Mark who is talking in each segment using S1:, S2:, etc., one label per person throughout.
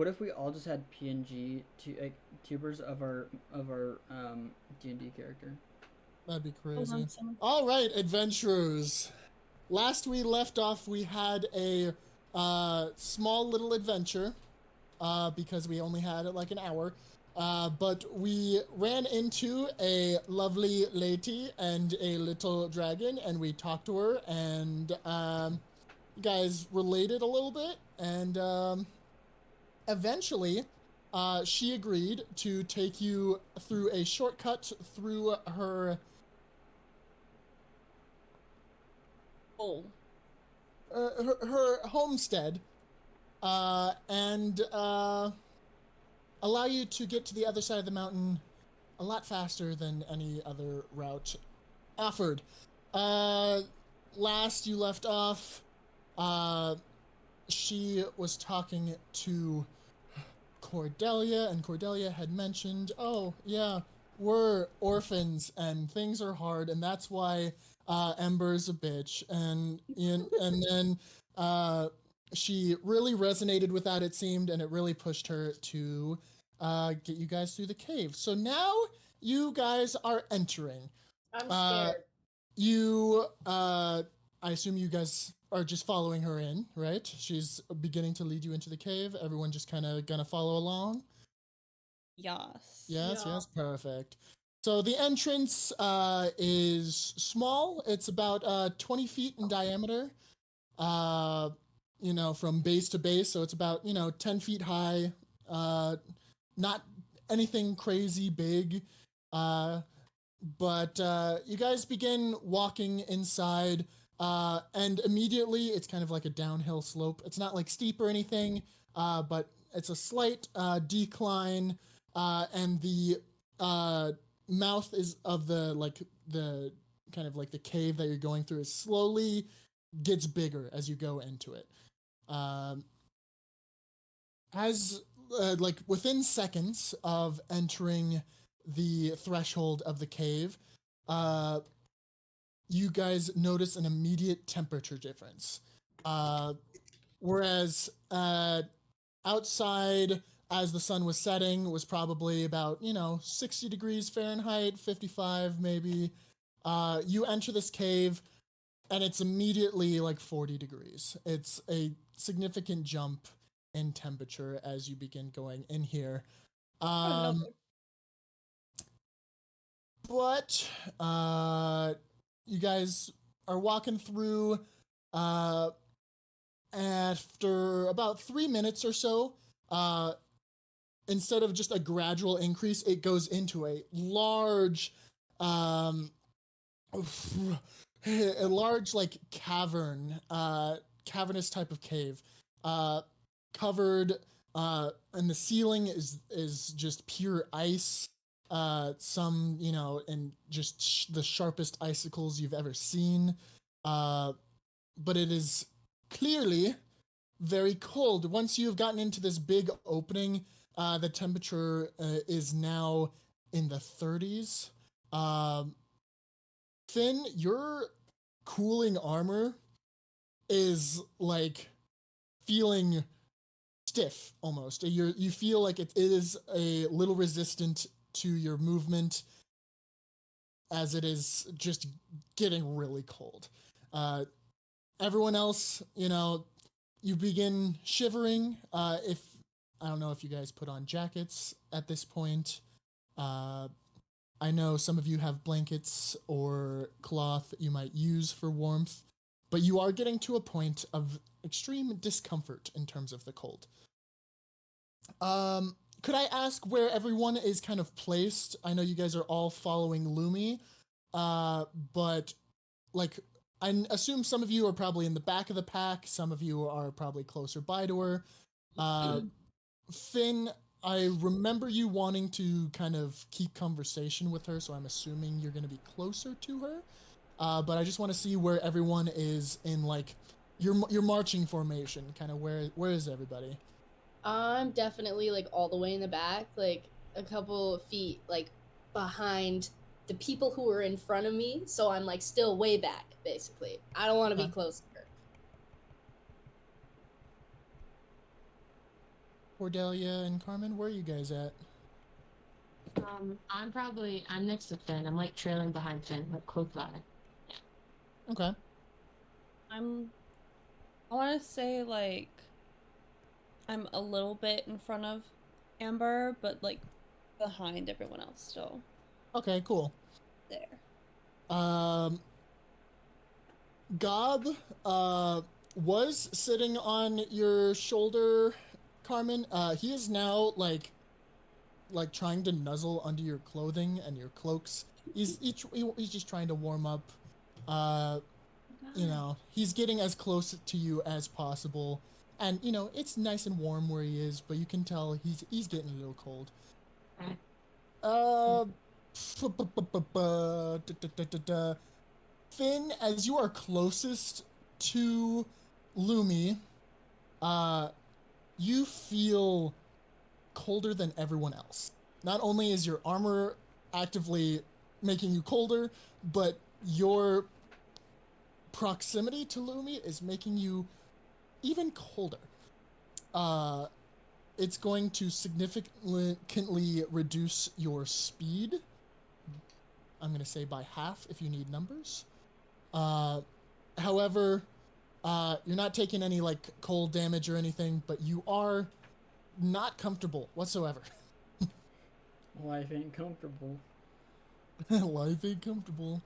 S1: What if we all just had PNG like tubers of our D&D character?
S2: That'd be
S3: Hold on,
S2: crazy.
S3: someone.
S2: All right, adventurers. Last we left off, we had a small little adventure because we only had like an hour. But we ran into a lovely lady and a little dragon, and we talked to her, and you guys related a little bit, and eventually, she agreed to take you through a shortcut through her
S3: Oh,
S2: her homestead, and allow you to get to the other side of the mountain a lot faster than any other route offered. Uh, Last you left off, uh, she was talking to Cordelia, and Cordelia had mentioned, "Oh yeah, we're orphans and things are hard, and that's why Ember's a bitch." And then uh, she really resonated with that, it seemed, and it really pushed her to get you guys through the cave. So now you guys are entering.
S3: I'm
S2: Uh,
S3: scared.
S2: you I assume you guys are just following her in, right? She's beginning to lead you into the cave. Everyone just kind of gonna follow along.
S4: Yes.
S2: Yes,
S3: Yeah.
S2: yes, perfect. So the entrance is small. It's about 20 feet in diameter. Uh, from base to base. So it's about 10 feet high. Not anything crazy big. Uh, but you guys begin walking inside, and immediately it's kind of like a downhill slope. It's not like steep or anything, but it's a slight decline, and the uh, mouth is of the kind of like the cave that you're going through is slowly gets bigger as you go into it. Um, as like within seconds of entering the threshold of the cave, uh, you guys notice an immediate temperature difference. Uh, Whereas outside, as the sun was setting, was probably about 60 degrees Fahrenheit, 55 maybe. You enter this cave, and it's immediately like 40 degrees. It's a significant jump in temperature as you begin going in here.
S4: Oh,
S2: Um,
S4: no.
S2: but you guys are walking through. Uh, After about 3 minutes or so, uh, instead of just a gradual increase, it goes into a large, um, a large like cavernous type of cave, uh, covered, and the ceiling is just pure ice. Some and just the sharpest icicles you've ever seen. Uh, but it is clearly very cold. Once you've gotten into this big opening, the temperature is now in the 30s. Um, Finn, your cooling armor is like feeling stiff almost. You feel like it is a little resistant to your movement as it is just getting really cold. Uh, Everyone else, you begin shivering. If I don't know if you guys put on jackets at this point. Uh, I know some of you have blankets or cloth that you might use for warmth, but you are getting to a point of extreme discomfort in terms of the cold. Could I ask where everyone is kind of placed? I know you guys are all following Lumi, but like I assume some of you are probably in the back of the pack. Some of you are probably closer by to her. Finn, I remember you wanting to kind of keep conversation with her, so I'm assuming you're going to be closer to her. But I just want to see where everyone is in like your marching formation. Kind of where is everybody?
S3: I'm definitely like all the way in the back, like a couple of feet like behind the people who are in front of me. So I'm like still way back, basically. I don't want to be
S2: Okay.
S3: close to her.
S2: Cordelia and Carmen, where are you guys at?
S5: I'm next to Finn. I'm like trailing behind Finn, like close by.
S2: Okay.
S4: I want to say like I'm a little bit in front of Amber, but like behind everyone else still
S2: Okay, cool.
S4: there.
S2: Gob was sitting on your shoulder, Carmen. He is now like trying to nuzzle under your clothing and your cloaks. He's just trying to warm up. You know, he's getting as close to you as possible. And you know, it's nice and warm where he is, but you can tell he's getting a little cold. Finn, as you are closest to Lumi, you feel colder than everyone else. Not only is your armor actively making you colder, but your proximity to Lumi is making you even colder. It's going to significantly reduce your speed. I'm going to say by half if you need numbers. However, you're not taking any like cold damage or anything, but you are not comfortable whatsoever.
S1: Life ain't comfortable.
S2: Life ain't comfortable.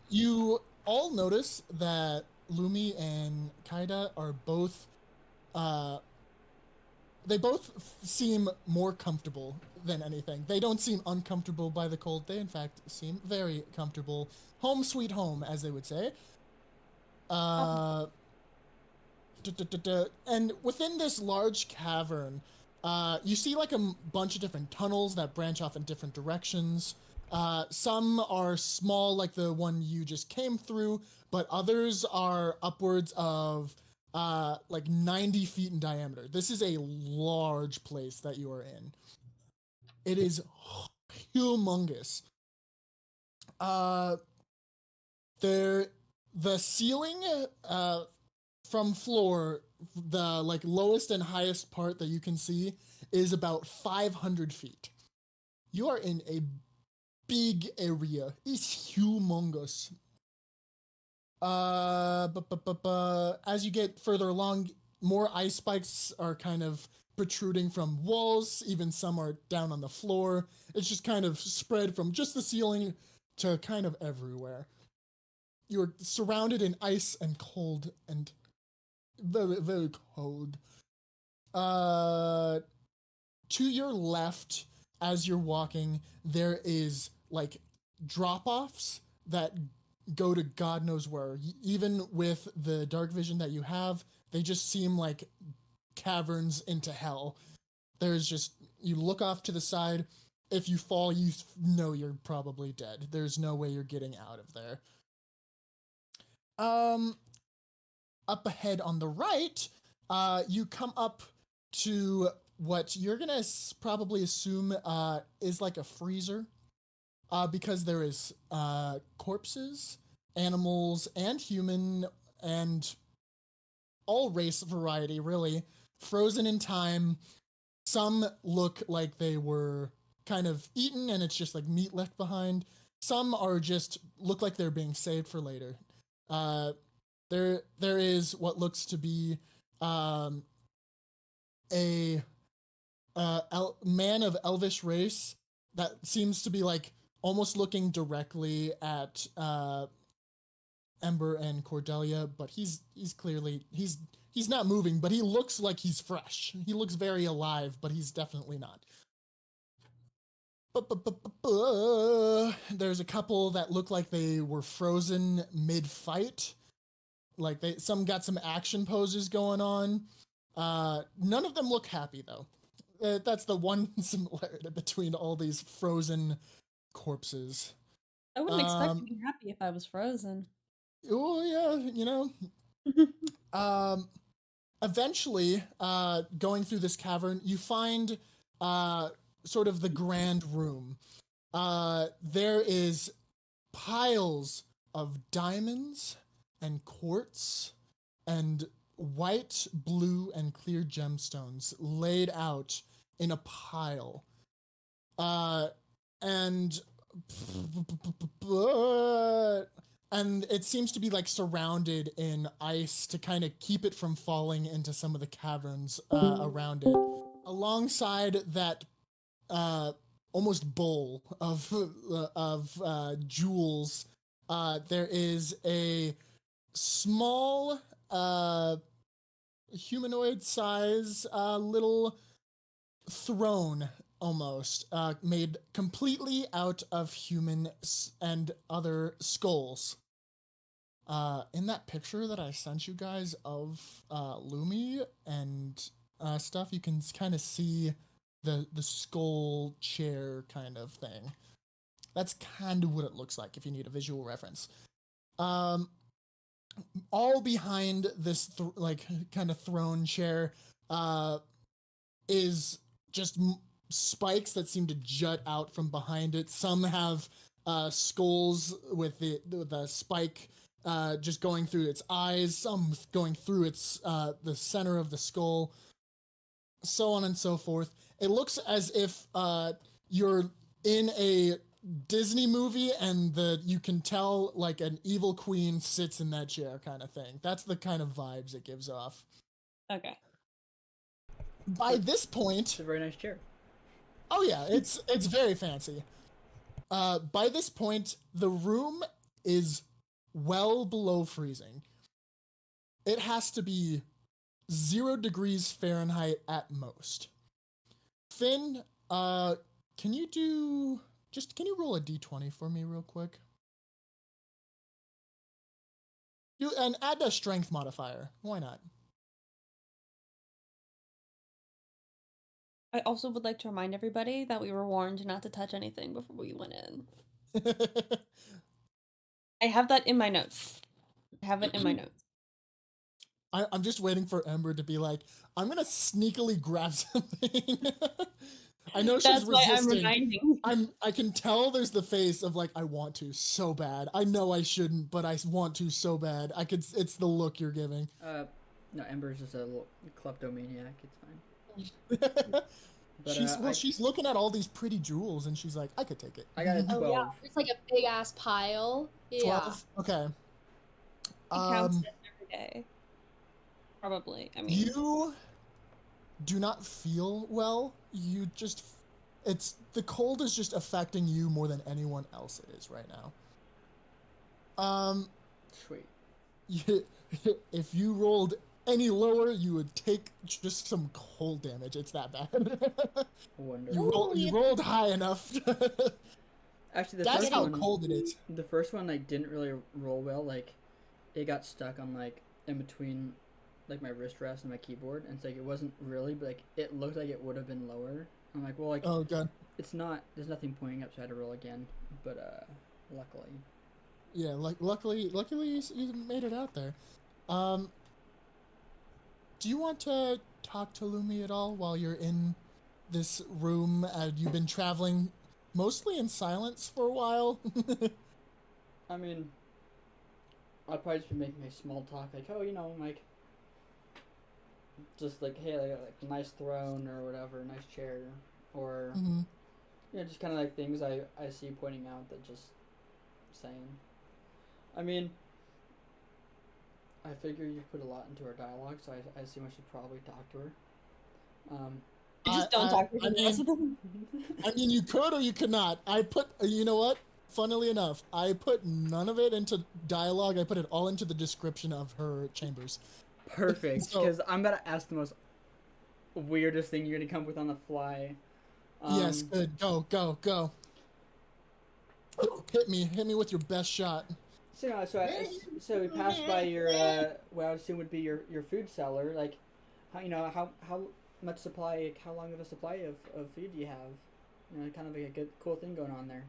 S2: You all notice that Lumi and Kaida are both they both seem more comfortable than anything. They don't seem uncomfortable by the cold. They in fact seem very comfortable. Home sweet home, as they would say. And within this large cavern, you see like a bunch of different tunnels that branch off in different directions. Some are small, like the one you just came through, but others are upwards of like 90 feet in diameter. This is a large place that you are in. It is humongous. The ceiling from floor, the like lowest and highest part that you can see is about 500 feet. You are in a big area. It's humongous. As you get further along, more ice spikes are kind of protruding from walls. Even some are down on the floor. It's just kind of spread from just the ceiling to kind of everywhere. You're surrounded in ice and cold and very, very cold. To your left, as you're walking, there is like drop-offs that go to God knows where. Even with the dark vision that you have, they just seem like caverns into hell. There's just, you look off to the side. If you fall, you know you're probably dead. There's no way you're getting out of there. Up ahead on the right, you come up to what you're gonna probably assume is like a freezer, because there is corpses, animals, and human, and all race variety, really, frozen in time. Some look like they were kind of eaten and it's just like meat left behind. Some are just look like they're being saved for later. There is what looks to be a man of elvish race that seems to be like almost looking directly at Ember and Cordelia, but he's clearly he's not moving, but he looks like he's fresh. He looks very alive, but he's definitely not. There's a couple that look like they were frozen mid-fight. Like some got some action poses going on. None of them look happy though. That's the one similarity between all these frozen corpses.
S4: I wouldn't expect to be happy if I was frozen.
S2: Oh yeah, you know. Eventually, going through this cavern, you find sort of the grand room. There is piles of diamonds and quartz and white, blue, and clear gemstones laid out in a pile. And it seems to be like surrounded in ice to kind of keep it from falling into some of the caverns around it. Alongside that almost bowl of jewels, there is a small humanoid size little throne, almost made completely out of human and other skulls. In that picture that I sent you guys of Lumi and stuff, you can kind of see the skull chair kind of thing. That's kind of what it looks like if you need a visual reference. All behind this like kind of throne chair is just spikes that seem to jut out from behind it. Some have skulls with the spike just going through its eyes, some going through its the center of the skull, so on and so forth. It looks as if you're in a Disney movie and you can tell like an evil queen sits in that chair kind of thing. That's the kind of vibes it gives off.
S4: Okay.
S2: By this point,
S1: It's a very nice chair.
S2: oh yeah, it's very fancy. By this point, the room is well below freezing. It has to be 0 degrees Fahrenheit at most. Finn, can you roll a d20 for me real quick? And add a strength modifier. Why not?
S4: I also would like to remind everybody that we were warned not to touch anything before we went in. I have that in my notes. I have it in my notes.
S2: I'm just waiting for Ember to be like, I'm gonna sneakily grab something. I know
S4: That's
S2: she's
S4: why I'm
S2: resisting.
S4: reminding.
S2: I can tell there's the face of like, I want to so bad. I know I shouldn't, but I want to so bad. It's the look you're giving.
S1: No, Ember's just a little kleptomaniac. It's fine. But,
S2: She's looking at all these pretty jewels and she's like, I could take it.
S1: I got a 12.
S3: Oh yeah, it's like a big ass pile. Yeah.
S2: 12? Okay.
S4: He counts it every day. Probably. I mean,
S2: You do not feel well. You just, the cold is just affecting you more than anyone else is right now.
S1: Sweet.
S2: If you rolled any lower, you would take just some cold damage. It's that bad.
S1: Wonderful.
S2: You rolled high enough.
S1: Actually,
S2: That's how cold it is.
S1: The first one like didn't really roll well. Like, it got stuck on like in between, like my wrist rest and my keyboard, and it's like it wasn't really, but like it looked like it would have been lower. I'm like, well, like,
S2: oh god,
S1: it's not. There's nothing pointing up, so I had to roll again. But luckily.
S2: Yeah, like luckily you made it out there. Do you want to talk to Lumi at all while you're in this room? You've been traveling mostly in silence for a while.
S1: I mean, I'd probably just be making a small talk, like, oh, like, just like, hey, like a nice throne or whatever, nice chair, or just kind of like things I see pointing out that just saying. I mean, I figure you've put a lot into our dialogue, so I assume I should probably talk to her.
S4: you just don't talk to
S2: I mean, you could or you could not. You know what? Funnily enough, I put none of it into dialogue. I put it all into the description of her chambers.
S1: Perfect, because I'm about to ask the most weirdest thing you're going to come with on the fly.
S2: Yes, good. Go. Hit me with your best shot.
S1: So we passed by your what I would assume would be your food cellar. Like, how much supply? How long of a supply of food do you have? Kind of like a good cool thing going on there.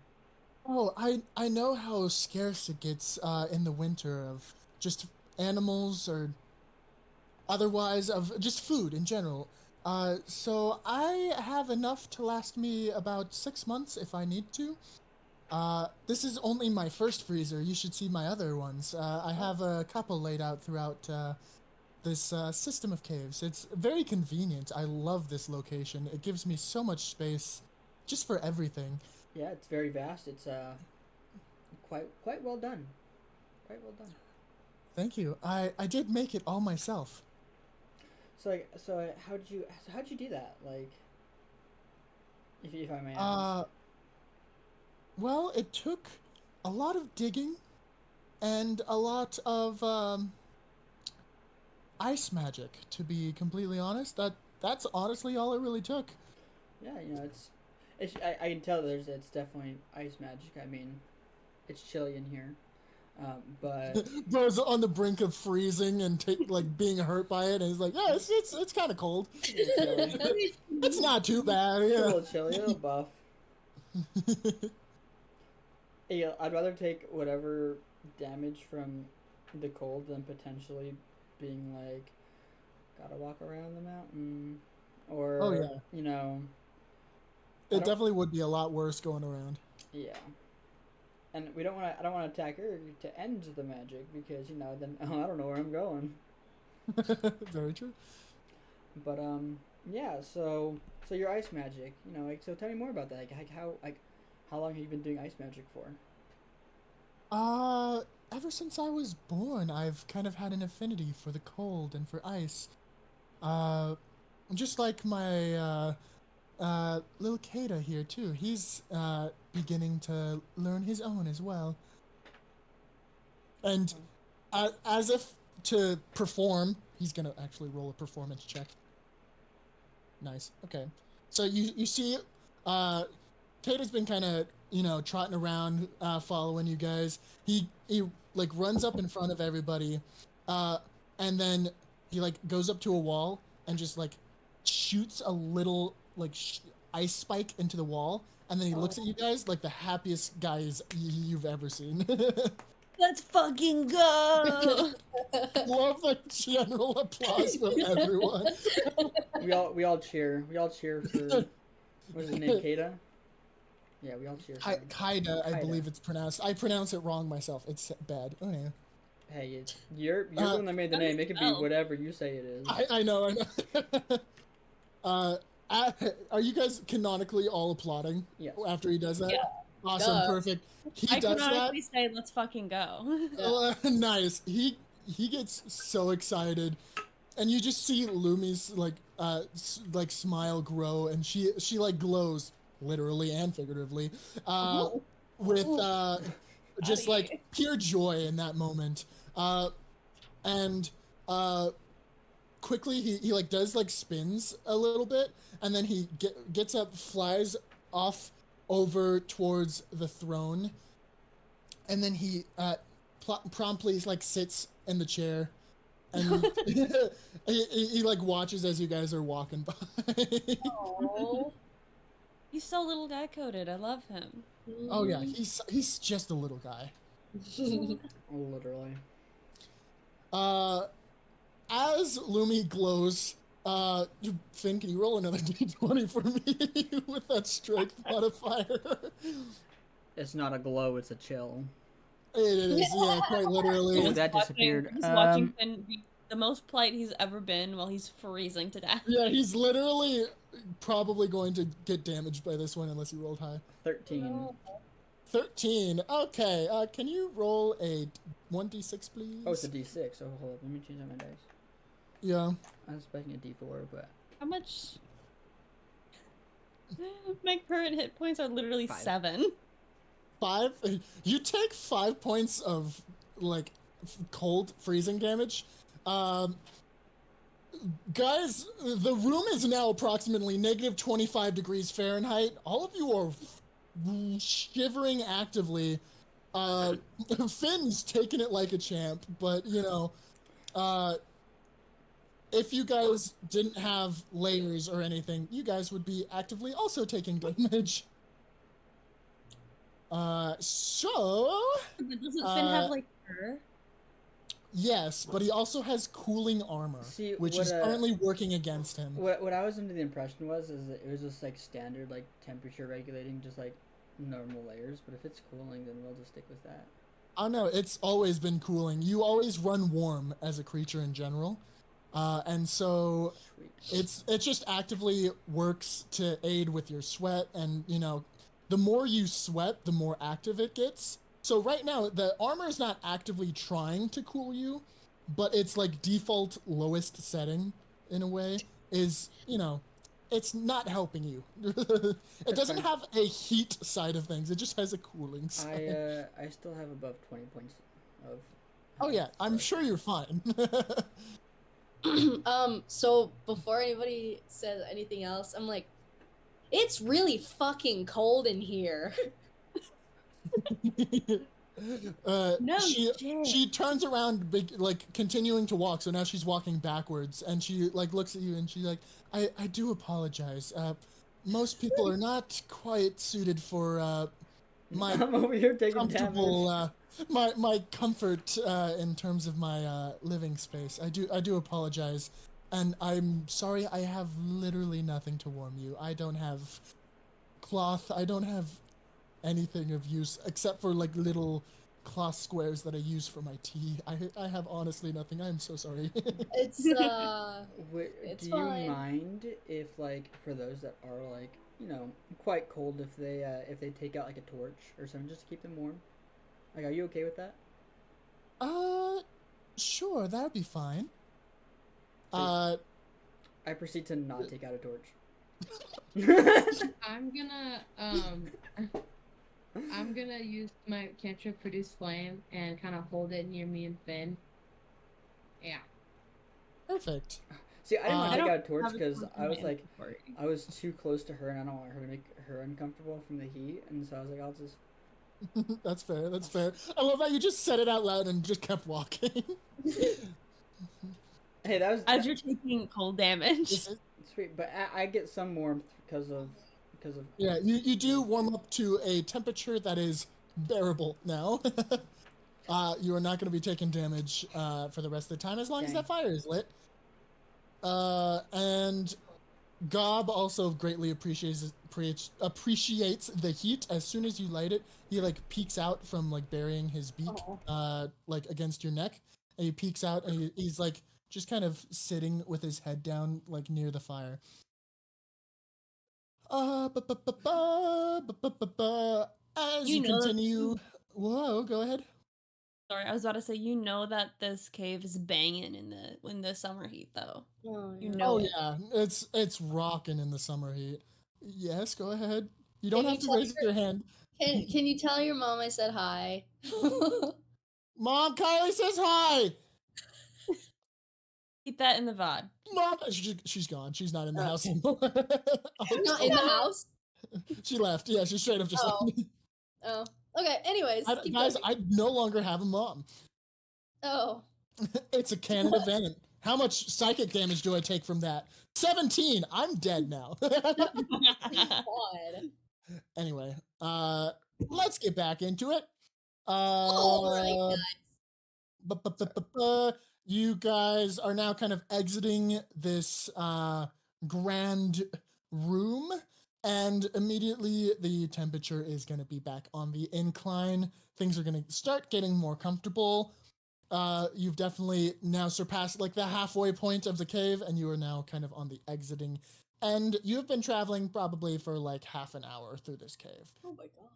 S2: Oh, I know how scarce it gets in the winter of just animals or otherwise of just food in general. So I have enough to last me about 6 months if I need to. This is only my first freezer. You should see my other ones. I have a couple laid out throughout this system of caves. It's very convenient. I love this location. It gives me so much space, just for everything.
S1: Yeah, it's very vast. It's quite well done. Quite well done.
S2: Thank you. I did make it all myself.
S1: So how'd you do that? Like, if I may ask.
S2: Well, it took a lot of digging and a lot of ice magic, to be completely honest. That's honestly all it really took.
S1: Yeah, I can tell it's definitely ice magic. I mean, it's chilly in here, but
S2: Bro's on the brink of freezing and being hurt by it, and he's like, "Yeah, it's kind of cold.
S1: it's chilly.
S2: It's not too bad."
S1: A
S2: Yeah.
S1: little chilly, a little buff. Yeah, I'd rather take whatever damage from the cold than potentially being like, gotta walk around the mountain, or
S2: Oh, yeah.
S1: I
S2: It
S1: don't-
S2: definitely would be a lot worse going around.
S1: yeah. And I don't want to attack her to end the magic because then I don't know where I'm going.
S2: Very true.
S1: But yeah. So your ice magic, so tell me more about that. How long have you been doing ice magic for?
S2: Ever since I was born, I've kind of had an affinity for the cold and for ice. Just like my little Kata here too. He's beginning to learn his own as well. And as if to perform, he's gonna actually roll a performance check. Nice. Okay. So you see, Kata's been kind of trotting around, following you guys. He like runs up in front of everybody, and then he goes up to a wall and just shoots a little ice spike into the wall, and then he looks at you guys like the happiest guys you've ever seen.
S4: Let's fucking go!
S2: Love the general applause from everyone.
S1: We all cheer. We all cheer for what's his name, Kata? Yeah, we all cheer for him.
S2: Kaida, I
S1: Kaida.
S2: believe it's pronounced. I pronounce it wrong myself. It's bad. Oh yeah.
S1: Hey, you're the one that made the name. It could be
S4: spell?
S1: whatever you say it is.
S2: I know. Are you guys canonically all applauding
S1: Yes.
S2: after he does that?
S3: Yeah.
S2: Awesome,
S3: Duh.
S2: perfect. He
S4: I
S2: does that.
S4: canonically say, let's fucking go.
S2: Nice. He gets so excited, and you just see Lumi's smile grow, and she glows literally and figuratively, with just pure joy in that moment. And quickly he does spins a little bit, and then he gets up, flies off over towards the throne, and then he promptly sits in the chair, and he watches as you guys are walking by.
S3: Aww.
S4: He's so little guy coded. I love him.
S2: Oh yeah, he's just a little guy.
S1: Literally.
S2: As Lumi glows, Finn, can you roll another d20 for me with that strength modifier?
S1: It's not a glow, it's a chill.
S2: It is, yeah, quite literally.
S1: Oh, that disappeared.
S4: He's watching Finn be the most polite he's ever been while he's freezing to death.
S2: Yeah, he's literally probably going to get damaged by this one unless he rolled high.
S1: 13.
S2: 13. Okay, can you roll a 1d6, please?
S1: Oh, it's a D6. Oh, hold up. Let me change out my dice.
S2: Yeah.
S1: I was expecting a D4, but
S4: How much? My current hit points are literally
S1: 5.
S4: 7.
S2: 5? You take 5 points of, cold freezing damage. Guys, the room is now approximately negative 25 degrees Fahrenheit. All of you are shivering actively. Finn's taking it like a champ, but, if you guys didn't have layers or anything, you guys would be actively also taking damage. So...
S4: But doesn't Finn have, fur?
S2: Yes, but he also has cooling armor,
S1: See,
S2: which
S1: what,
S2: is currently working against him.
S1: what I was under the impression is that it was just standard temperature regulating, just normal layers. But if it's cooling, then we'll just stick with that.
S2: Oh no, it's always been cooling. You always run warm as a creature in general. And so
S1: Sweet.
S2: it just actively works to aid with your sweat, and the more you sweat, the more active it gets. So right now the armor is not actively trying to cool you, but it's like default lowest setting in a way is, it's not helping you. It
S1: That's
S2: doesn't
S1: fine.
S2: have a heat side of things, it just has a cooling side.
S1: I still have above 20 points of
S2: Oh yeah,
S1: health,
S2: I'm
S1: so
S2: sure you're fine.
S3: So before anybody says anything else, I'm like, it's really fucking cold in here.
S4: No
S2: she
S4: shit.
S2: turns around, like continuing to walk. So now she's walking backwards, and she like looks at you, and she's like, I do apologize. Most people are not quite suited for my
S1: I'm over here taking damage.
S2: comfortable my comfort in terms of my living space. I do apologize, and I'm sorry. I have literally nothing to warm you. I don't have cloth. I don't have anything of use except for like little cloth squares that I use for my tea. I have honestly nothing. I'm so sorry.
S3: It's it's
S1: Do you
S3: fine.
S1: mind if, like, for those that are like, quite cold, if they take out like a torch or something just to keep them warm? Like, are you okay with that?
S2: uh, sure, that'd be fine.
S1: So
S2: Uh,
S1: I proceed to not take out a torch.
S5: I'm gonna I'm gonna use my cantrip produce flame and kind of hold it near me and Finn. Yeah.
S2: perfect.
S1: See, I didn't want
S2: Uh,
S1: to
S4: I
S1: take
S4: don't
S1: out a torch
S4: have a
S1: because
S4: torch in
S1: I
S4: my
S1: was like,
S4: inventory.
S1: I was too close to her and I don't want her to make her uncomfortable from the heat, and so I was like, I'll just.
S2: that's fair. That's fair. I love that you just said it out loud and just kept walking.
S1: Hey, that was
S4: As you're taking cold damage.
S2: This is-
S1: sweet, but I get some warmth because of.
S2: yeah, you do warm up to a temperature that is bearable now. You are not going to be taking damage for the rest of the time as long as
S1: Dang.
S2: that fire is lit. And Gob also greatly appreciates the heat. As soon as you light it, he like peeks out from like burying his beak like against your neck, and he peeks out, and he's like just kind of sitting with his head down like near the fire. As
S4: You
S2: you
S4: know that.
S2: continue, whoa, go ahead.
S4: Sorry, I was about to say you know that this cave is banging in the summer heat though.
S3: Oh,
S4: You
S3: yeah.
S4: know
S2: Oh
S4: it.
S2: yeah, it's rocking in the summer heat. Yes, go ahead. You don't
S3: Can you
S2: have to
S3: tell
S2: raise your hand.
S3: can you tell your mom I said hi?
S2: Mom, Kylie says hi.
S4: Keep that in the VOD.
S2: Mom, she's gone. She's not in the
S3: Oh.
S2: house anymore.
S3: Not in the house.
S2: She left. Yeah, she straight up just
S3: Oh.
S2: left.
S3: Oh. Okay, anyways, keep
S2: Guys,
S3: going.
S2: I no longer have a mom.
S3: Oh.
S2: It's a canon
S3: What?
S2: event. How much psychic damage do I take from that? 17. I'm dead now.
S3: God.
S2: Anyway, let's get back into it.
S3: Alright,
S2: Uh,
S3: guys.
S2: you guys are now kind of exiting this grand room, and immediately the temperature is going to be back on the incline. Things are going to start getting more comfortable. You've definitely now surpassed like the halfway point of the cave, and you are now kind of on the exiting end. You've been traveling probably for like half an hour through this cave.
S3: Oh my god.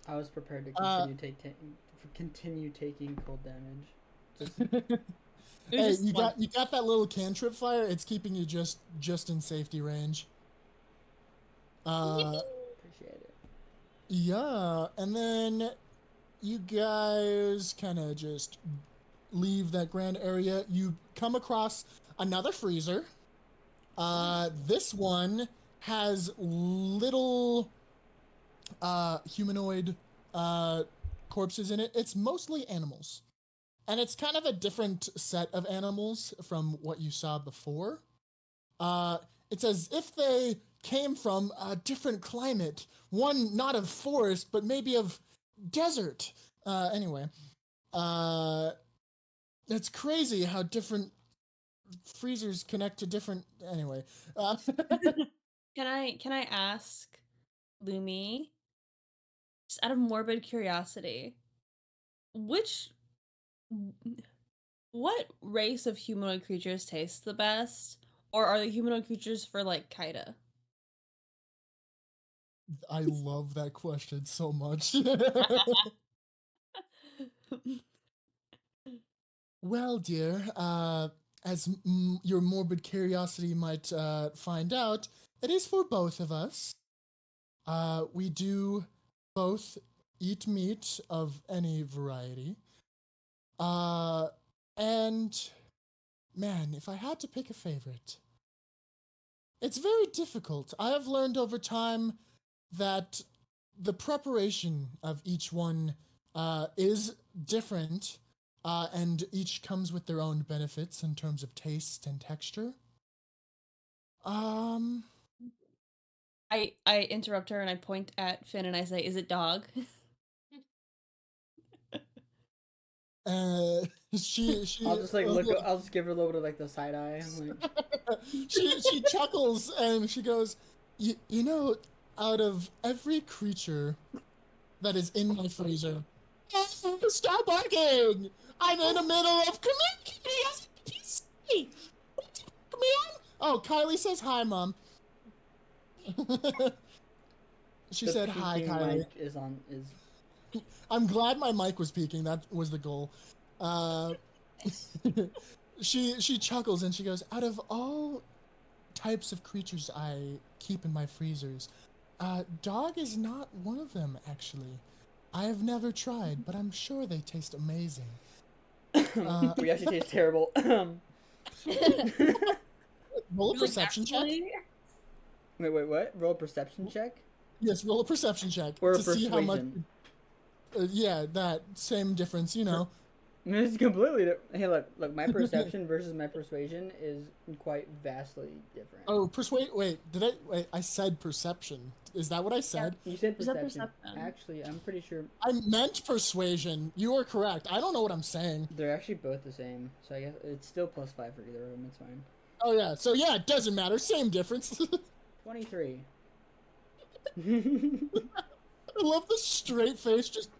S1: I was prepared to continue taking cold damage. Just,
S2: Hey, you got that little cantrip fire. It's keeping you just in safety range.
S1: appreciate it.
S2: Yeah, and then you guys kind of just leave that grand area. You come across another freezer. This one has little humanoid corpses in it. It's mostly animals. And it's kind of a different set of animals from what you saw before. It's as if they came from a different climate. One not of forest, but maybe of desert. Anyway, it's crazy how different freezers connect to different. Anyway,
S4: Can I ask Lumi, just out of morbid curiosity, which What race of humanoid creatures tastes the best? Or are the humanoid creatures for like Kaida?
S2: I love that question so much. Well, dear, as your morbid curiosity might find out, it is for both of us. We do both eat meat of any variety. And man, if I had to pick a favorite, it's very difficult. I have learned over time that the preparation of each one is different, and each comes with their own benefits in terms of taste and texture. Um,
S4: I interrupt her and I point at Finn and I say, "Is it dog?"
S2: she
S1: I'll just like look. I'll just give her a little bit of like the side eye. I'm like,
S2: she chuckles and she goes, you know, out of every creature that is in my freezer, stop barking! I'm in the middle of communicating as a PC. Man. Oh, Kylie says hi, Mom. She
S1: the
S2: said hi,
S1: peaking
S2: Kylie.
S1: mic is on. Is
S2: I'm glad my mic was peaking. That was the goal. She chuckles and she goes, out of all types of creatures I keep in my freezers, dog is not one of them, actually. I have never tried, but I'm sure they taste amazing.
S1: we actually taste terrible.
S2: Roll a perception check.
S1: Wait, what? Roll a perception check?
S2: Yes, roll a perception check
S1: Or a
S2: to see how much.
S1: persuasion.
S2: Yeah, that same difference, you know.
S1: It's completely hey, look, my perception versus my persuasion is quite vastly different.
S2: Oh, wait, I said perception. Is that what I said?
S1: You said
S4: Is that
S1: perception.
S4: perception?
S1: Actually, I'm pretty sure
S2: I meant persuasion. You are correct. I don't know what I'm saying.
S1: they're actually both the same. So I guess it's still +5 for either of them. It's fine.
S2: Oh yeah, so yeah, it doesn't matter. Same difference.
S1: 23.
S2: I love the straight face, just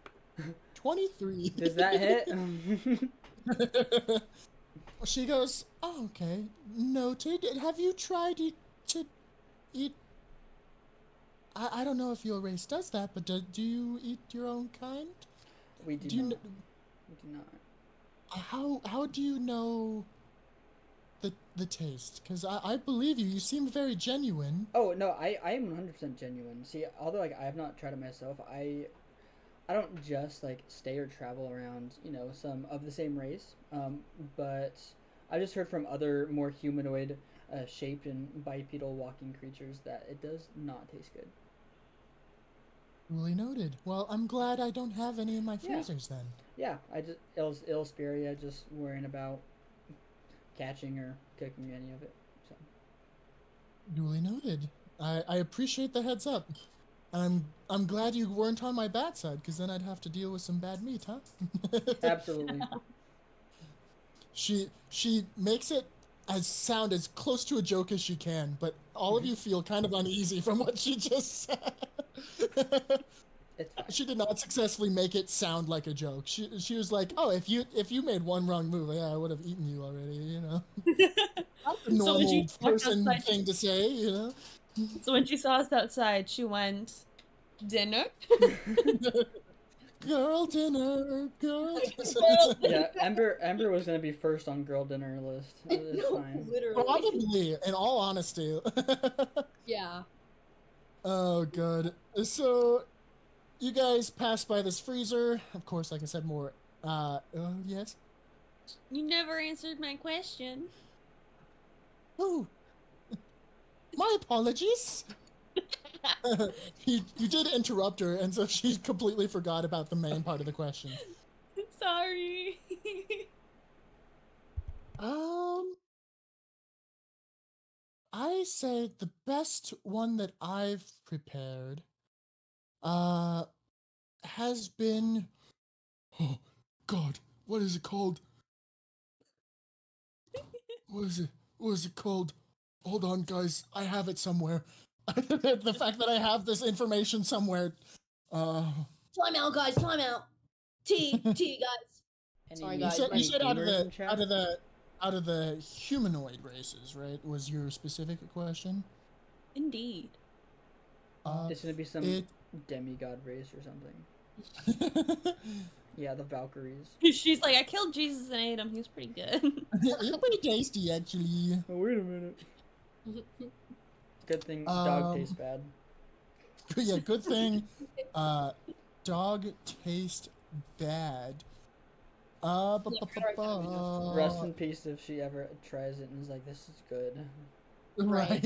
S2: 23.
S1: Does that hit?
S2: She goes, oh, okay, noted. Have you tried to eat? I don't know if your race does that, but do you eat your own kind?
S1: We do,
S2: Do
S1: not.
S2: you
S1: We do not.
S2: how do you know the taste? Because I believe you. You seem very genuine.
S1: Oh no, I am 100% genuine. See, although like I have not tried it myself, I don't just like stay or travel around, some of the same race. But I just heard from other more humanoid shaped and bipedal walking creatures that it does not taste good.
S2: Duly noted. Well, I'm glad I don't have any in my
S1: Yeah.
S2: freezers then.
S1: Yeah, I just Illyspiria, just worrying about catching or cooking any of it. So
S2: Duly noted. I appreciate the heads up. I'm glad you weren't on my bad side, because then I'd have to deal with some bad meat, huh?
S1: absolutely.
S2: She makes it sound as close to a joke as she can, but all of you feel kind of uneasy from what she just said.
S1: It's fine.
S2: She did not successfully make it sound like a joke. She was like, "Oh, if you made one wrong move, yeah, I would have eaten you already." You know,
S4: So
S2: normal
S4: when she walked
S2: person
S4: outside,
S2: thing to say. You know.
S4: so when she saw us outside, she went, "Dinner?"
S2: Girl dinner, girl.
S1: Yeah, Ember was gonna be first on girl dinner list. It's
S3: No,
S1: fine.
S3: literally.
S2: Probably, in all honesty.
S3: Yeah.
S2: Oh, good. So, you guys pass by this freezer. Of course, like I said, more. Yes.
S4: You never answered my question.
S2: Oh, my apologies. You did interrupt her, and so she completely forgot about the main part of the question.
S4: Sorry.
S2: I say the best one that I've prepared, has been. Oh, God, what is it called? What is it? What is it called? Hold on, guys. I have it somewhere. The fact that I have this information somewhere.
S3: Time out, guys. Time out. Tea, guys.
S1: Any
S3: Sorry,
S2: You
S3: guys,
S2: said,
S3: my-
S2: you said out of
S1: gamers in
S2: the
S1: chat?
S2: out of the humanoid races, right? Was your specific question?
S4: Indeed.
S1: It's gonna be some
S2: it-
S1: demigod race or something. Yeah, the Valkyries.
S4: She's like, I killed Jesus and ate him. He was pretty good.
S2: It's pretty tasty, actually.
S1: Oh, wait a minute. Good thing dog
S2: Um,
S1: tastes bad.
S2: Yeah, good thing. Dog taste bad.
S1: Rest in peace if she ever tries it and is like, this is good.
S2: Right.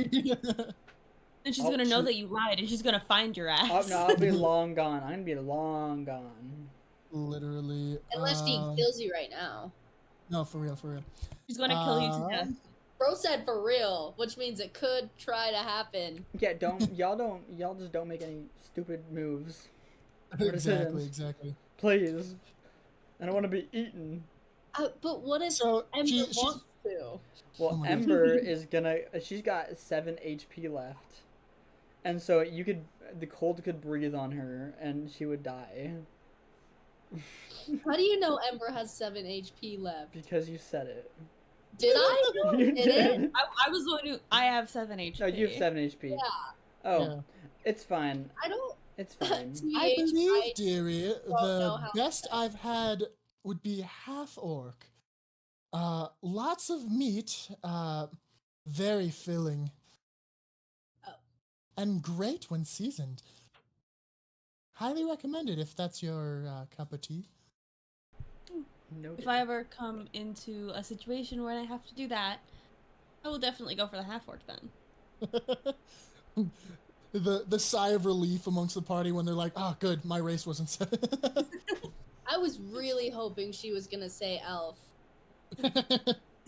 S4: And she's
S1: Oh,
S4: gonna know
S2: shoot.
S4: that you lied, and she's gonna find your ass.
S1: Oh, no, I'll be long gone. I'm gonna be long gone.
S2: Literally.
S3: Unless she kills you right now.
S2: No, for real, for real.
S4: She's gonna kill you to death.
S3: Bro said for real, which means it could try to happen.
S1: Yeah, y'all just don't make any stupid moves.
S2: Exactly,
S1: decisions.
S2: exactly.
S1: Please. I don't want to be eaten.
S3: But what if
S2: So
S3: Ember
S2: she
S3: wants to?
S1: Well,
S2: Oh my God.
S1: Ember is gonna. She's got 7 HP left, and so the cold could breathe on her, and she would die.
S3: How do you know Ember has 7 HP left?
S1: Because you said it.
S3: Did I?
S1: You
S3: Did it?
S1: did.
S4: I was the one who. I have 7 HP.
S1: No, you have 7 HP.
S3: Yeah.
S1: Oh,
S2: Yeah.
S1: it's fine.
S3: I don't.
S1: It's fine.
S2: I believe,
S3: I
S2: dearie,
S3: don't know
S2: the
S3: how-
S2: best I've had would be half orc. Lots of meat, very filling.
S3: Oh.
S2: And great when seasoned. Highly recommended if that's your cup of tea.
S1: No.
S4: If I ever come into a situation where I have to do that, I will definitely go for the half orc then.
S2: The sigh of relief amongst the party when they're like, "Oh, good, my race wasn't set."
S3: I was really hoping she was gonna say elf.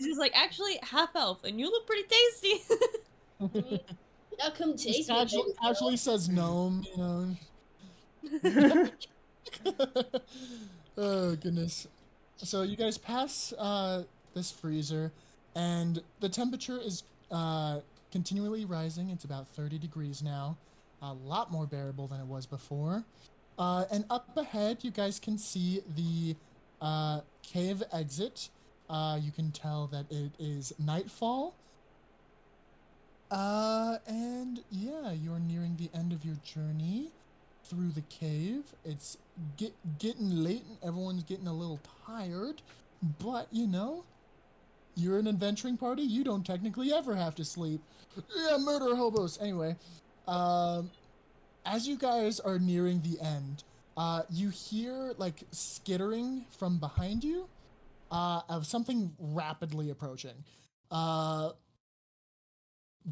S4: She's like, actually, half elf, and you look pretty tasty.
S3: Yeah, come
S2: Just
S3: taste me.
S2: casually,
S3: baby
S2: casually says gnome, you know. Oh goodness. So you guys pass this freezer, and the temperature is continually rising. It's about 30 degrees now, a lot more bearable than it was before. And up ahead, you guys can see the cave exit. You can tell that it is nightfall. And yeah, you're nearing the end of your journey through the cave. It's getting late and everyone's getting a little tired, but you know, you're an adventuring party. You don't technically ever have to sleep. Yeah, murder hobos. Anyway, as you guys are nearing the end, you hear like skittering from behind you, of something rapidly approaching.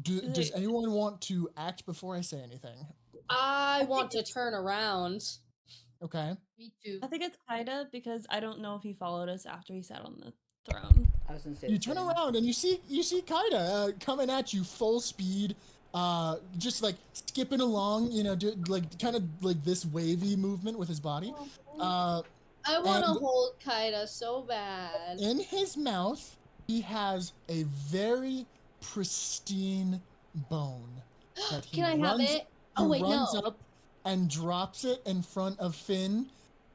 S2: Does anyone want to act before I say anything?
S3: I want to turn around.
S2: Okay.
S5: Me too.
S4: I think it's Kaida because I don't know if he followed us after he sat on the throne.
S1: I was gonna say.
S2: You
S1: the
S2: turn
S1: same.
S2: around and you see Kaida coming at you full speed, just like skipping along, you know, like kind of like this wavy movement with his body.
S3: I want to
S2: And-
S3: hold Kaida so bad.
S2: In his mouth, he has a very pristine bone that he
S3: Can I have
S2: runs,
S3: it?
S2: he
S3: Oh wait,
S2: runs
S3: no.
S2: up and drops it in front of Finn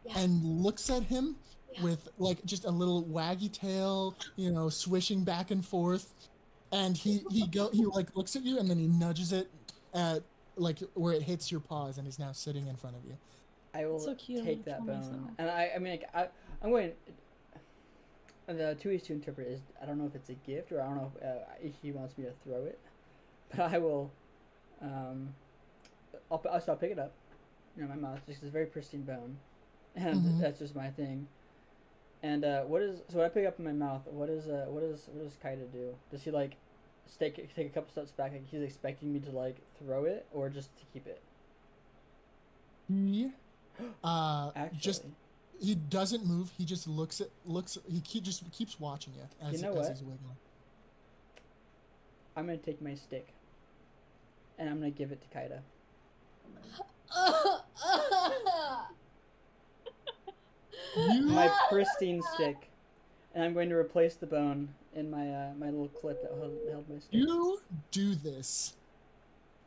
S3: Yeah.
S2: and looks at him
S3: Yeah.
S2: with like just a little waggy tail, you know, swishing back and forth. And he like looks at you and then he nudges it at like where it hits your paws and is now sitting in front of you.
S1: I will
S4: so cute, I'm
S1: take
S4: gonna
S1: that
S4: kill
S1: bone,
S4: myself.
S1: and I'm going. I'm going. The 2 ways to interpret is I don't know if it's a gift or I don't know if he wants me to throw it, but I will. I'll pick it up. You know, my mouth just is a very pristine bone, and
S2: Mhm.
S1: that's just my thing. And so when I pick it up in my mouth, what does Kaida do? Does he like take a couple steps back, like he's expecting me to like throw it or just to keep it?
S2: He
S1: Actually,
S2: just he doesn't move. He just looks. He just keeps watching you as,
S1: You know
S2: as
S1: what?
S2: he's wiggling.
S1: I'm gonna take my stick, and I'm gonna give it to Kaida. My pristine stick, and I'm going to replace the bone in my my little clip that held my stick.
S2: You do this,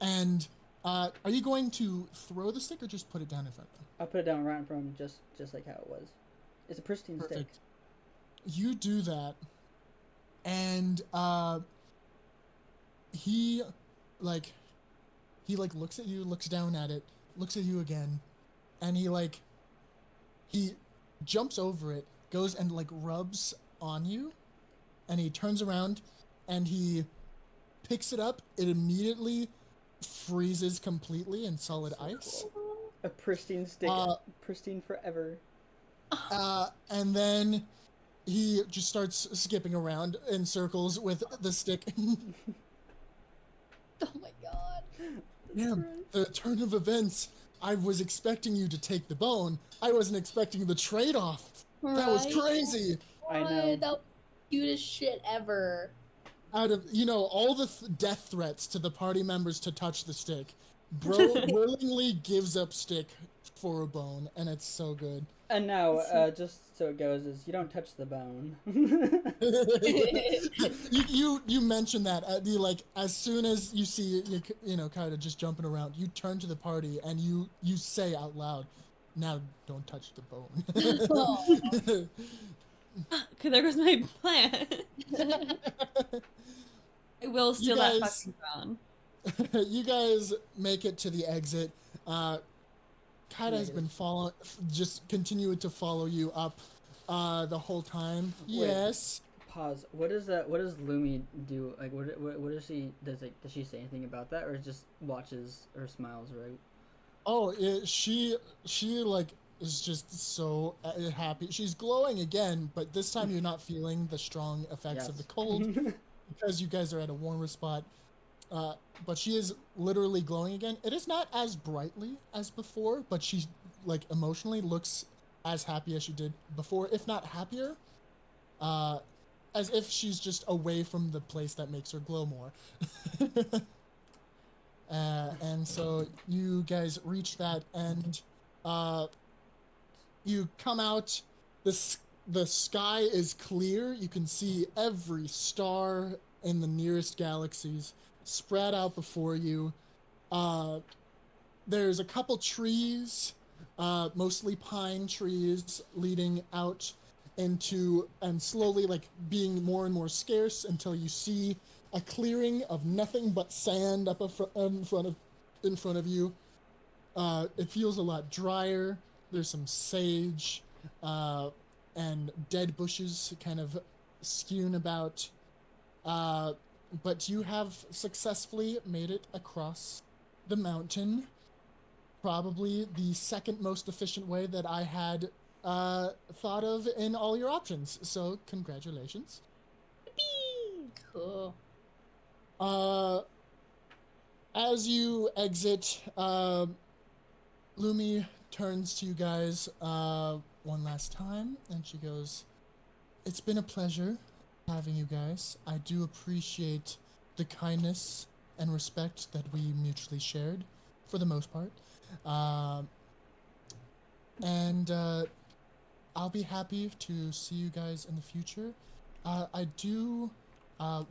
S2: and are you going to throw the stick or just put it down in front of them?
S1: I'll put it down right in front of him, just like how it was. It's a pristine stick.
S2: Perfect. you do that, and he like looks at you, looks down at it, looks at you again, and he jumps over it, goes and like rubs on you, and he turns around and he picks it up. It immediately freezes completely in solid ice.
S1: A pristine stick, pristine forever.
S2: And then he just starts skipping around in circles with the stick.
S3: Oh my god.
S2: Yeah, the turn of events. I was expecting you to take the bone. I wasn't expecting the trade-off. That was
S3: Right?
S1: I
S3: Oh
S1: know.
S3: God, that was the cutest shit ever.
S2: Out of, all the death threats to the party members to touch the stick, bro willingly gives up stick for a bone, and it's so good.
S1: And now, just so it goes, is you don't touch the bone.
S2: you mentioned that as soon as you see kind of just jumping around, you turn to the party and you say out loud, "Now don't touch the bone."
S4: Okay, there goes my plan. I will steal that fucking bone.
S2: You guys make it to the exit. Kaida has been just continuing to follow you up the whole time.
S1: Wait.
S2: Yes.
S1: Pause. What does Lumi do? Like, what does she does she say anything about that, or just watches or smiles, right?
S2: Oh, she is just so happy. She's glowing again, but this time you're not feeling the strong effects of the cold because you guys are at a warmer spot. But she is literally glowing again. It is not as brightly as before, but she emotionally looks as happy as she did before, if not happier. As if she's just away from the place that makes her glow more. And so you guys reach that, and you come out. The sky is clear. You can see every star in the nearest galaxies spread out before you. There's a couple trees, mostly pine trees, leading out into and slowly being more and more scarce until you see a clearing of nothing but sand up in front of you. It feels a lot drier. There's some sage and dead bushes kind of skewing about. But you have successfully made it across the mountain. Probably the second most efficient way that I had thought of in all your options. So congratulations.
S3: Cool.
S2: As you exit, Lumi turns to you guys one last time, and she goes, "It's been a pleasure having you guys. I do appreciate the kindness and respect that we mutually shared, for the most part. And I'll be happy to see you guys in the future. I do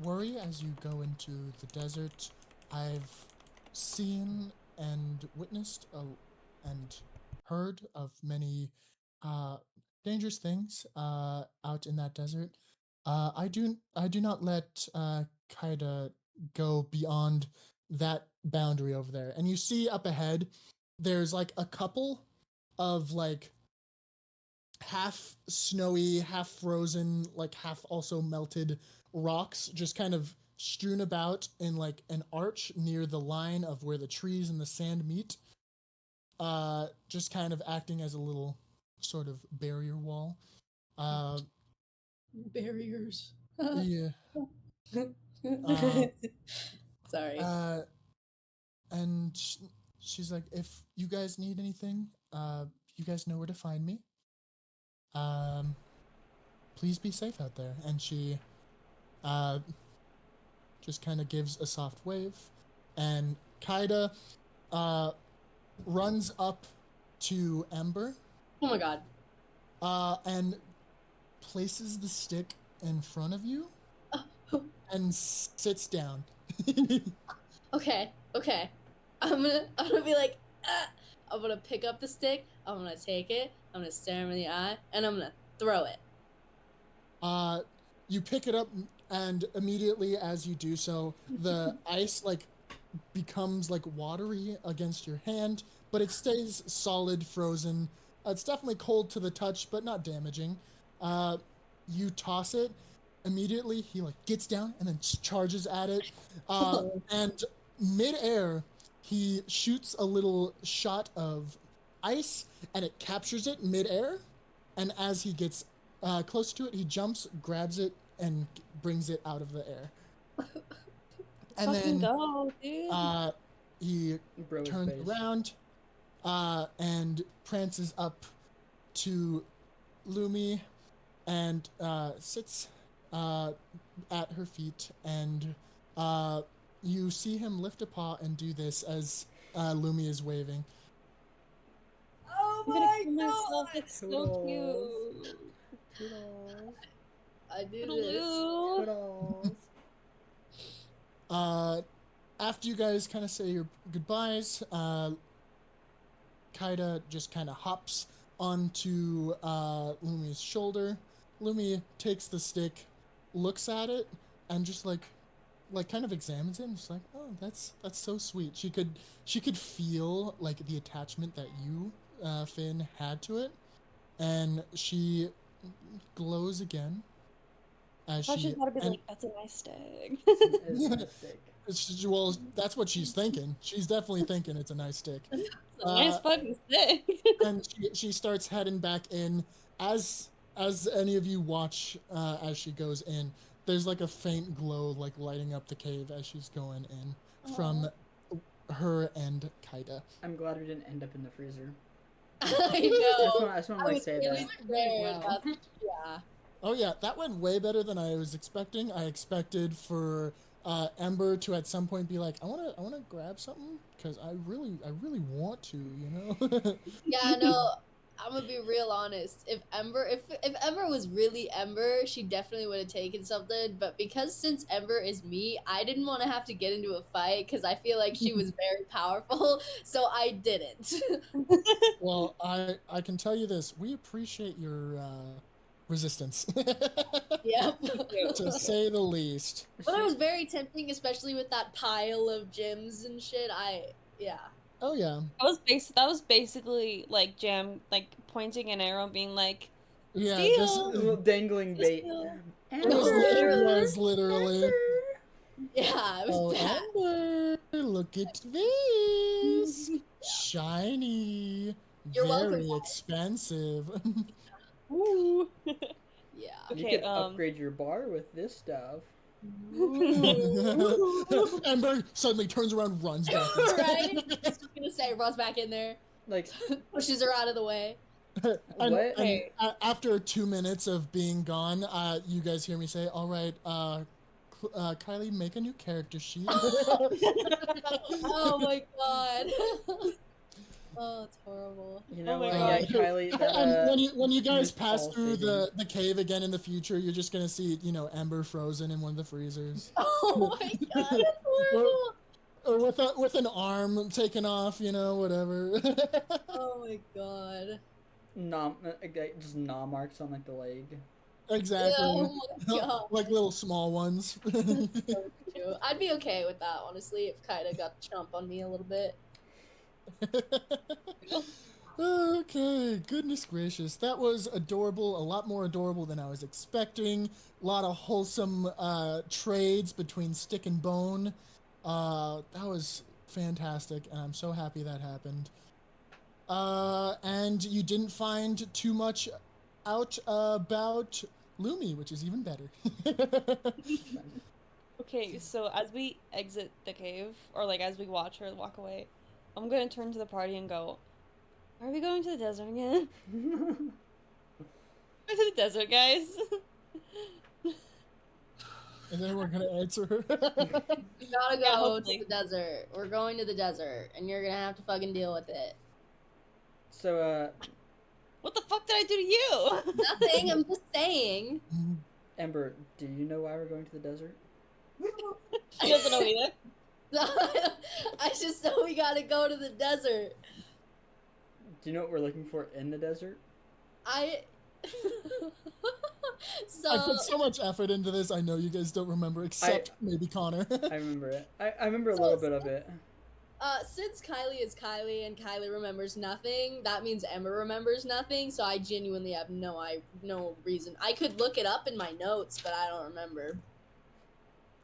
S2: worry as you go into the desert. I've seen and witnessed and heard of many dangerous things out in that desert. I do not let Kaida go beyond that boundary over there. And you see up ahead, there's a couple of half snowy, half frozen, half also melted rocks just kind of strewn about in an arch near the line of where the trees and the sand meet. Just kind of acting as a little sort of barrier wall.
S3: Barriers.
S2: Yeah.
S3: Sorry.
S2: And she's like, if you guys need anything, you guys know where to find me. Please be safe out there. And she just kind of gives a soft wave, and Kaida runs up to Ember.
S3: Oh my god.
S2: And places the stick in front of you and sits down.
S3: Okay. I'm gonna be like, I'm gonna pick up the stick, I'm gonna take it, I'm gonna stare him in the eye, and I'm gonna throw it.
S2: You pick it up, and immediately as you do so, the ice like becomes like watery against your hand, but it stays solid, frozen. It's definitely cold to the touch, but not damaging. You toss it. Immediately, he like gets down and then charges at it, and mid-air, he shoots a little shot of ice, and it captures it mid-air. And as he gets close to it, he jumps, grabs it, and brings it out of the air. And
S4: Fucking
S2: then
S4: go, dude.
S2: he
S1: Bro his
S2: turns
S1: face.
S2: around and prances up to Lumi and sits at her feet. And you see him lift a paw and do this as Lumi is waving.
S3: Oh
S4: I'm gonna
S3: my
S4: kill myself.
S3: god!
S4: It's so
S1: Toodles.
S4: cute.
S1: Toodles.
S3: I do this.
S4: Toodaloo.
S1: Toodles.
S2: After you guys kind of say your goodbyes, Kaida just kind of hops onto Lumi's shoulder. Lumi takes the stick, looks at it, and just like kind of examines it, and just like, oh, that's so sweet. She could feel like the attachment that you, Finn, had to it, and she glows again as
S4: I
S2: she.
S4: just gotta be
S2: and-
S4: like, that's a nice stick.
S1: It's a mistake.
S2: Well, that's what she's thinking. She's definitely thinking it's a nice stick.
S4: It's a nice fucking stick.
S2: And she starts heading back in. As any of you watch as she goes in, there's like a faint glow like lighting up the cave as she's going in from her and Kaida.
S1: I'm glad we didn't end up in the freezer.
S3: I
S1: I
S3: know.
S1: just want to
S3: I
S1: like
S3: was
S1: say
S3: really
S1: that.
S3: scared.
S5: Wow.
S3: Yeah.
S2: Oh yeah, that went way better than I was expecting. I expected for Ember to at some point be like, I wanna grab something because I really want to, you know.
S3: Yeah, no, I'm gonna be real honest. If Ember was really Ember, she definitely would have taken something. But because since Ember is me, I didn't want to have to get into a fight because I feel like she was very powerful, so I didn't.
S2: Well, I can tell you this: we appreciate your resistance,
S3: Yep.
S2: to say the least.
S3: But it was very tempting, especially with that pile of gems and shit. Yeah.
S2: Oh yeah,
S4: That was basically like Jam like pointing an arrow and being like,
S2: yeah.
S4: Steal!
S1: Little dangling
S4: Just
S1: bait.
S4: steal.
S2: It was literally.
S3: Yeah, it was
S2: Oh,
S3: bad.
S2: Ember, look at this, shiny,
S3: You're welcome,
S2: very
S3: guys.
S2: expensive.
S4: Ooh.
S3: Yeah.
S1: You
S4: Okay,
S1: could upgrade your bar with this stuff.
S2: Ember suddenly turns around, runs back.
S3: Right? I was just gonna say, runs back in there,
S1: Like,
S3: pushes her out of the way.
S2: And,
S1: What?
S2: and after 2 minutes of being gone, you guys hear me say, "All right, Kylie, make a new character sheet."
S3: Oh my god. Oh, it's horrible.
S1: you know
S4: my
S1: what?
S4: God.
S1: Yeah, Kylie. That,
S2: And when you guys
S1: missed
S2: pass
S1: all
S2: through
S1: thinking.
S2: the cave again in the future, you're just gonna see, Ember frozen in one of the freezers,
S3: Oh my god, that's horrible.
S2: or with an arm taken off, whatever.
S3: Oh my god.
S1: Just gnaw marks on like the leg.
S2: Exactly.
S3: Oh my god.
S2: Like little small ones.
S3: I'd be okay with that, honestly, if Kaida got the chump on me a little bit.
S2: Okay, goodness gracious. That was adorable, a lot more adorable than I was expecting. A lot of wholesome trades between Stick and Bone. That was fantastic, and I'm so happy that happened. And you didn't find too much out about Lumi, which is even better.
S4: Okay, so as we exit the cave, or like as we watch her walk away, I'm gonna turn to the party and go, are we going to the desert again? Going to the desert, guys.
S2: And then we're gonna answer her.
S3: We gotta
S4: Yeah,
S3: go
S4: hopefully.
S3: to the desert. We're going to the desert, and you're gonna have to fucking deal with it.
S1: So,
S4: What the fuck did I do to you?
S3: Nothing, I'm just saying.
S1: Ember, do you know why we're going to the desert?
S4: She doesn't know either.
S3: I just know we gotta go to the desert.
S1: Do you know what we're looking for in the desert?
S2: I
S3: So
S2: put so much effort into this. I know you guys don't remember, except maybe Connor.
S1: I remember it. I remember a
S3: So
S1: little bit of it.
S3: Since Kylie is Kylie and Kylie remembers nothing, that means Ember remembers nothing. So I genuinely have no reason. I could look it up in my notes, but I don't remember.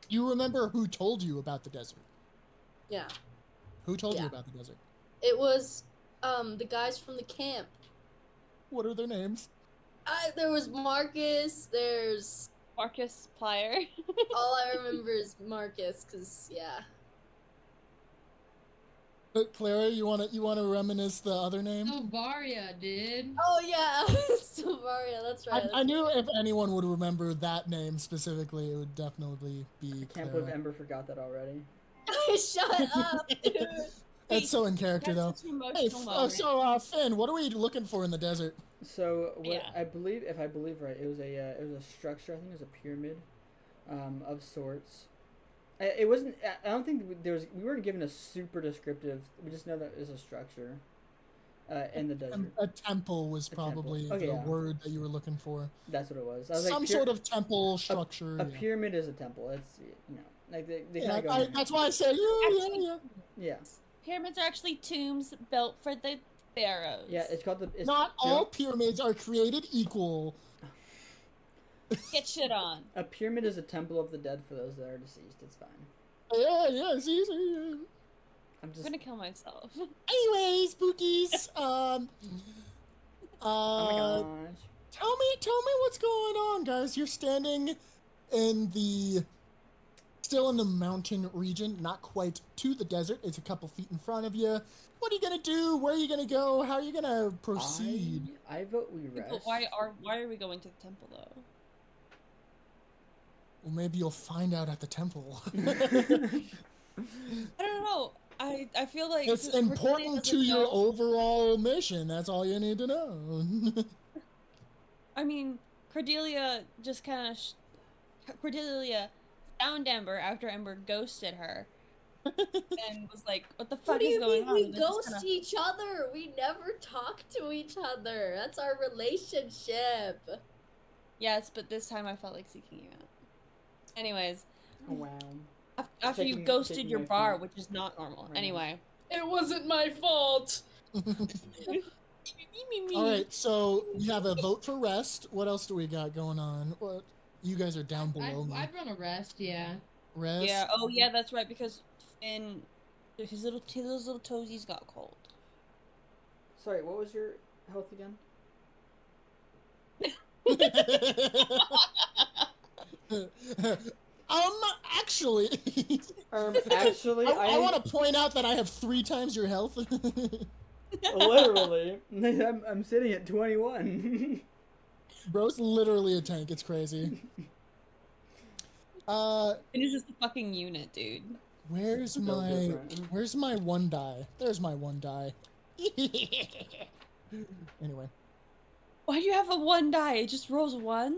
S2: You remember who told you about the desert?
S3: Yeah,
S2: Who told you
S3: Yeah.
S2: about the desert?
S3: it was the guys from the camp.
S2: What are their names?
S3: There was Marcus. There's
S4: Marcus Plier.
S3: all I remember is Marcus, cause yeah.
S2: Clara, you wanna reminisce the other name?
S5: Silvaria, dude.
S3: Oh yeah, Silvaria. That's right.
S2: I knew if anyone would remember that name specifically, it would definitely be
S1: Can't
S2: Clara.
S1: believe Ember forgot that already.
S3: Shut up, dude.
S2: It's so in character, though.
S4: That's such an
S2: Hey,
S4: emotional moment.
S2: Finn, what are we looking for in the desert?
S1: So what
S4: Yeah.
S1: I believe, if I believe right, it was a structure. I think it was a pyramid, of sorts. It wasn't. I don't think we weren't given a super descriptive. We just know that it was a structure, in the desert.
S2: A temple was
S1: temple.
S2: probably
S1: Okay,
S2: the
S1: yeah.
S2: word that you were looking for.
S1: That's what it was. I was
S2: Some
S1: like,
S2: sort of temple structure.
S1: A
S2: yeah.
S1: pyramid is a temple. It's like they
S2: Yeah,
S1: kind of go. hand in
S2: that's
S1: hand.
S2: why I said yeah.
S1: Yeah.
S4: Pyramids are actually tombs built for the pharaohs.
S1: Yeah. It's called the. It's
S2: Not all pyramids are created equal.
S4: Get shit on.
S1: A pyramid is a temple of the dead for those that are deceased. It's fine.
S2: Yeah, see.
S1: I'm
S4: I'm
S1: just.
S4: gonna kill myself.
S2: Anyways, spookies.
S1: Oh my gosh.
S2: Tell me what's going on, guys. You're standing still in the mountain region, not quite to the desert. It's a couple feet in front of you. What are you gonna do? Where are you gonna go? How are you gonna proceed?
S1: I vote we rest.
S4: But why are we going to the temple though?
S2: Well, maybe you'll find out at the temple.
S4: I don't know. I feel like
S2: It's
S4: Cordelia
S2: important to
S4: doesn't
S2: your
S4: know-
S2: overall mission. That's all you need to know.
S4: I mean, Cordelia just kind of Cordelia found Ember after Ember ghosted her, and was like, "What the
S3: What
S4: fuck
S3: do
S4: is
S3: you
S4: going
S3: mean
S4: on?"
S3: we
S4: And then just
S3: ghost
S4: kinda-
S3: each other? We never talk to each other. That's our relationship.
S4: Yes, but this time I felt like seeking you out. Anyways,
S1: Oh, wow.
S4: after you
S1: Taking-
S4: ghosted
S1: taking
S4: your
S1: my
S4: bar,
S1: feet.
S4: which is not normal.
S1: Right now.
S4: Anyway.
S3: It wasn't my fault.
S2: All right, so we have a vote for rest. What else do we got going on? What you guys are down below me.
S5: I'd run a rest, yeah.
S2: Rest.
S4: Yeah. Oh, yeah. That's right. Because Finn, his little toesies got cold.
S1: Sorry, what was your health again?
S2: Actually,
S1: Actually,
S2: I want to point out that I have 3 times your health.
S1: literally, I'm sitting at 21.
S2: Bro's literally a tank. It's crazy.
S4: Finn is just a fucking unit, dude.
S2: Where's
S1: Still
S2: my
S1: different.
S2: Where's my 1 die? There's my 1 die. Anyway,
S4: Why do you have a 1 die? It just rolls 1?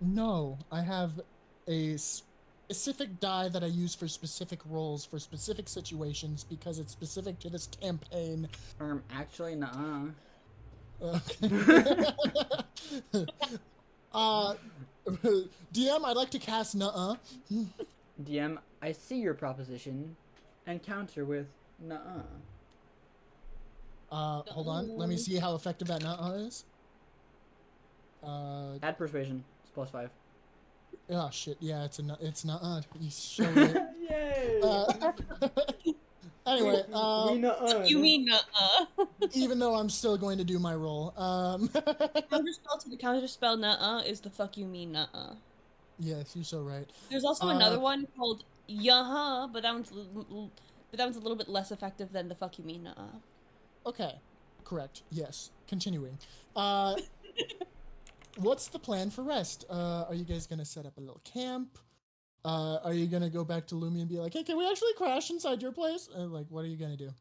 S2: no, I have a specific die that I use for specific roles for specific situations because it's specific to this campaign.
S1: Actually, nuh-uh.
S2: DM, I'd like to cast nuh-uh.
S1: DM, I see your proposition, and counter with nuh-uh.
S2: Hold on. Let me see how effective that nuh-uh is.
S1: Add persuasion. It's +5.
S2: Oh shit. Yeah, it's nuh-uh. You showed it.
S1: Yay!
S2: Anyway,
S1: we nuh-uh.
S4: You mean
S2: even though I'm still going to do my roll,
S4: Counterspell to the counterspell nuh-uh is the fuck you mean nuh-uh.
S2: yes, you're so right.
S4: There's also another one called yuh-huh, but that one's a little bit less effective than the fuck you mean nuh-uh.
S2: Okay, correct. Yes. Continuing. What's the plan for rest? Are you guys gonna set up a little camp? Are you gonna go back to Lumi and be like, hey, can we actually crash inside your place? Like, what are you gonna do?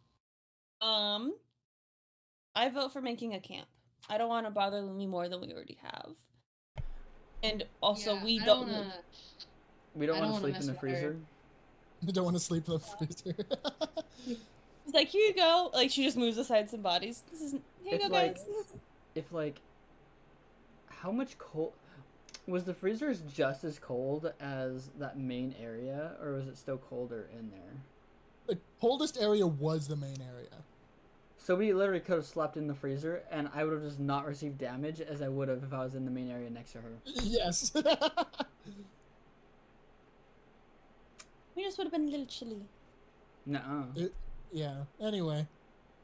S4: I vote for making a camp. I don't want to bother Lumi more than we already have. And also,
S5: Yeah,
S4: we
S5: I
S4: don't.
S5: wanna-
S1: We don't
S5: I
S1: want
S5: don't
S1: to
S5: wanna
S1: sleep in the
S5: mess with her.
S1: freezer.
S2: You don't want to sleep in the freezer.
S4: It's like, here you go. Like, she just moves aside some bodies. Here you
S1: It's
S4: go,
S1: like-
S4: guys.
S1: If, like... how much cold was the freezers just as cold as that main area, or was it still colder in there?
S2: The coldest area was the main area.
S1: So we literally could have slept in the freezer, and I would have just not received damage as I would have if I was in the main area next to her.
S2: Yes.
S4: We just would have been a little chilly.
S1: Nuh-uh.
S2: Yeah. Anyway,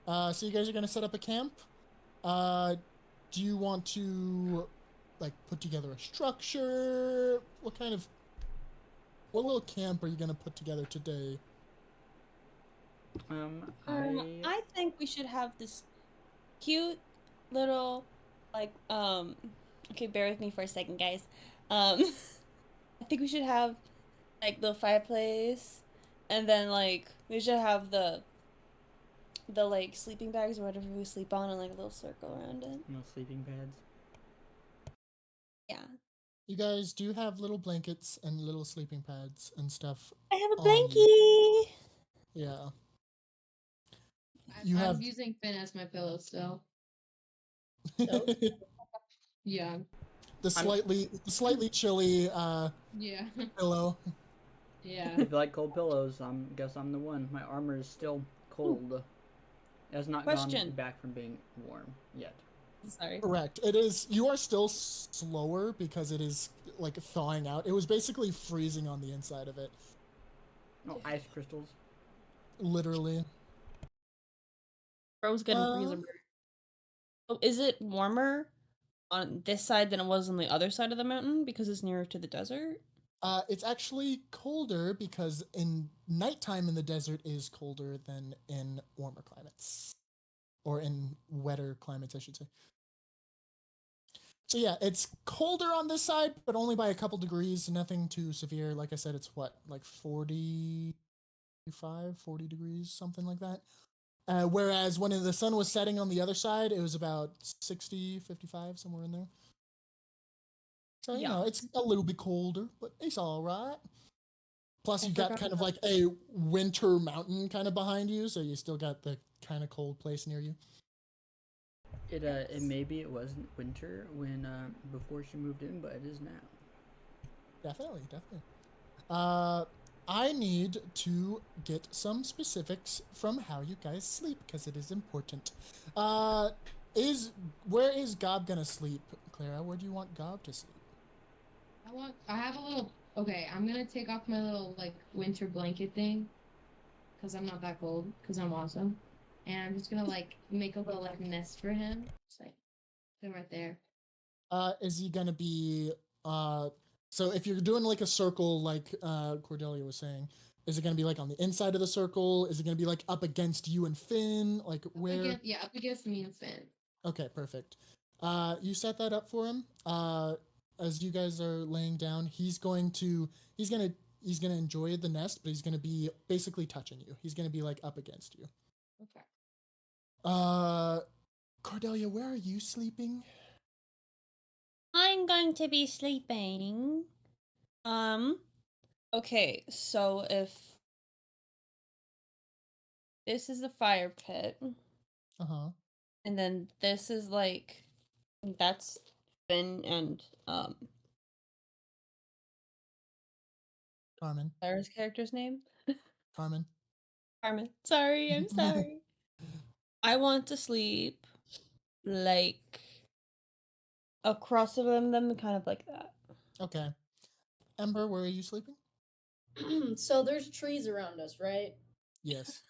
S2: so you guys are gonna set up a camp. Do you want to, like, put together a structure? What little camp are you gonna put together today?
S4: I think we should have this cute little, like, okay, bear with me for a second, guys. I think we should have, like, the fireplace, and then, like, we should have the like, sleeping bags or whatever we sleep on, and, like, a little circle around it.
S1: No sleeping pads.
S4: Yeah.
S2: You guys do have little blankets and little sleeping pads and stuff.
S4: I have a
S2: on
S4: blankie!
S2: Yeah.
S5: I'm using Finn as my pillow still. Yeah.
S2: the slightly chilly
S5: Yeah.
S2: pillow.
S5: Yeah.
S1: If you like cold pillows, guess I'm the one. My armor is still cold. It has not gone
S4: Question.
S1: back from being warm yet.
S4: Sorry.
S2: Correct. It is. You are still slower because it is like thawing out. It was basically freezing on the inside of it.
S1: No ice crystals.
S2: Literally.
S4: Froze good and freezer. Oh, is it warmer on this side than it was on the other side of the mountain because it's nearer to the desert?
S2: It's actually colder because in nighttime in the desert is colder than in warmer climates. Or in wetter climates, I should say. So yeah, it's colder on this side, but only by a couple degrees, nothing too severe. Like I said, it's what, like 40 degrees, something like that. Whereas when the sun was setting on the other side, it was about 60, 55, somewhere in there. So, you know, it's a little bit colder, but it's all right. Plus, you got kind of like a winter mountain kind of behind you, so you still got the kind of cold place near you.
S1: It maybe it wasn't winter when before she moved in, but it is now.
S2: Definitely. I need to get some specifics from how you guys sleep because it is important. Where is Gob gonna sleep, Clara? Where do you want Gob to sleep?
S5: I have a little. Okay, I'm gonna take off my little like winter blanket thing, cause I'm not that cold, cause I'm awesome, and I'm just gonna like make a little like nest for him. Just like put him right there.
S2: Is he gonna be so if you're doing like a circle like Cordelia was saying, is it gonna be like on the inside of the circle? Is it gonna be like up against you and Finn? Like where?
S5: Up against me and Finn.
S2: Okay, perfect. You set that up for him. As you guys are laying down, he's gonna enjoy the nest, but he's gonna be basically touching you. He's gonna be like up against you.
S5: Okay.
S2: Cordelia, where are you sleeping?
S4: I'm going to be sleeping. Okay, so if this is the fire pit, and then this is like that's Finn and
S2: Carmen.
S4: Clara's character's name?
S2: Carmen.
S4: Sorry, I'm sorry. I want to sleep like across from them, kind of like that.
S2: Okay. Ember, where are you sleeping?
S3: So there's trees around us, right?
S2: Yes.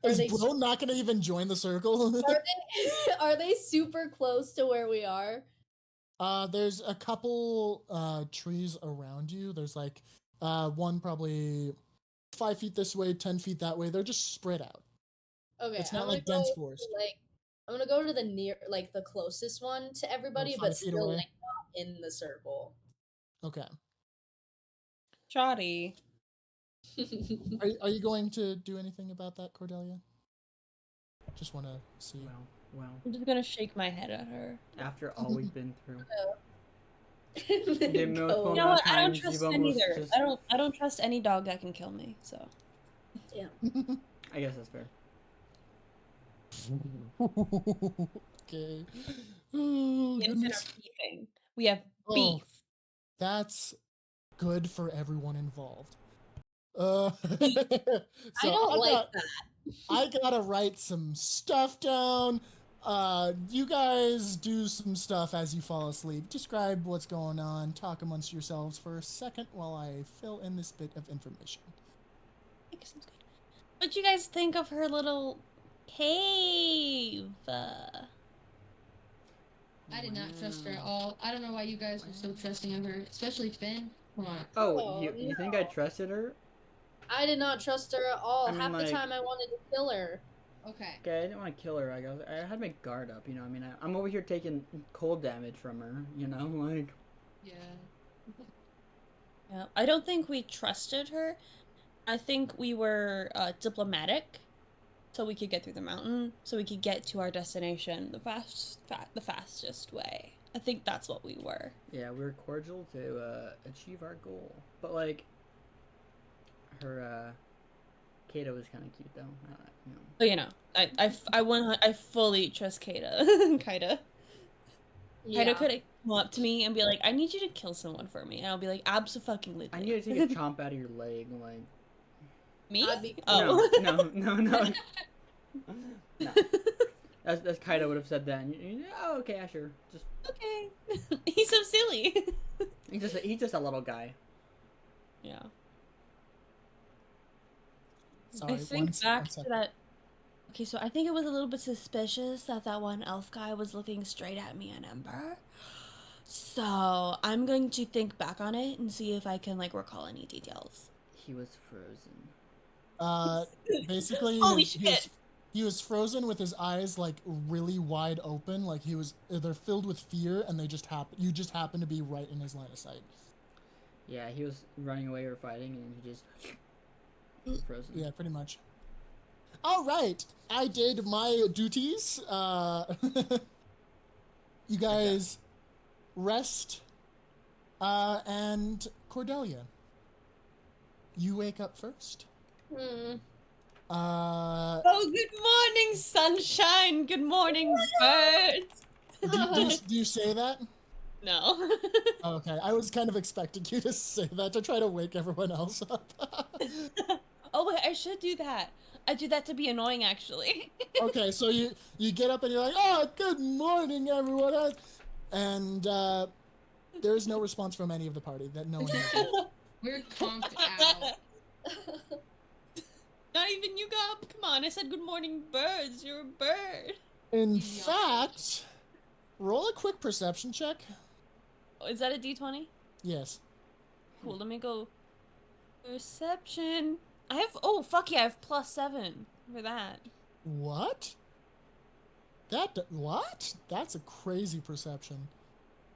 S3: Are
S2: Is
S3: they
S2: Bro not gonna even join the circle?
S3: are they super close to where we are?
S2: There's a couple trees around you. There's like one probably 5 feet this way, 10 feet that way. They're just spread out.
S3: Okay,
S2: It's not like dense forest.
S3: I'm gonna go to the closest one to everybody, but still like not in the circle.
S2: Okay.
S4: Shoddy.
S2: Are you going to do anything about that, Cordelia? Just want to see.
S1: Well.
S4: I'm just gonna shake my head at her.
S1: After all we've been through.
S4: You know what? I don't trust neither. I don't trust any dog that can kill me. So.
S3: Yeah.
S1: I guess that's fair.
S2: Okay. Oh, goodness.
S4: We have
S2: Oh.
S4: beef.
S2: That's good for everyone involved.
S3: I
S2: So
S3: don't like
S2: got-
S3: that.
S2: I gotta write some stuff down. You guys do some stuff as you fall asleep. Describe what's going on. Talk amongst yourselves for a second while I fill in this bit of information.
S4: What'd you guys think of her little cave?
S5: I did not trust her at all. I don't know why you guys were so trusting of her, especially Finn. Come on.
S1: Oh,
S3: Oh,
S1: you think I trusted her?
S3: I did not trust her at all.
S1: I mean,
S3: Half the
S1: like-
S3: time I wanted to kill her.
S5: Okay.
S1: Okay, I didn't want to kill her. I had my guard up, you know. I mean, I'm over here taking cold damage from her, you know, like.
S5: Yeah.
S4: Yeah, I don't think we trusted her. I think we were diplomatic, so we could get through the mountain, so we could get to our destination the fastest way. I think that's what we were.
S1: Yeah, we were cordial to achieve our goal, but like, her Kato was kind of cute though. You know.
S4: But you know, I fully trust Kaida. Kaida.
S3: Yeah.
S4: Kaida could come up to me and be like, "I need you to kill someone for me," and I'll be like, "Absolutely."
S1: I need to take a chomp out of your leg, like.
S4: Me?
S3: I'd be-
S4: Oh.
S1: No. No. That's Kaito would have said that. And oh, okay, yeah, sure. Just
S4: Okay. He's so silly.
S1: he's just a little guy.
S4: Yeah.
S2: Sorry,
S4: I think
S2: one
S4: back to
S2: second.
S4: that. Okay, so I think it was a little bit suspicious that one elf guy was looking straight at me and Ember. So I'm going to think back on it and see if I can like recall any details.
S1: He was frozen.
S2: Basically,
S4: Holy
S2: he was-
S4: shit.
S2: he was frozen with his eyes like really wide open, like they're filled with fear, and you just happen to be right in his line of sight.
S1: Yeah, he was running away or fighting, and he just frozen.
S2: Yeah, pretty much. All right, I did my duties. You guys rest. And Cordelia, you wake up first.
S3: Hmm.
S4: Oh, good morning, sunshine. Good morning, birds.
S2: Do you say that?
S4: No.
S2: Okay, I was kind of expecting you to say that to try to wake everyone else up.
S4: Oh wait, I should do that. I do that to be annoying, actually.
S2: Okay, so you get up and you're like, "Oh, good morning, everyone," and there's no response from any of the party. That no one hears you.
S5: We're conked out.
S4: Not even you got up. Come on, I said good morning, birds. You're a bird.
S2: In
S5: Yeah.
S2: fact, roll a quick perception check.
S4: Oh, is that a D20?
S2: Yes.
S4: Cool, let me go. Perception. I have, oh, fuck yeah, I have +7 for that.
S2: What? What? That's a crazy perception.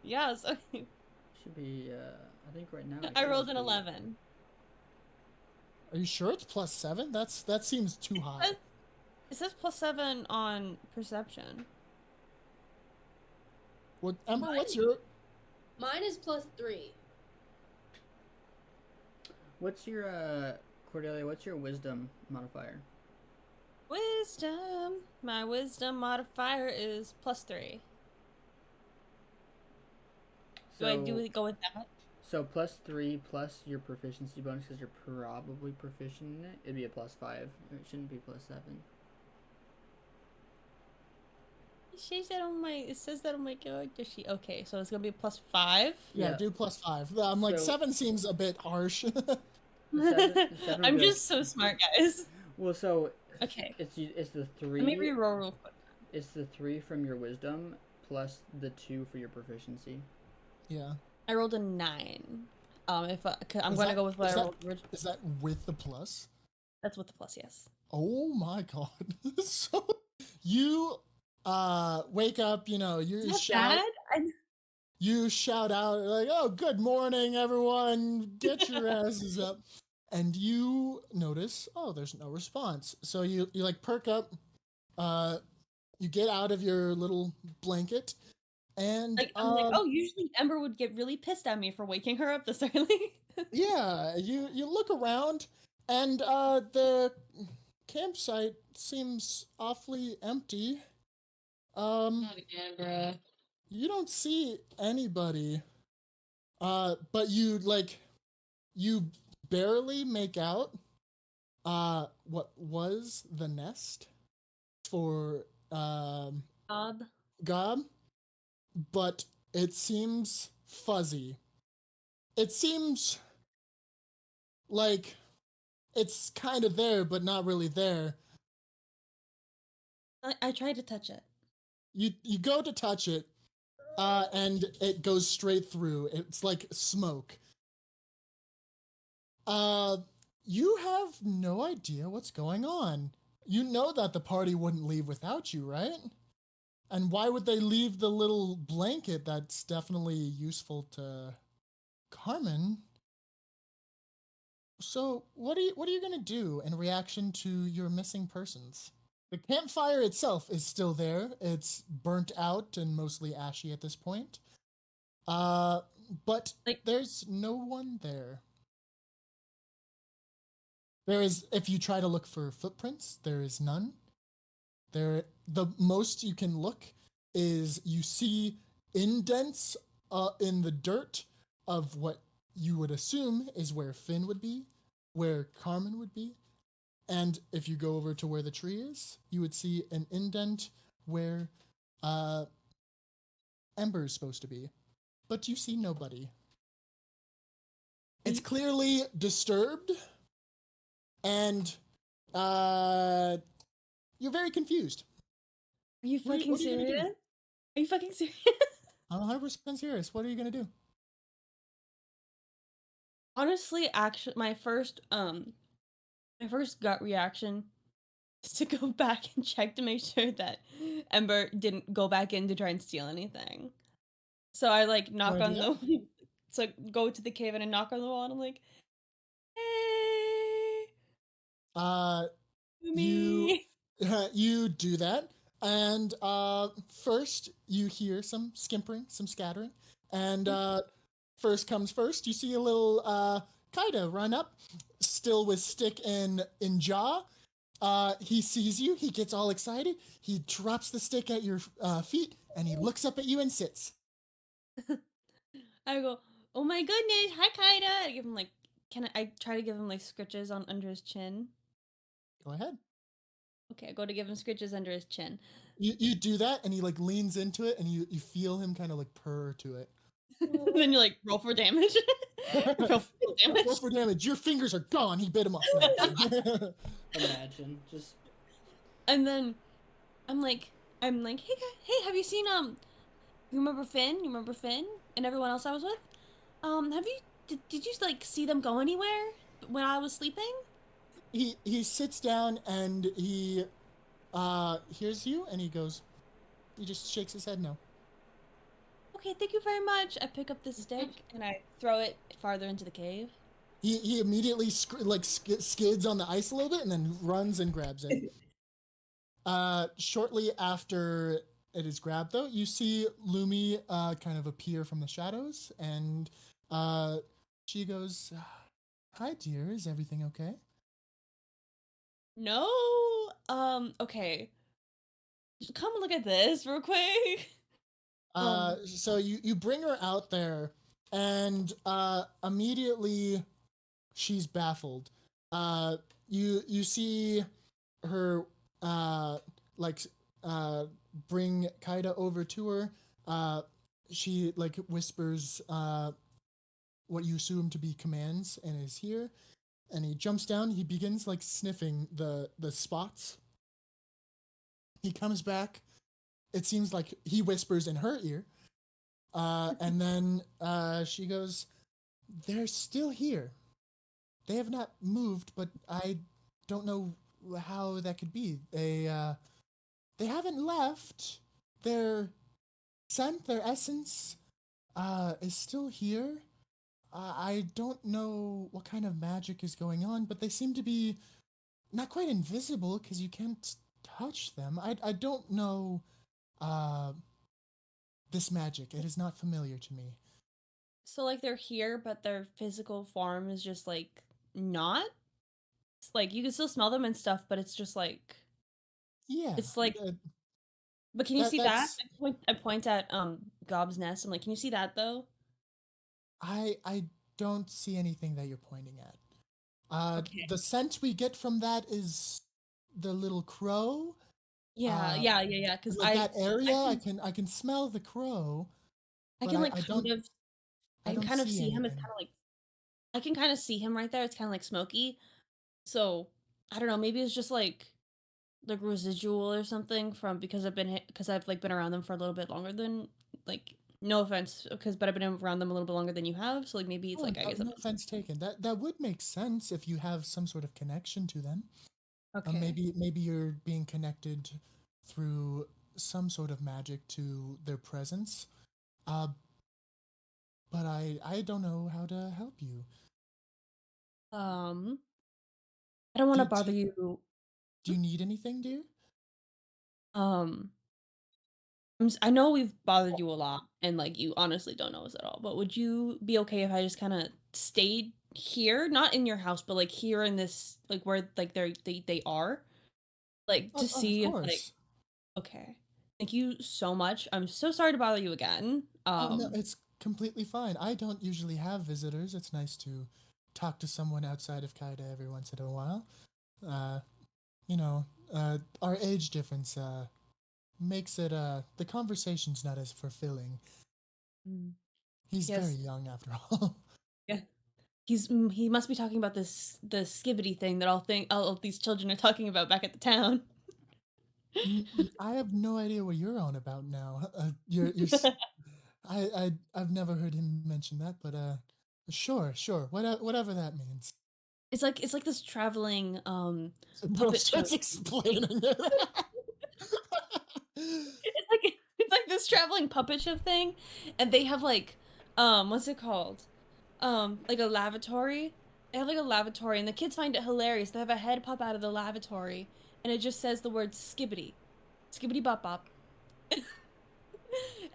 S4: Yeah, so
S1: Should be. I think right now.
S4: I
S1: it
S4: rolled
S1: should
S4: an
S1: be-
S4: 11.
S2: Are you sure it's +7? That seems too high.
S4: It says +7 on perception.
S2: What, Ember? What's your?
S3: Mine is +3.
S1: What's your Cordelia? What's your wisdom modifier?
S4: Wisdom. My wisdom modifier is +3. Do I go with that?
S1: So +3 plus your proficiency bonus because you're probably proficient in it. It'd be a +5. It shouldn't be +7.
S4: It says that on my character sheet. Okay, so it's gonna be +5.
S2: Yeah,
S1: Yeah.
S2: do +5. I'm like
S1: So-
S2: 7 seems a bit harsh.
S1: Seven
S4: I'm
S1: goes-
S4: just so smart, guys.
S1: Well, so
S4: Okay,
S1: it's the 3.
S4: let me reroll real quick.
S1: It's the 3 from your wisdom plus the 2 for your proficiency.
S2: Yeah.
S4: I rolled a 9. If cause I'm
S2: Is
S4: gonna
S2: that-
S4: go with what
S2: is
S4: I
S2: that-
S4: rolled.
S2: Is that with the plus?
S4: That's with the plus, yes.
S2: Oh my god. So you wake up, you know, you shout you shout out like, "Oh, good morning, everyone. Get your asses up." And you notice, oh, there's no response. So you like perk up, you get out of your little blanket, and
S4: Like I'm like, oh, usually Ember would get really pissed at me for waking her up this early.
S2: yeah, you look around, and the campsite seems awfully empty.
S5: Not again, bruh.
S2: You don't see anybody. But you barely make out what was the nest for
S4: Bob.
S2: Gob, but it seems fuzzy. It seems like it's kind of there, but not really there.
S4: I tried to touch it.
S2: You go to touch it, and it goes straight through. It's like smoke. Uh, you have no idea what's going on. You know that the party wouldn't leave without you, right? And why would they leave the little blanket that's definitely useful to Carmen? So, what are you going to do in reaction to your missing persons? The campfire itself is still there. It's burnt out and mostly ashy at this point. Uh, but
S4: Like-
S2: there's no one there. There is, if you try to look for footprints, there is none. The most you can look is you see indents in the dirt of what you would assume is where Finn would be, where Carmen would be, and if you go over to where the tree is, you would see an indent where Ember is supposed to be, but you see nobody. It's clearly disturbed, and you're very confused.
S4: Are you
S2: What are
S4: fucking
S2: you gonna do?
S4: serious? Are you fucking serious?
S2: I'm 100% serious. What are you gonna do?
S4: Honestly, actually, my first gut reaction is to go back and check to make sure that Ember didn't go back in to try and steal anything. So I like knock on
S2: idea.
S4: the so go to the cave and I knock on the wall and I'm like, hey,
S2: Uh,
S4: me.
S2: you do that, and first you hear some skimpering, some scattering, and first comes first. You see a little Kaida run up, still with stick in jaw. He sees you. He gets all excited. He drops the stick at your feet, and he looks up at you and sits.
S4: I go, oh my goodness, hi Kaida. I give him like, I try to give him like scritches on under his chin.
S2: Go ahead.
S4: Okay, I go to give him scritches under his chin.
S2: You do that, and he like leans into it, and you feel him kind of like purr to it.
S4: Then you like roll for damage. Roll for damage.
S2: Roll for damage. Your fingers are gone. He bit him off.
S1: Imagine just.
S4: And then I'm like, hey guy, hey, have you seen you remember Finn? You remember Finn and everyone else I was with? Have you did you like see them go anywhere when I was sleeping?
S2: He sits down and he hears you, and he just shakes his head no.
S4: Okay, thank you very much. I pick up the stick and I throw it farther into the cave.
S2: He immediately skids on the ice a little bit and then runs and grabs it. Shortly after it is grabbed, though, you see Lumi kind of appear from the shadows, and she goes, "Hi, dear. Is everything okay?"
S4: No. Okay. Come look at this real quick.
S2: So you bring her out there, and immediately she's baffled. You see her bring Kaida over to her. She like whispers what you assume to be commands and is here. And he jumps down. He begins like sniffing the spots. He comes back. It seems like he whispers in her ear. And then she goes, "They're still here. They have not moved, but I don't know how that could be. They haven't left. Their scent, their essence, is still here. I don't know what kind of magic is going on, but they seem to be not quite invisible because you can't touch them. I don't know this magic. It is not familiar to me."
S4: So like they're here, but their physical form is just like not. It's like you can still smell them and stuff, but it's just like
S2: Yeah.
S4: it's like But can you see that?
S2: That's
S4: I point at Gob's nest. I'm like, can you see that though?
S2: I don't see anything that you're pointing at.
S4: Okay.
S2: The scent we get from that is the little crow.
S4: Yeah,
S2: Uh,
S4: yeah. Because
S2: like that area,
S4: I
S2: I can smell the crow,
S4: I
S2: but
S4: can like
S2: I
S4: I can
S2: don't
S4: kind of
S2: see
S4: see him as
S2: anything.
S4: kind of like I can kind of see him right there. It's kind of like smoky. So I don't know. Maybe it's just like residual or something from because because I've like been around them for a little bit longer than like no offense because but I've been around them a little bit longer than you have. So like maybe it's
S2: Oh,
S4: like I
S2: no,
S4: guess
S2: no offense taken. That would make sense if you have some sort of connection to them.
S4: okay.
S2: Maybe you're being connected through some sort of magic to their presence. Uh, but I don't know how to help you.
S4: Um, I don't want
S2: Do
S4: to bother
S2: do,
S4: you.
S2: do you need anything, dear?
S4: Um, I know we've bothered you a lot, and like you honestly don't know us at all. But would you be okay if I just kind of stayed here, not in your house, but like here in this, like where like they are, like to
S2: Of
S4: see if like
S2: course.
S4: okay. Thank you so much. I'm so sorry to bother you again.
S2: Oh no, it's completely fine. I don't usually have visitors. It's nice to talk to someone outside of Kaida every once in a while. Uh, you know, our age difference makes it the conversation's not as fulfilling.
S4: Mm,
S2: He's very
S4: yes,
S2: young after all.
S4: yeah. He must be talking about the skibbity thing that all of these children are talking about back at the town.
S2: I have no idea what you're on about now. I've never heard him mention that, but sure, whatever that means.
S4: It's like this traveling
S2: Bro
S4: puppet show.
S2: starts explaining it.
S4: It's like this traveling puppet show thing, and they have like what's it called? Like a lavatory. They have like a lavatory, and the kids find it hilarious. They have a head pop out of the lavatory, and it just says the word skibbity, skibbity bop bop.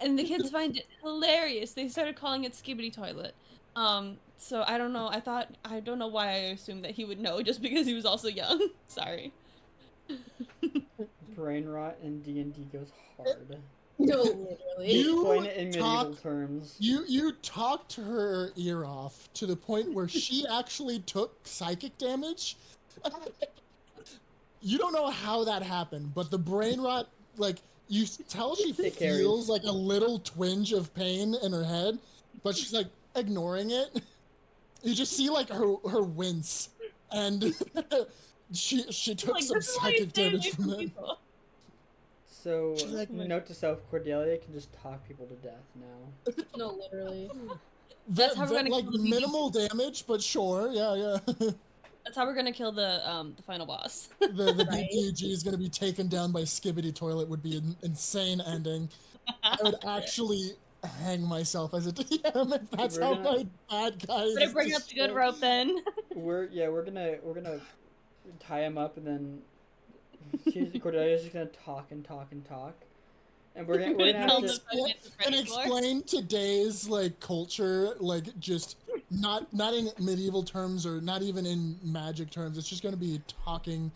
S4: And the kids find it hilarious. They started calling it Skibbity Toilet. So I don't know. I don't know why I assumed that he would know just because he was also young. Sorry.
S1: Brain rot in D&D goes hard.
S3: No, literally.
S1: Explain
S2: You
S1: it in medieval
S2: talk
S1: terms.
S2: you talked her ear off to the point where she actually took psychic damage. You don't know how that happened, but the brain rot, like, you tell she
S1: It
S2: feels
S1: carries.
S2: like a little twinge of pain in her head, but she's like ignoring it. You just see like her wince, and she took
S4: Like
S2: some
S4: this is why you
S2: psychic
S4: stay
S2: damage
S4: away
S2: from
S4: from
S2: that.
S4: people.
S1: So,
S2: She's like,
S1: note to self, Cordelia can just talk people to death now.
S3: No, literally.
S4: That's how we're gonna
S2: like
S4: kill the
S2: minimal damage, but sure, yeah.
S4: That's how we're gonna kill the final boss.
S2: The
S3: Right?
S2: BBG is gonna be taken down by Skibbity Toilet would be an insane ending. I would actually hang myself as a DM if that's
S1: We're
S2: how
S1: gonna-
S2: my bad guy is.
S4: Better bring up the good rope then.
S1: We're gonna tie him up, and then Cordelia's just gonna talk and talk and talk, and we're gonna
S4: Tell
S1: have
S4: them
S1: to.
S4: to get the
S2: And
S4: Freddy floor.
S2: explain today's like culture, like just not in medieval terms or not even in magic terms. It's just gonna be talking,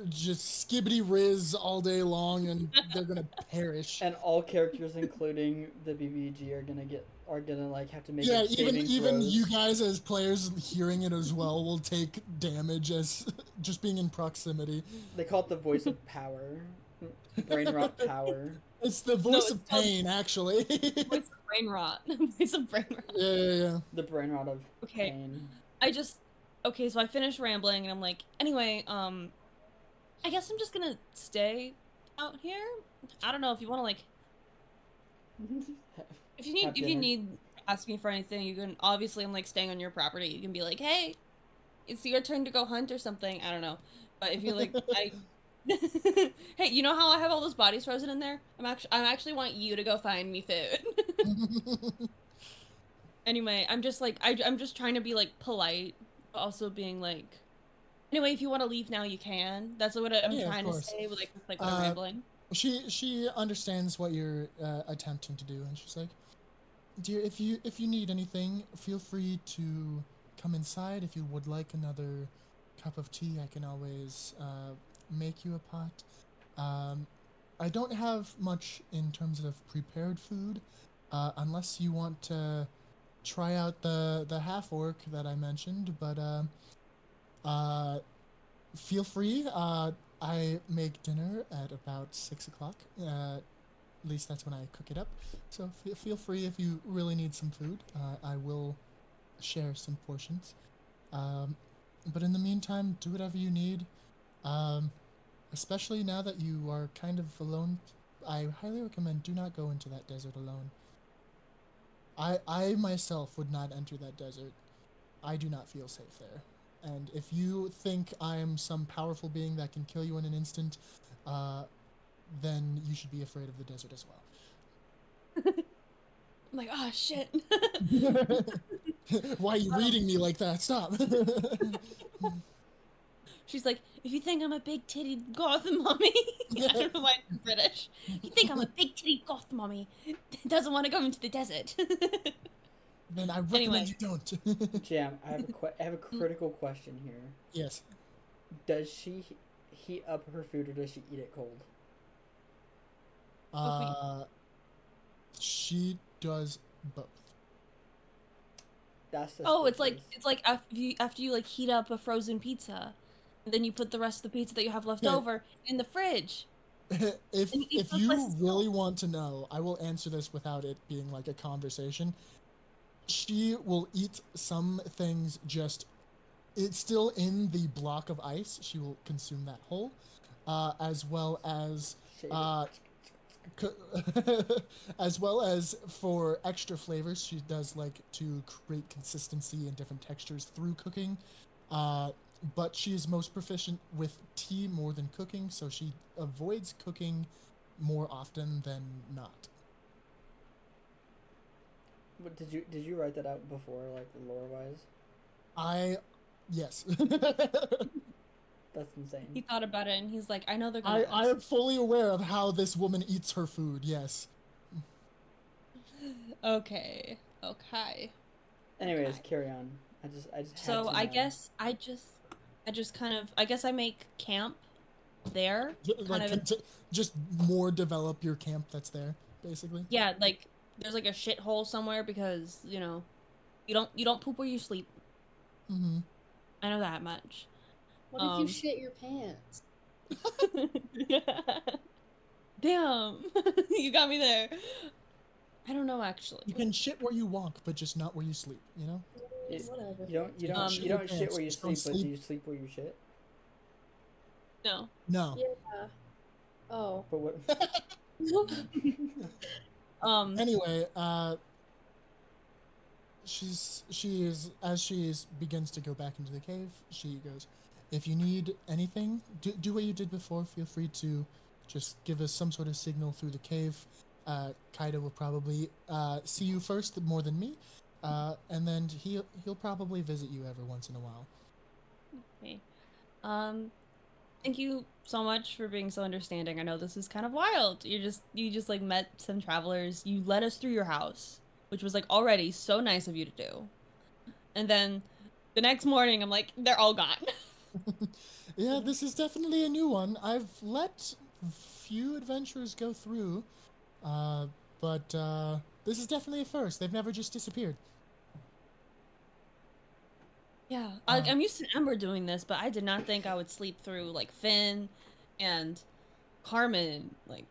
S2: just skibbity riz all day long, and they're gonna perish.
S1: And all characters, including the BBG, are gonna like have to make
S2: Yeah,
S1: like, saving
S2: even
S1: throws.
S2: you guys as players hearing it as well will take damage as just being in proximity.
S1: They call it the voice of power, brain rot power.
S2: It's the
S4: No,
S2: voice
S4: it's
S2: of
S4: called-
S2: pain, actually.
S4: Voice of brain rot. Voice of brain rot.
S2: Yeah.
S1: The brain rot of
S4: Okay.
S1: pain.
S4: Okay, so I finished rambling and I'm like, anyway, I guess I'm just gonna stay out here. I don't know if you wanna like if you
S1: Have
S4: need
S1: dinner.
S4: ask me for anything, you can obviously I'm like staying on your property. You can be like, hey, it's your turn to go hunt or something. I don't know. But if you like I Hey, you know how I have all those bodies frozen in there? I actually want you to go find me food. Anyway, I'm just like I'm just trying to be like polite, but also being like anyway, if you want to leave now, you can. That's what I'm
S2: Yeah, of
S4: trying to
S2: course.
S4: say with like my rambling.
S2: She understands what you're attempting to do, and she's like, "Dear, if you need anything, feel free to come inside. If you would like another cup of tea, I can always make you a pot. Um, I don't have much in terms of prepared food, unless you want to try out the half orc that I mentioned. But uh, feel free. I make dinner at about 6 o'clock. At least that's when I cook it up. So feel free if you really need some food. I will share some portions. But in the meantime, do whatever you need. Especially now that you are kind of alone, I highly recommend do not go into that desert alone. I myself would not enter that desert. I do not feel safe there. And if you think I am some powerful being that can kill you in an instant, then you should be afraid of the desert as well.
S4: I'm like, oh shit.
S2: Why are you reading me like that? Stop.
S4: She's like, if you think I'm a big titty goth mommy, I don't know why I'm British. You think I'm a big titty goth mommy, doesn't want to go into the desert.
S2: Then I recommend
S4: Anyway.
S2: you don't.
S1: Jam, I have a critical question here.
S2: Yes.
S1: Does she heat up her food or does she eat it cold?
S2: She does both.
S1: That's the
S4: Oh, it's like after you like heat up a frozen pizza, and then you put the rest of the pizza that you have left
S2: Yeah.
S4: over in the fridge.
S2: If
S4: And you eat
S2: if
S4: both
S2: you
S4: slices
S2: really want to know, I will answer this without it being like a conversation. She will eat some things just it's still in the block of ice. She will consume that whole, as well as
S1: Shade
S2: as well as for extra flavors. She does like to create consistency and different textures through cooking. But she is most proficient with tea more than cooking, so she avoids cooking more often than not.
S1: But did you write that out before, like lore wise?
S2: Yes.
S1: That's insane.
S4: He thought about it and he's like, I know they're gonna
S2: I
S4: ask.
S2: am fully aware of how this woman eats her food. Yes.
S4: Okay.
S1: Anyways,
S4: Okay.
S1: carry on. I just had
S4: So
S1: to
S4: I
S1: know.
S4: guess I just kind of I make camp there.
S2: Like just more develop your camp that's there, basically.
S4: Yeah, like there's like a shithole somewhere because, you don't poop where you sleep.
S2: Mm-hmm.
S4: I know that much.
S3: What if you shit your pants?
S4: Damn. You got me there. I don't know actually.
S2: You can shit where you walk, but just not where you sleep. You know.
S3: Whatever.
S1: You
S2: shit
S1: don't
S2: your
S1: shit
S2: pants,
S1: where you
S2: just don't
S1: sleep, but do
S2: sleep.
S1: you sleep where you shit?
S4: No.
S2: No.
S3: Yeah. Oh.
S1: But what?
S2: Anyway, she begins to go back into the cave. She goes, if you need anything, do what you did before. Feel free to just give us some sort of signal through the cave. Kaido will probably see you first more than me, and then he'll probably visit you every once in a while.
S4: Okay. Thank you so much for being so understanding. I know this is kind of wild. You just like met some travelers. You led us through your house, which was like already so nice of you to do. And then the next morning I'm like, they're all gone.
S2: Yeah, this is definitely a new one. I've let few adventurers go through, but this is definitely a first. They've never just disappeared.
S4: Yeah, I'm used to Ember doing this, but I did not think I would sleep through like Finn and Carmen. Like,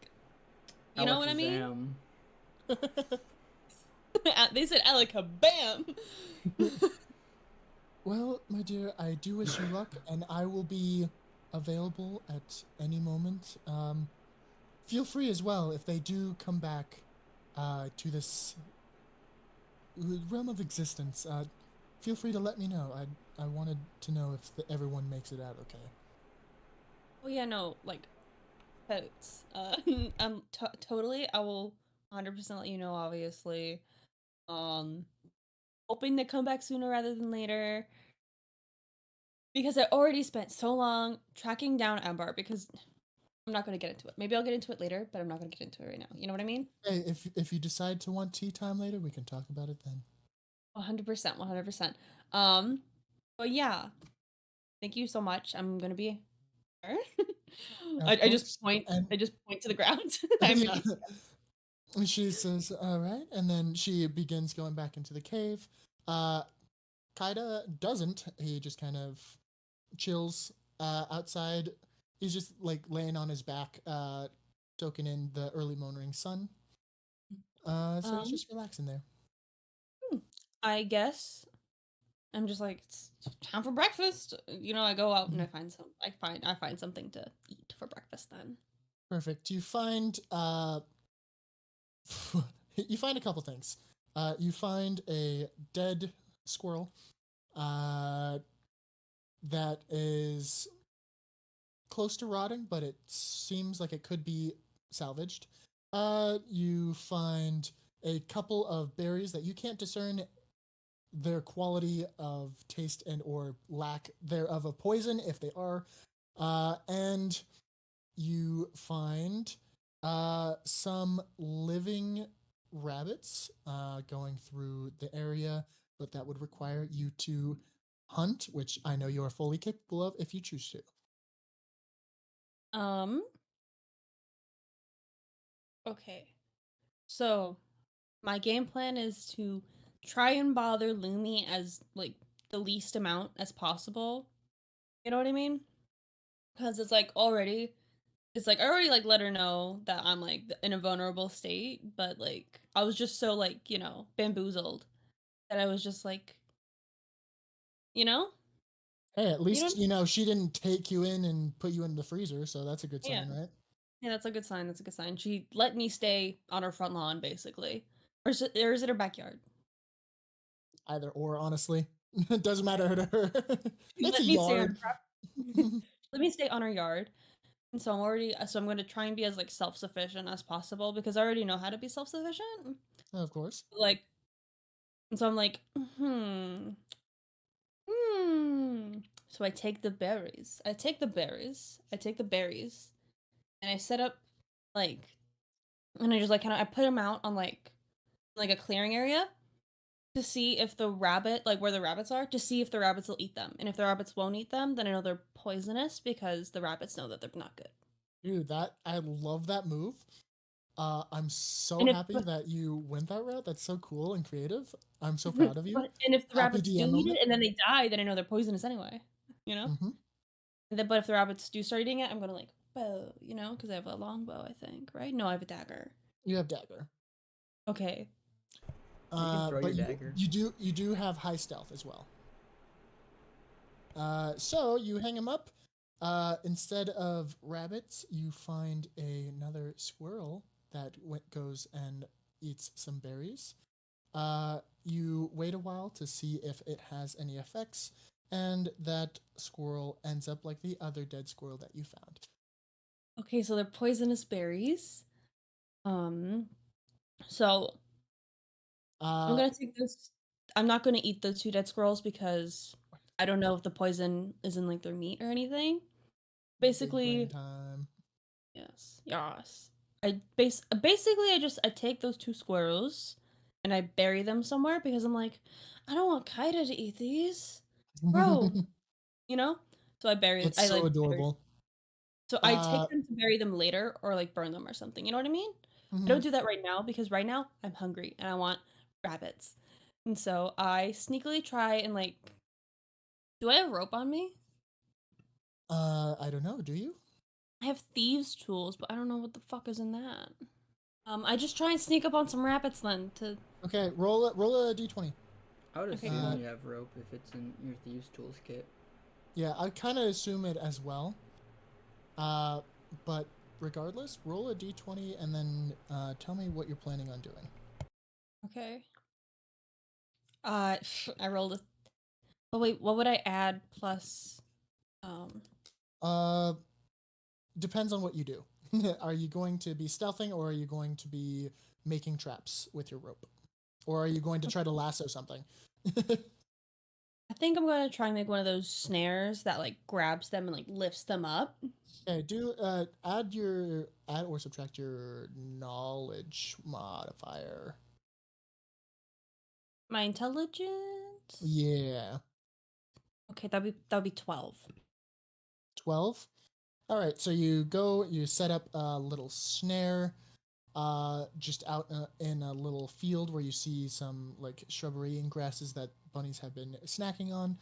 S4: you know what I mean? They said Elika, bam.
S2: Well, my dear, I do wish you luck, and I will be available at any moment. Feel free as well if they do come back to this realm of existence. Feel free to let me know. I wanted to know if everyone makes it out okay.
S4: Oh yeah, no, like, totes. Totally. I will 100% let you know. Obviously, hoping they come back sooner rather than later. Because I already spent so long tracking down Ember. Because I'm not gonna get into it. Maybe I'll get into it later, but I'm not gonna get into it right now. You know what I mean?
S2: Hey, if you decide to want tea time later, we can talk about it then.
S4: 100%, 100%. But yeah, thank you so much. I'm gonna be here.
S2: Of
S4: I
S2: course.
S4: just point.
S2: And
S4: I just point to the ground. I'm
S2: yeah.
S4: really-
S2: And she says, "All right," and then she begins going back into the cave. Kaida doesn't. He just kind of chills outside. He's just like laying on his back, soaking in the early morning sun. So he's
S4: Um,
S2: just relaxing there.
S4: I guess I'm just like it's time for breakfast. You know, I go out and I find some. I find something to eat for breakfast. Then
S2: Perfect. You find you find a couple things. You find a dead squirrel that is close to rotting, but it seems like it could be salvaged. You find a couple of berries that you can't discern their quality of taste and or lack thereof of poison if they are. And you find some living rabbits going through the area, but that would require you to hunt, which I know you are fully capable of if you choose to.
S4: okay. So my game plan is to try and bother Lumi as like the least amount as possible. You know what I mean? Because it's like I already like let her know that I'm like in a vulnerable state, but like I was just so like, bamboozled that I was just like, you know?
S2: Hey, at
S4: You know?
S2: least you know she didn't take you in and put you in the freezer, so that's a good
S4: Yeah.
S2: sign, right?
S4: Yeah, that's a good sign. That's a good sign. She let me stay on her front lawn basically. Or is it her backyard?
S2: Either or, honestly. It doesn't matter to her.
S4: She
S2: It's a
S4: let me stay on
S2: yard.
S4: let me stay on her yard. And so I'm going to try and be as like self-sufficient as possible because I already know how to be self-sufficient.
S2: Of course.
S4: Like and so I'm like, Hmm. So I take the berries. I take the berries. I take the berries, and I set up like, and I just like kind of I put them out on like a clearing area to see if the rabbit like where the rabbits are to see if the rabbits will eat them, and if the rabbits won't eat them, then I know they're poisonous because the rabbits know that they're not good.
S2: Dude, that I love that move. I'm so
S4: And if
S2: happy that you went that route. That's so cool and creative. I'm so proud of you.
S4: and if the
S2: Happy
S4: rabbits do
S2: DM
S4: eat
S2: moment.
S4: it and then they die, then I know they're poisonous anyway. You know.
S2: Hmm.
S4: But if the rabbits do start eating it, I'm gonna like bow, because I have a long bow, I think, right? No, I have a dagger.
S2: You have dagger.
S4: Okay.
S1: You can throw
S2: But
S1: your dagger.
S2: you do have high stealth as well. So you hang him up. Instead of rabbits, you find another squirrel that goes and eats some berries. You wait a while to see if it has any effects, and that squirrel ends up like the other dead squirrel that you found.
S4: Okay, so they're poisonous berries. So I'm
S2: Uh,
S4: gonna take this. I'm not gonna eat the two dead squirrels because I don't know if the poison is in like their meat or anything.
S2: big brain
S4: Basically,
S2: time.
S4: yes. I take those two squirrels and I bury them somewhere because I'm like, I don't want Kaida to eat these, bro. You know. So
S2: It's
S4: I
S2: so
S4: like bury.
S2: adorable.
S4: So I
S2: Uh,
S4: take them to bury them later or like burn them or something. You know what I mean? I
S2: mhm.
S4: don't do that right now because right now I'm hungry and I want rabbits. And so I sneakily try and like, do I have rope on me?
S2: I don't know. Do you?
S4: I have thieves tools, but I don't know what the fuck is in that. I just try and sneak up on some rabbits then to.
S2: Okay, roll a d20.
S1: I would
S4: Okay,
S1: assume
S4: cool.
S1: you have rope if it's in your thieves tools kit.
S2: Yeah, I kind of assume it as well. But regardless, roll a d20 and then tell me what you're planning on doing.
S4: Okay. I rolled a. Oh wait, what would I add plus?
S2: Uh, Depends on what you do. Are you going to be stealthing, or are you going to be making traps with your rope? Or are you going to try to lasso something?
S4: I think I'm gonna try and make one of those snares that like grabs them and like lifts them up.
S2: Okay, add or subtract your knowledge modifier.
S4: My intelligence.
S2: Yeah.
S4: Okay, that'd be 12.
S2: 12. All right, so you go, you set up a little snare, just out in a little field where you see some like shrubbery and grasses that bunnies have been snacking on.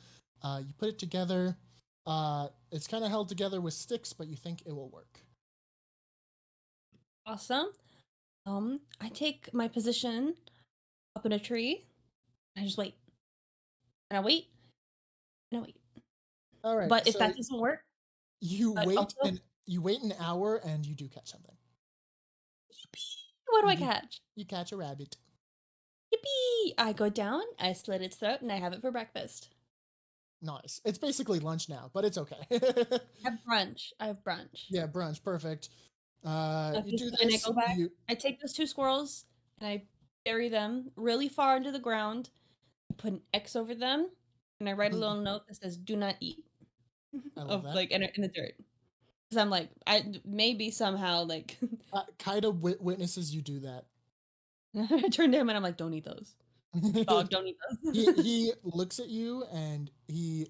S2: You put it together. It's kind of held together with sticks, but you think it will work.
S4: Awesome. I take my position up in a tree. And I just wait. And I wait. And I wait.
S2: All right,
S4: But if
S2: so
S4: that doesn't work,
S2: you
S4: but
S2: wait
S4: also,
S2: and you wait an hour, and you do catch something.
S4: what do I
S2: You-
S4: catch?
S2: You catch a rabbit.
S4: Yippee! I go down, I slit its throat, and I have it for breakfast.
S2: Nice. It's basically lunch now, but it's okay.
S4: I have brunch. I have brunch.
S2: Yeah, brunch, perfect. You
S4: Okay,
S2: do
S4: so then I
S2: this.
S4: go back.
S2: You
S4: I take those 2 squirrels and I bury them really far into the ground. Put an X over them, and I write a
S2: Mhm.
S4: little note that says "Do not eat."
S2: I love that.
S4: Like in the dirt. Because I'm like, I maybe somehow like
S2: Kaida witnesses you do that.
S4: I turn to him and I'm like, don't eat those. Dog, don't eat those.
S2: he looks at you and he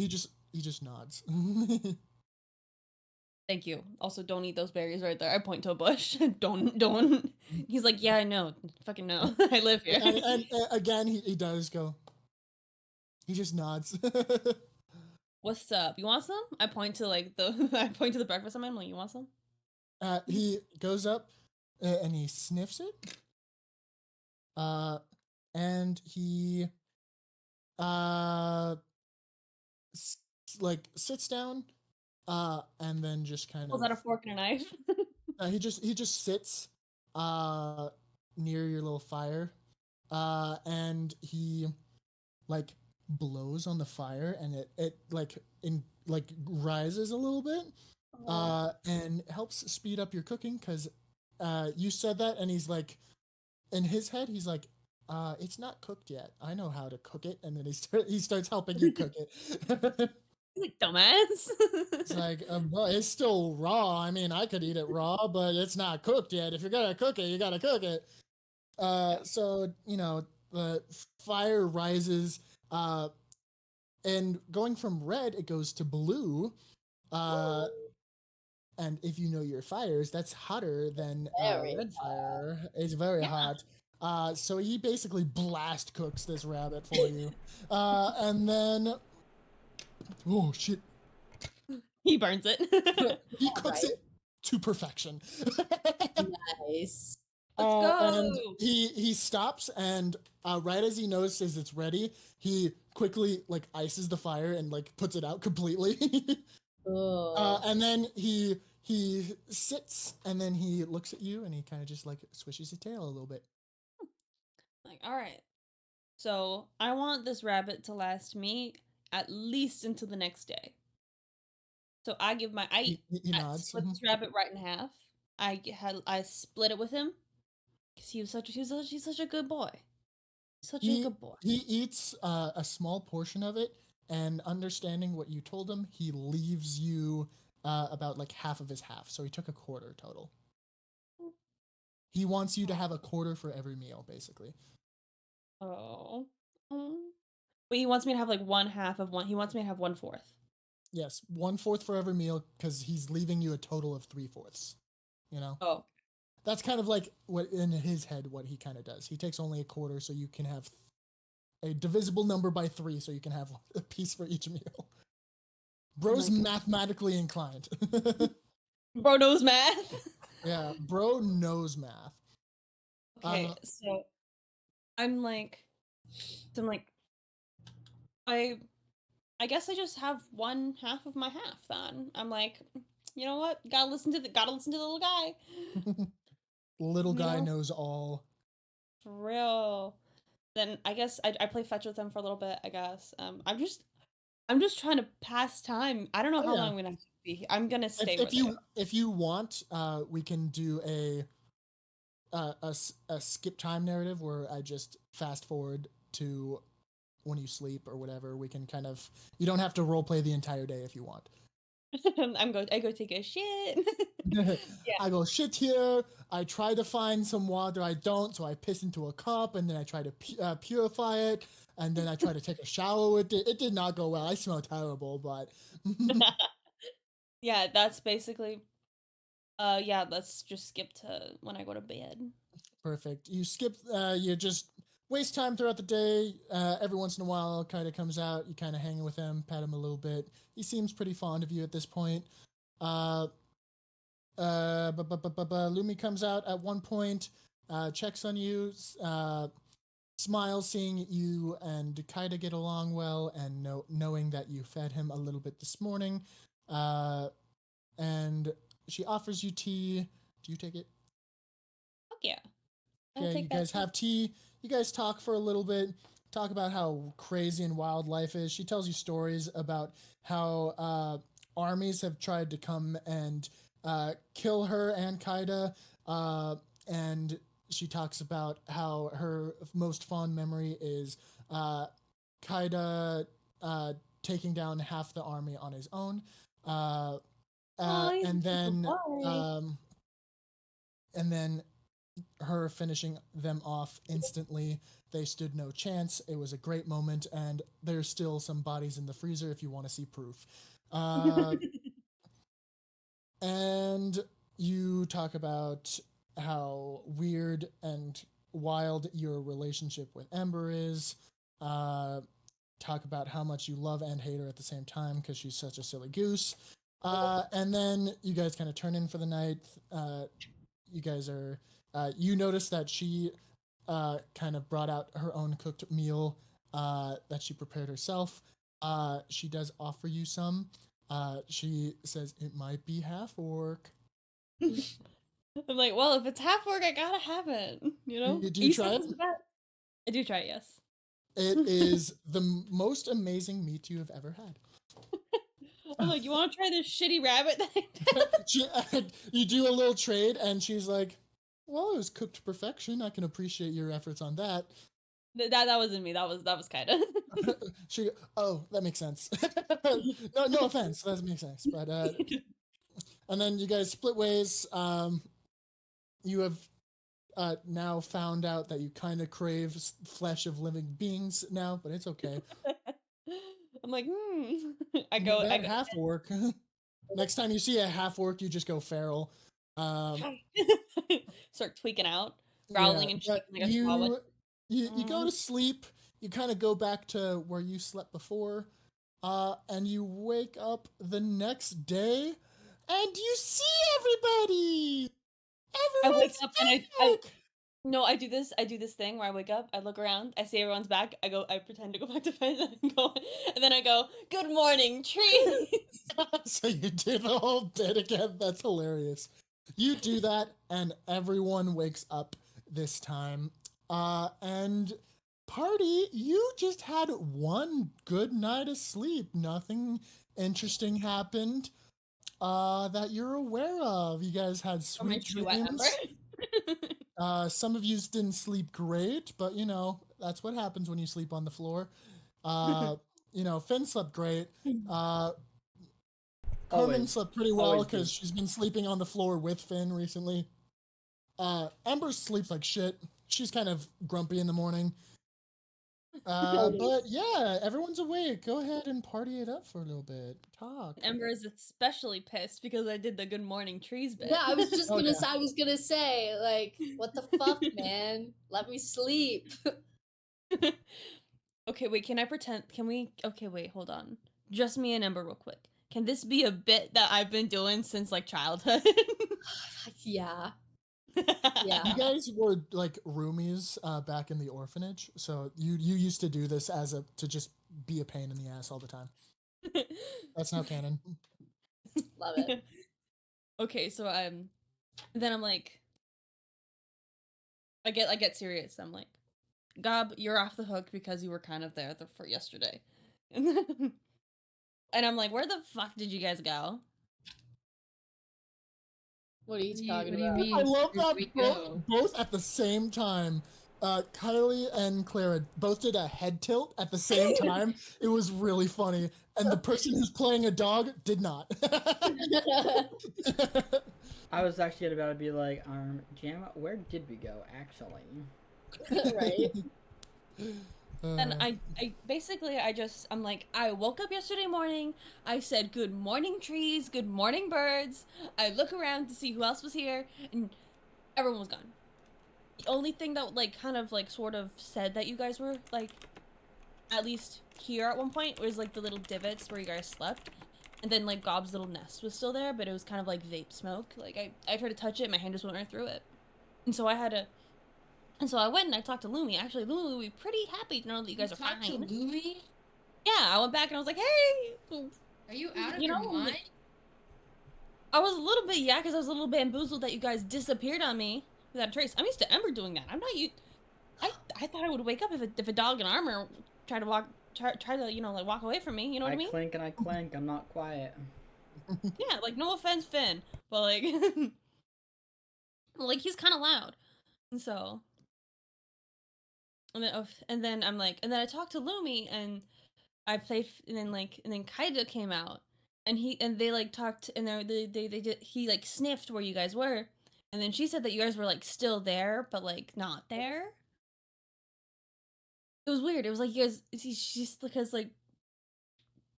S2: just nods.
S4: Thank you. Also, don't eat those berries right there. I point to a bush. Don't. He's like, yeah, I know. Fucking no. I live here.
S2: and again, he does go. He just nods.
S4: What's up? You want some? I point to like the I point to the breakfast I'm like, you want some?
S2: He goes up and he sniffs it. And he like sits down. And then just kind
S4: Pulls
S2: of
S4: out a fork and a knife.
S2: he just sits near your little fire. And he like blows on the fire and it like rises a little bit and helps speed up your cooking because you said that and he's like in his head he's like it's not cooked yet, I know how to cook it, and then he starts helping you cook it.
S4: He's like, dumbass.
S2: It's like well, it's still raw, I mean I could eat it raw, but it's not cooked yet. If you're gonna cook it, you gotta cook it. So you know the fire rises, and going from red it goes to blue, and if you know your fires, that's hotter than
S3: Very
S2: red fire. It's very
S4: Yeah.
S2: hot. So he basically blast cooks this rabbit for you, and then oh shit,
S4: He burns it.
S2: he cooks
S3: Right.
S2: it to perfection.
S3: Nice.
S4: Let's
S2: And
S4: go.
S2: he stops and right as he notices it's ready, he quickly like ices the fire and like puts it out completely.
S3: Oh.
S2: And then he sits and then he looks at you and he kind of just like swishes his tail a little bit.
S4: Like, all right. So I want this rabbit to last me at least until the next day. So I give my
S2: He
S4: I
S2: nods.
S4: split this rabbit right in half. I split it with him because he's such a good boy. Such a good boy.
S2: He eats a small portion of it, and understanding what you told him, he leaves you about like half of his half. So he took a quarter total. He wants you to have a quarter for every meal, basically.
S4: Oh. But he wants me to have like one half of one. He wants me to have 1/4.
S2: Yes, 1/4 for every meal because he's leaving you a total of 3/4. You know,
S4: Oh.
S2: that's kind of like what in his head what he kind of does. He takes only a quarter, so you can have a divisible number by 3, so you can have a piece for each meal. Bro's mathematically inclined.
S4: Bro knows math.
S2: Yeah, bro knows math.
S4: Okay, so I'm like, I guess I just have one half of my half then. I'm like, you know what? Gotta listen to the little guy.
S2: Little guy
S4: Yeah.
S2: knows all.
S4: For real. Then I guess I play fetch with him for a little bit, I guess. I'm just trying to pass time. I don't know
S2: Oh,
S4: how
S2: yeah.
S4: long I'm gonna be here. I'm gonna stay with
S2: If you want, we can do a skip time narrative where I just fast forward to when you sleep or whatever. We can kind of, you don't have to role play the entire day if you want.
S4: I go take a shit.
S2: I go shit here. I try to find some water. I don't, so I piss into a cup, and then I try to purify it, and then I try to take a shower with it. It did not go well. I smell terrible, but
S4: Yeah, that's basically. Yeah, let's just skip to when I go to bed.
S2: Perfect. You skip. You just waste time throughout the day. Every once in a while, Kaida comes out. You kind of hang with him, pat him a little bit. He seems pretty fond of you at this point. Lumi comes out at one point, checks on you, smiles seeing you and Kaida get along well, and knowing that you fed him a little bit this morning. And she offers you tea. Do you take it?
S4: Fuck yeah.
S2: Yeah, you guys have tea. You guys talk for a little bit. Talk about how crazy and wild life is. She tells you stories about how armies have tried to come and kill her and Kaida. And she talks about how her most fond memory is Kaida taking down half the army on his own. And then her finishing them off instantly. They stood no chance. It was a great moment, and there's still some bodies in the freezer if you want to see proof. And you talk about how weird and wild your relationship with Ember is. Talk about how much you love and hate her at the same time because she's such a silly goose. And then you guys kind of turn in for the night. You guys are... you notice that she kind of brought out her own cooked meal that she prepared herself. She does offer you some. She says it might be half orc.
S4: I'm like, well, if it's half orc, I gotta have it. You know?
S2: Do you try it?
S4: I do try it, yes.
S2: It is the most amazing meat you have ever had.
S4: I'm like, you want to try this shitty rabbit thing?
S2: You do a little trade, and she's like, well, it was cooked to perfection. I can appreciate your efforts on that.
S4: That wasn't me. That was kind of.
S2: That makes sense. No offense. That makes sense. But and then you guys split ways. You have now found out that you kind of crave flesh of living beings now, but it's okay.
S4: I'm like, I go
S2: half orc. Next time you see a half orc, you just go feral.
S4: Start tweaking out, growling and shaking like a chihuahua.
S2: You go to sleep. You kind of go back to where you slept before, and you wake up the next day, and you see everybody.
S4: I wake up and I do this thing where I wake up, I look around, I see everyone's back, I pretend to go back to bed, and then I go, good morning, trees.
S2: So you do the whole bit again. That's hilarious. You do that, and everyone wakes up this time. And party, you just had one good night of sleep. Nothing interesting happened that you're aware of. You guys had sweet dreams. Some of you didn't sleep great, but you know, that's what happens when you sleep on the floor. You know, Finn slept great. Carmen slept pretty well because she's been sleeping on the floor with Finn recently. Ember sleeps like shit. She's kind of grumpy in the morning. But yeah, everyone's awake. Go ahead and party it up for a little bit. Talk.
S4: Ember is especially pissed because I did the good morning trees bit.
S3: Yeah, I was just gonna say, like, what the fuck, man? Let me sleep.
S4: Okay, wait, can I pretend? Okay, wait, hold on. Just me and Ember real quick. Can this be a bit that I've been doing since, like, childhood?
S3: Yeah.
S2: Yeah. You guys were, like, roomies back in the orphanage, so you used to do this to just be a pain in the ass all the time. That's now canon.
S3: Love it.
S4: Okay, so then I'm like, I get serious. I'm like, Gob, you're off the hook because you were kind of there for yesterday. And I'm like, where the fuck did you guys go?
S3: What are you talking about?
S2: I love that both at the same time. Kylie and Clara both did a head tilt at the same time. It was really funny. And the person who's playing a dog did not.
S1: I was actually about to be like, Jam, where did we go, actually?
S3: Right.
S4: And I basically, I'm like, I woke up yesterday morning. I said, good morning, trees. Good morning, birds. I look around to see who else was here, and everyone was gone. The only thing that, like, kind of, like, sort of said that you guys were, like, at least here at one point was, like, the little divots where you guys slept. And then, like, Gob's little nest was still there, but it was kind of like vape smoke. Like, I tried to touch it, my hand just went right through it. And so I had to... And so I went and I talked to Lumi. Actually, Lumi would be pretty happy to know that you guys are
S5: talked to
S4: fine.
S5: Lumi?
S4: Yeah, I went back and I was like, hey!
S5: Are you out of
S4: You
S5: your
S4: know,
S5: mind?
S4: I was a little bit, yeah, because I was a little bamboozled that you guys disappeared on me without a trace. I'm used to Ember doing that. I'm not you. I thought I would wake up if a dog in armor tried to try to, you know, like, walk away from me. You know what I mean?
S1: I clink and I clank. I'm not quiet.
S4: Yeah, like, no offense, Finn, but, like, like, he's kind of loud. And so, and then I'm like, and then I talked to Lumi, and I played, and then Kaido came out, and they, like, talked, and they did, he, like, sniffed where you guys were, and then she said that you guys were, like, still there, but, like, not there. It was weird. It was like you guys, she's, because, like,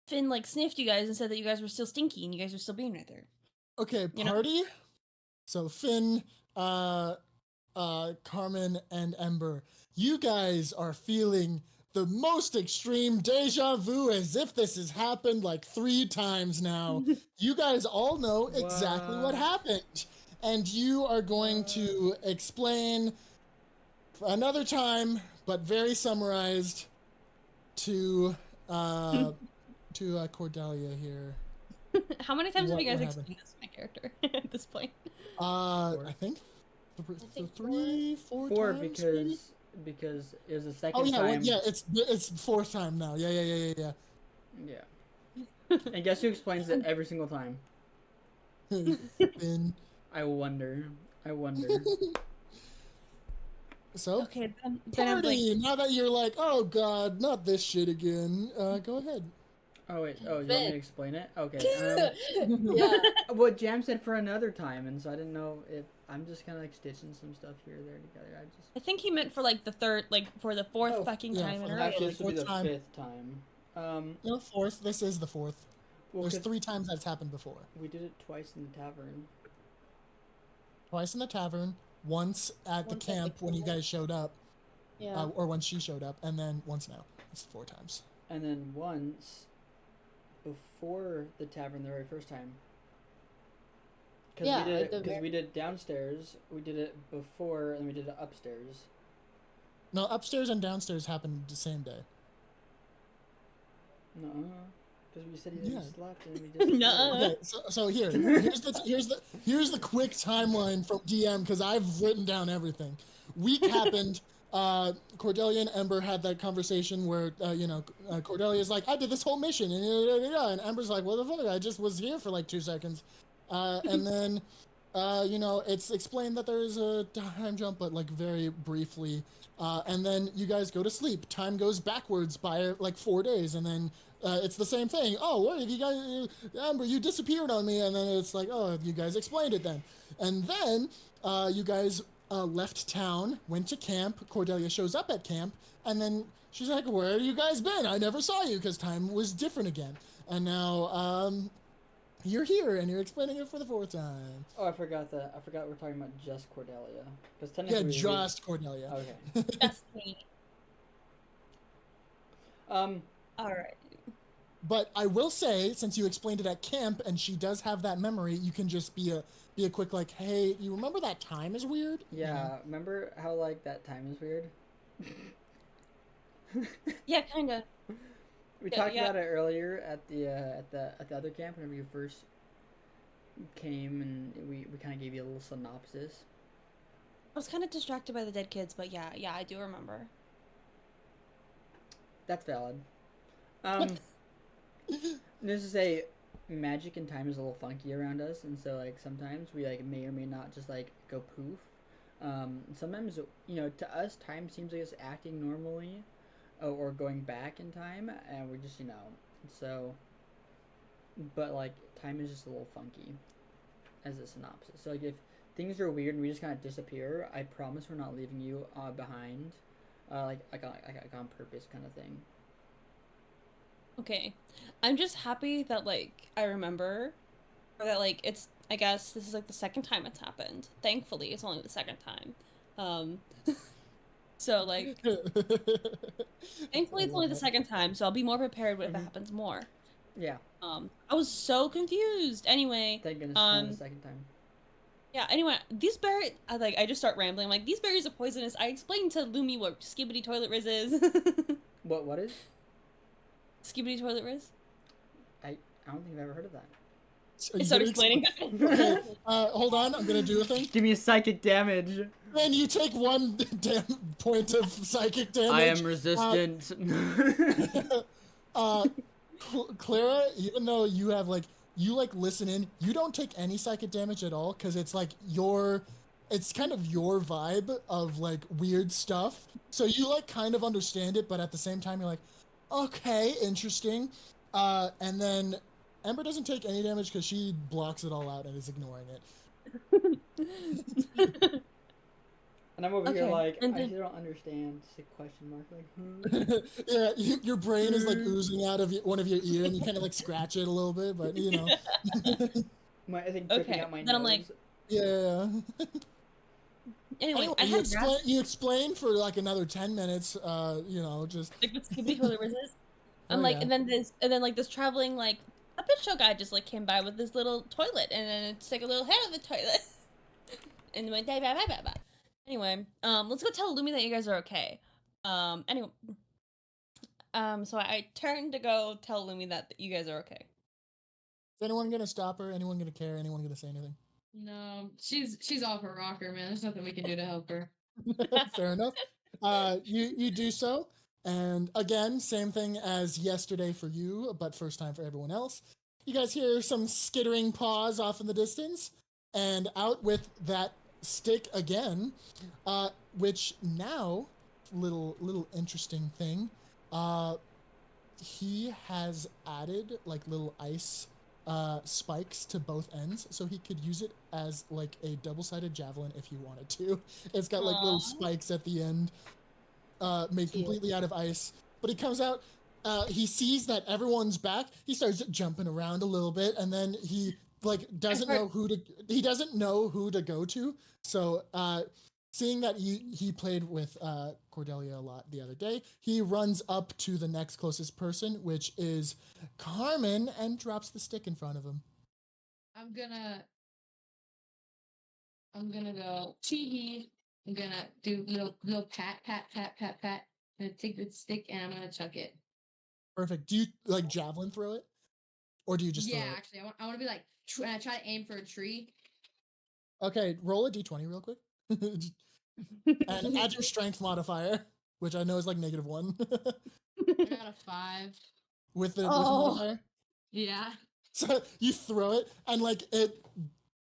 S4: Finn, like, sniffed you guys and said that you guys were still stinky, and you guys were still being right there.
S2: Okay,
S4: You know?
S2: party. So Finn, Carmen, and Ember, you guys are feeling the most extreme deja vu, as if this has happened like 3 times now. You guys all know exactly what
S1: What?
S2: happened, and you are going to explain another time, but very summarized to Cordelia here.
S4: How many times have you
S2: What
S4: guys
S2: happened?
S4: explained this to my character at this point?
S2: I think
S3: think
S2: 3, 4
S1: 4
S2: times, maybe?
S1: because it was the second
S2: Oh yeah,
S1: time.
S2: well, yeah, it's 4th time now. Yeah.
S1: Yeah. And guess who explains it every single time?
S2: Finn.
S1: I wonder.
S2: So,
S4: Okay, then I'm like,
S2: party. Now that you're like, oh god, not this shit again. Go ahead.
S1: Oh wait. Oh, you want me
S3: Finn.
S1: to explain it? Okay.
S3: Yeah.
S1: What Jam said for another time, and so I didn't know if I'm just kind of like stitching some stuff here or there together.
S4: I think he meant for, like, the third, like, for the 4th
S1: Oh,
S4: fucking
S2: yeah,
S4: time
S2: for
S4: in a
S2: the-
S4: row.
S1: Actually, this will be the
S2: 4th time.
S1: 5th time.
S2: No, 4th. This is the 4th.
S1: Well,
S2: There's
S1: 'cause
S2: 3 times that's happened before.
S1: we did it twice in the tavern.
S2: Twice in the tavern, once at the
S3: Once at the
S2: camp when you
S3: camp.
S2: guys showed up,
S3: Yeah.
S2: or when she showed up, and then once now. It's 4 times.
S1: And then once before the tavern the very first time. Because
S3: Yeah,
S1: we did
S3: at the
S1: because
S3: ver-
S1: we did it downstairs, we did it before, and we did it upstairs.
S2: No, upstairs and downstairs happened the same day.
S1: No, because we said
S2: Yeah.
S1: you slept and we just.
S4: Nuh-uh.
S2: Okay, so here's the quick timeline from DM, because I've written down everything. Week happened. Cordelia and Ember had that conversation where Cordelia's like, I did this whole mission, and Ember's like, what the fuck? I just was here for like 2 seconds, and then it's explained that there's a time jump, but like very briefly, and then you guys go to sleep. Time goes backwards by like 4 days, and then it's the same thing. Oh, what have you guys, Amber? You disappeared on me, and then it's like, oh, you guys explained it then, and then you guys left town, went to camp. Cordelia shows up at camp, and then she's like, "Where have you guys been? I never saw you," because time was different again, and now you're here, and you're explaining it for the 4th time.
S1: Oh, I forgot that. I forgot we're talking about just Cordelia. Because
S2: Yeah,
S1: technically.
S2: just Cordelia.
S1: Okay.
S4: That's me.
S1: Um.
S4: Alright.
S2: But I will say, since you explained it at camp, and she does have that memory, you can just be a quick like, "Hey, you remember that time is weird?" You
S1: Yeah.
S2: know?
S1: Remember how like that time is weird?
S4: Yeah, kinda.
S1: We
S4: Yeah,
S1: talked
S4: yeah.
S1: about it earlier at the other camp whenever you first came, and we kind of gave you a little synopsis.
S4: I was kind of distracted by the dead kids, but yeah, I do remember.
S1: That's valid. This is a magic and time is a little funky around us, and so like sometimes we like may or may not just like go poof. Sometimes to us time seems like it's acting normally, or going back in time, and we're just so. But like time is just a little funky, as a synopsis. So like if things are weird and we just kind of disappear, I promise we're not leaving you behind. like on purpose kind of thing.
S4: Okay. I'm just happy that, like, I remember, or that, like, it's, I guess this is, like, the second time it's happened. Thankfully, it's only the second time. So, like, thankfully it's only the second time, so I'll be more prepared if it happens more.
S1: Yeah.
S4: I was so confused. Anyway,
S1: Thank goodness it's not the second time.
S4: yeah, anyway, these berries, I just start rambling. I'm like, these berries are poisonous. I explained to Lumi what Skibidi Toilet Riz is.
S1: What is?
S4: Skibidi Toilet Riz?
S1: I don't think I've ever heard of that.
S4: I started explaining.
S2: Okay, hold on, I'm gonna do a thing.
S1: Give me a psychic damage.
S2: And you take 1 point of psychic damage.
S1: I am resistant.
S2: Clara, even though you have you listen in, you don't take any psychic damage at all because it's like it's kind of your vibe of like weird stuff. So you kind of understand it, but at the same time you're like, okay, interesting. And then Ember doesn't take any damage because she blocks it all out and is ignoring it.
S1: And I'm over here like,
S4: and
S1: I don't understand. Sick question mark. Like,
S2: Yeah, your brain is like oozing out of one of your ear, and you kind of scratch it a little bit, but you know.
S1: I think dripping out my
S4: then
S1: nose.
S4: I'm like,
S2: yeah.
S4: Anyway,
S2: you explain for another 10 minutes. You know, just
S4: like what Skibidi Toilet Riz is. I'm
S2: Oh,
S4: like,
S2: yeah.
S4: and then this traveling a pit show guy just came by with this little toilet, and then it's like a little head of the toilet, and went blah blah blah blah blah. Anyway, let's go tell Lumi that you guys are okay. Anyway, so I turned to go tell Lumi that you guys are okay.
S2: Is anyone gonna stop her? Anyone gonna care? Anyone gonna say anything?
S5: No, she's off her rocker, man. There's nothing we can do to help her.
S2: Fair enough. You do so, and again, same thing as yesterday for you, but first time for everyone else. You guys hear some skittering paws off in the distance, and out with that stick again, which now, little interesting thing, he has added little ice spikes to both ends, so he could use it as a double-sided javelin if he wanted to. It's got little spikes at the end, made completely out of ice. But he comes out, he sees that everyone's back, he starts jumping around a little bit, and then he doesn't know who to go to. So seeing that he played with Cordelia a lot the other day, he runs up to the next closest person, which is Carmen, and drops the stick in front of him.
S5: I'm gonna go tee. I'm gonna do little pat. I'm gonna take the stick and I'm gonna chuck it.
S2: Perfect. Do you javelin throw it, or do you just throw it?
S5: Actually, I want to be try to aim for a tree.
S2: Okay, roll a d20 real quick. And add your strength modifier, which I know is -1.
S5: I got a 5.
S2: With the modifier?
S5: Yeah.
S2: So you throw it, and it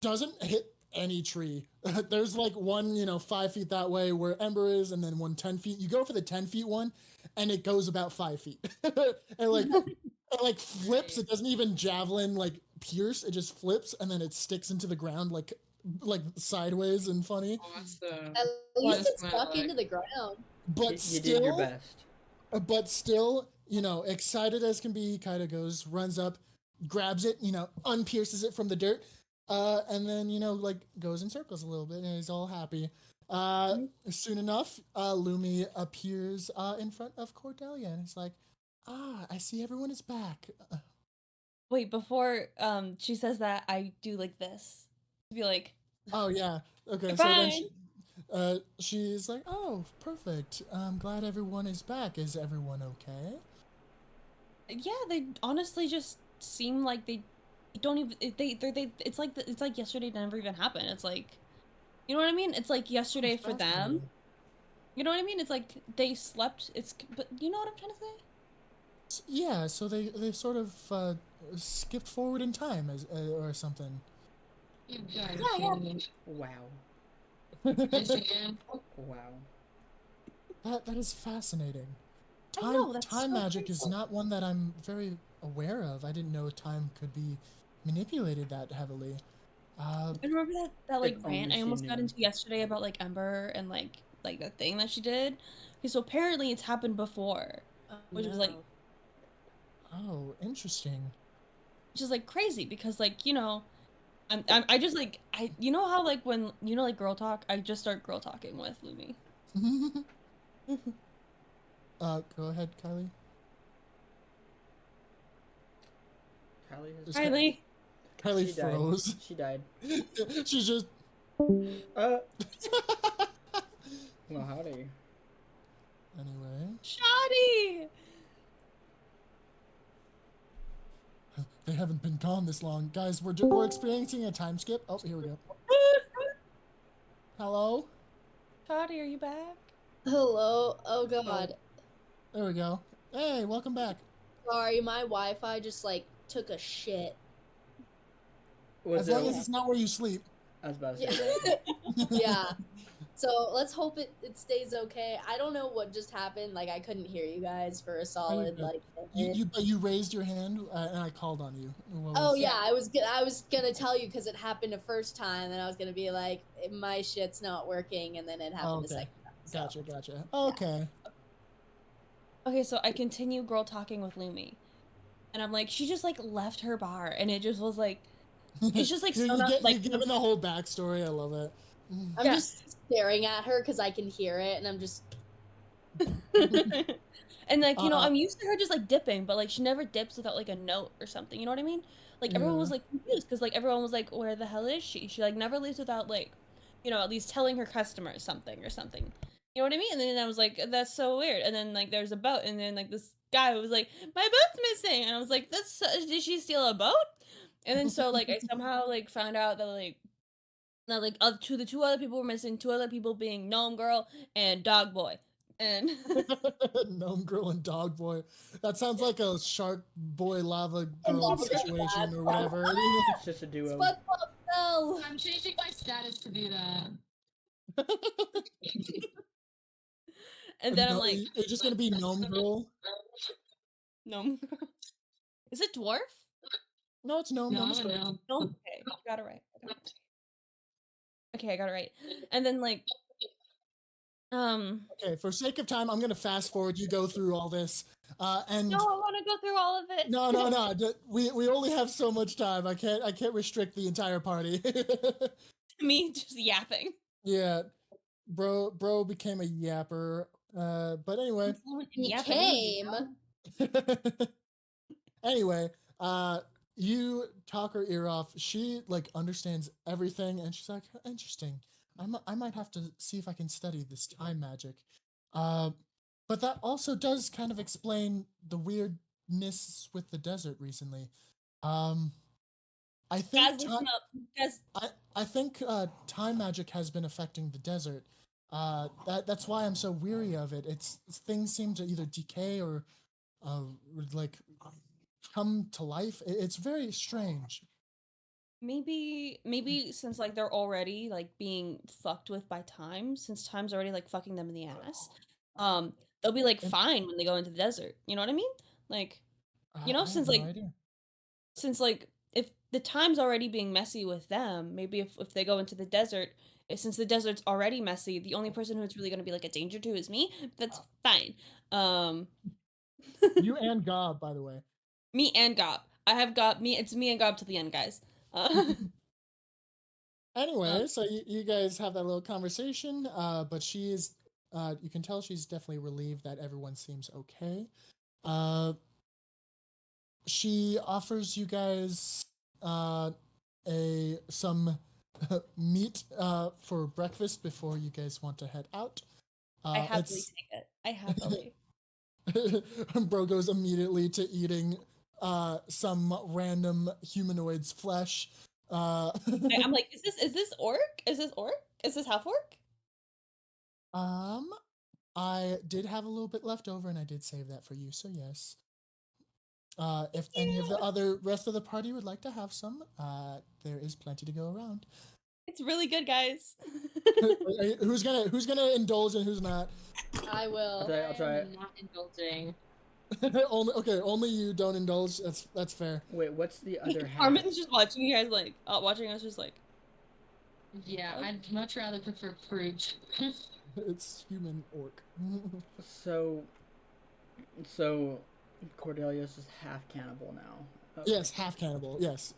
S2: doesn't hit any tree. There's one, 5 feet that way where Ember is, and then one 10 feet. You go for the 10 feet one, and it goes about 5 feet. And it flips. It doesn't even javelin pierce. It just flips, and then it sticks into the ground sideways and funny.
S5: Awesome.
S3: At least it's stuck into the ground.
S2: But
S1: you
S2: still,
S1: did your best.
S2: But still, excited as can be, Kaida runs up, grabs it, unpierces it from the dirt, and then, goes in circles a little bit, and he's all happy. Soon enough, Lumi appears in front of Cordelia, and it's like, I see everyone is back.
S4: Wait, before she says that, I do this. Be like,
S2: oh yeah, okay.
S4: Bye.
S2: So then she's like, oh, perfect. I'm glad everyone is back. Is everyone okay?
S4: Yeah, they honestly just seem like they don't even it's like yesterday never even happened. It's you know what I mean? It's like yesterday for them. You know what I mean? It's like they slept. But you know what I'm trying to say?
S2: Yeah, so they sort of skipped forward in time or something.
S5: Yeah.
S1: Wow. Wow.
S2: That is fascinating.
S4: I know, that's
S2: Time
S4: so
S2: magic is
S4: cool.
S2: not one that I'm very aware of. I didn't know time could be manipulated that heavily.
S4: I remember that
S1: If
S4: rant
S1: only
S4: I
S1: she
S4: almost got
S1: knew.
S4: into yesterday about Ember and like that thing that she did. Okay, so apparently it's happened before, which was like,
S2: Oh, interesting.
S4: which is like crazy because like I just like you know how like when like girl talk, I just start girl talking with Lumi.
S2: Go ahead, Kylie.
S1: Kylie
S2: Kylie
S1: she
S2: froze.
S1: died. She died.
S2: She's just.
S1: Well, howdy.
S2: Anyway,
S4: Shoddy!
S2: they haven't been gone this long, guys. We're experiencing a time skip. Oh, here we go. Hello.
S4: Shoddy, are you back?
S3: Hello. Oh god.
S2: There we go. Hey, welcome back.
S3: Sorry, my Wi-Fi just like took a shit.
S2: As long as it's not where you sleep.
S1: I was about to
S3: Yeah.
S1: say that.
S3: Yeah. So let's hope it stays okay. I don't know what just happened. Like I couldn't hear you guys for a solid
S2: good.
S3: like minute.
S2: You raised your hand and I called on you.
S3: Oh yeah, I was gonna tell you because it happened the first time, and I was gonna be like, my shit's not working, and then it happened the second time. So.
S2: Gotcha. Okay.
S4: Okay, so I continue girl talking with Lumi, and I'm like, she just like left her bar, and it just was like, it's just like
S2: you're giving the whole backstory. I love it.
S3: I'm just staring at her because I can hear it, and I'm just.
S4: And like I'm used to her just like dipping, but like she never dips without like a note or something. You know what I mean? Like everyone was like confused because like everyone was like, where the hell is she? She like never leaves without like, at least telling her customers something or something. You know what I mean? And then I was like, that's so weird. And then like there's a boat, and then like this guy was like, my boat's missing, and I was like, did she steal a boat? And then so like I somehow like found out that like the two other people were missing, two other people being Gnome Girl and Dog Boy. And
S2: Gnome Girl and Dog Boy. That sounds like a Shark Boy Lava Girl situation or whatever.
S1: It's just a duo.
S3: No.
S5: I'm changing my status to do that.
S4: And then I'm like,
S2: it's just gonna be Gnome Girl.
S4: Gnome Girl. Is it dwarf?
S2: No, it's Gnome.
S5: No.
S4: Okay, I got it right. Okay, I got it right. And then like
S2: okay, for sake of time, I'm gonna fast forward. You go through all this. And
S4: no, I want to go through all of it.
S2: No. We only have so much time. I can't restrict the entire party.
S4: Me just yapping.
S2: Yeah, bro became a yapper. But anyway.
S3: Became.
S2: Anyway, you talk her ear off. She like understands everything, and she's like, interesting. I might have to see if I can study this time magic. But that also does kind of explain the weirdness with the desert recently. I think I think time magic has been affecting the desert. That's why I'm so weary of it. Things seem to either decay or like come to life. It's very strange.
S4: Maybe since like they're already like being fucked with by time, since time's already like fucking them in the ass, they'll be like fine when they go into the desert. You know what I mean? Like, since like if the time's already being messy with them, maybe if they go into the desert, since the desert's already messy, the only person who's really gonna be like a danger to is me. That's fine.
S2: You and Gob, by the way.
S4: Me and Gob. I have Gob. It's me and Gob to the end, guys.
S2: Anyway, so you guys have that little conversation, but she is, you can tell she's definitely relieved that everyone seems okay. She offers you guys some meat for breakfast before you guys want to head out.
S4: I happily take it. I happily.
S2: Bro goes immediately to eating some random humanoid's flesh.
S4: I'm like, is this orc? Is this orc? Is this half orc?
S2: I did have a little bit left over, and I did save that for you. So yes. If any of the rest of the party would like to have some, there is plenty to go around.
S4: It's really good, guys.
S2: Who's gonna indulge and who's not?
S3: I will.
S1: I'll try it.
S5: I'm not indulging.
S2: Only you don't indulge. That's fair.
S1: Wait, what's the other half?
S4: Armin's just watching you guys watching us just like.
S5: Yeah, I'd much rather prefer fruit.
S2: It's human orc.
S1: So Cordelia's just half cannibal now. Okay.
S2: Yes, half cannibal. Yes.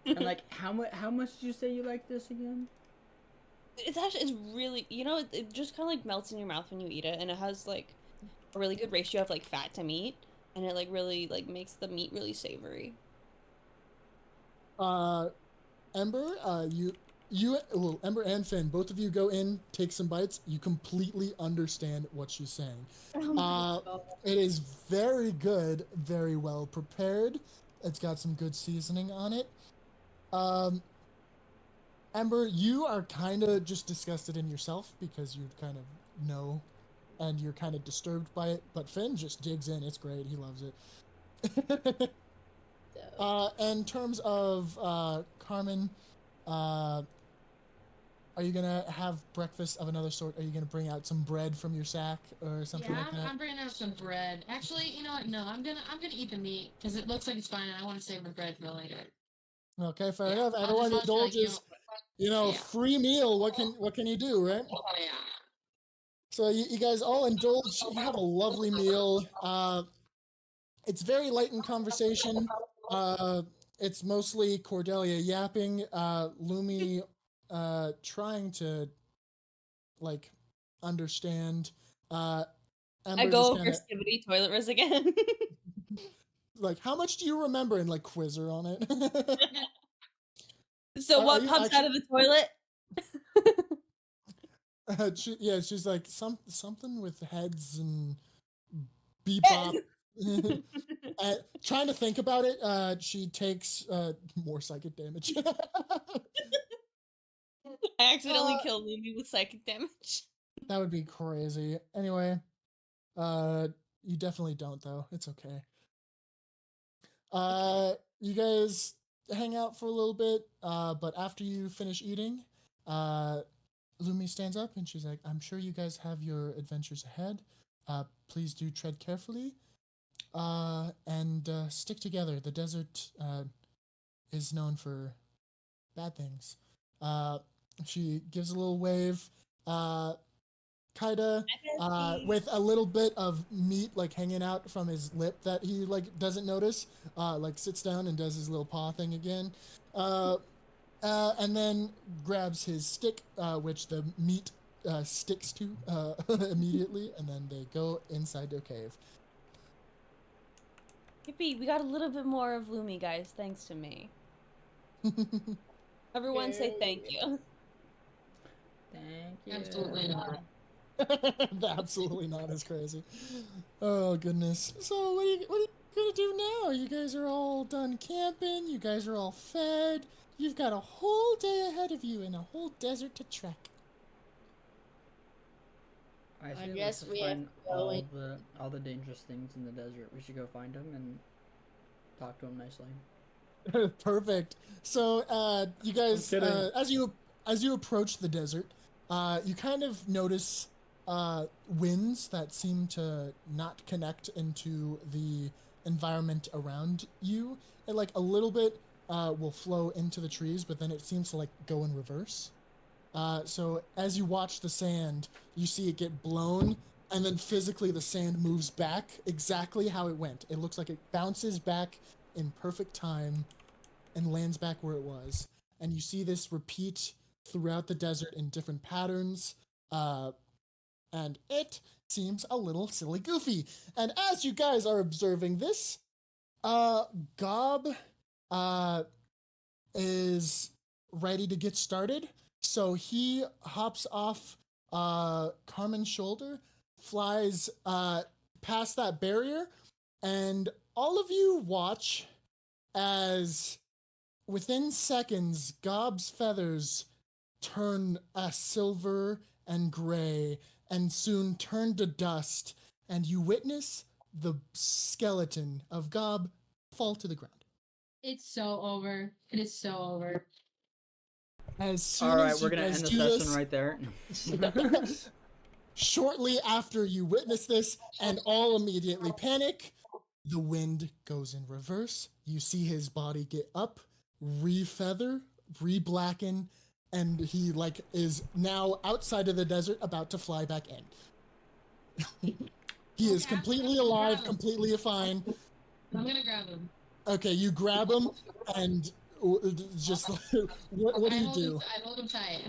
S1: And like, how much did you say you like this again?
S4: It's really, it just kind of like melts in your mouth when you eat it, and it has like a really good ratio of like fat to meat, and it like really like makes the meat really savory.
S2: Ember, well, Ember and Finn, both of you go in, take some bites. You completely understand what she's saying.
S3: Oh my God.
S2: It is very good, very well prepared. It's got some good seasoning on it. Ember, you are kind of just disgusted in yourself because you kind of know and you're kind of disturbed by it. But Finn just digs in. It's great. He loves it. In terms of Carmen, are you gonna have breakfast of another sort? Are you gonna bring out some bread from your sack or something like that?
S5: I'm bringing out some bread. Actually, you know what? No, I'm gonna eat the meat because it looks like it's fine, and I want to save the bread for later.
S2: Okay, fair
S5: Yeah,
S2: enough.
S5: I'll
S2: Everyone
S5: just be like,
S2: indulges.
S5: yeah.
S2: Free meal. What can you do, right?
S5: Yeah.
S2: So you guys all indulge. You have a lovely meal. It's very light in conversation. It's mostly Cordelia yapping, Lumi trying to like understand. Ember
S4: I go
S2: just
S4: over
S2: kinda,
S4: Skibidi Toilet Riz again.
S2: like, how much do you remember, and like quiz her on it.
S4: So
S2: Are
S4: what
S2: you
S4: pops out of the toilet?
S2: she's like something with heads and bebop. Trying to think about it, she takes more psychic damage.
S4: I accidentally killed Lumi with psychic damage.
S2: That would be crazy. Anyway, you definitely don't though. It's okay. You guys hang out for a little bit, but after you finish eating, Lumi stands up and she's like, "I'm sure you guys have your adventures ahead. Please do tread carefully, and stick together. The desert is known for bad things." She gives a little wave. Kaida, with a little bit of meat like hanging out from his lip that he like doesn't notice, like sits down and does his little paw thing again, and then grabs his stick, which the meat sticks to immediately, and then they go inside their cave.
S4: Yippee, we got a little bit more of Lumi, guys, thanks to me. Everyone say thank you.
S1: Thank you.
S5: Absolutely not.
S2: Absolutely not as crazy. Oh goodness. So what are you gonna do now? You guys are all done camping. You guys are all fed. You've got a whole day ahead of you and a whole desert to trek.
S1: I
S3: guess we have
S1: find
S3: to go
S1: all the dangerous things in the desert. We should go find them and talk to them nicely.
S2: Perfect. So you guys,
S1: I'm kidding.
S2: as you approach the desert, you kind of notice winds that seem to not connect into the environment around you. And like a little bit will flow into the trees, but then it seems to like go in reverse. So as you watch the sand, you see it get blown, and then physically the sand moves back exactly how it went. It looks like it bounces back in perfect time and lands back where it was. And you see this repeat throughout the desert in different patterns. And it seems a little silly goofy. And as you guys are observing this, Gob is ready to get started. So he hops off Carmen's shoulder, flies past that barrier, and all of you watch as within seconds, Gob's feathers turn silver and gray and soon turn to dust, and you witness the skeleton of Gob fall to the ground.
S5: It's so over. It is so over.
S2: As soon
S1: All right,
S2: as
S1: we're
S2: you
S1: gonna
S2: guys
S1: end the
S2: do
S1: session
S2: this,
S1: right there.
S2: shortly after you witness this and all immediately panic, the wind goes in reverse. You see his body get up, re-feather, re-blacken, and he like is now outside of the desert, about to fly back in. He is
S5: Okay,
S2: completely
S5: I'm gonna
S2: alive,
S5: grab him.
S2: completely fine.
S5: I'm gonna grab him.
S2: Okay, you grab him and just what do you do?
S5: I hold him tight.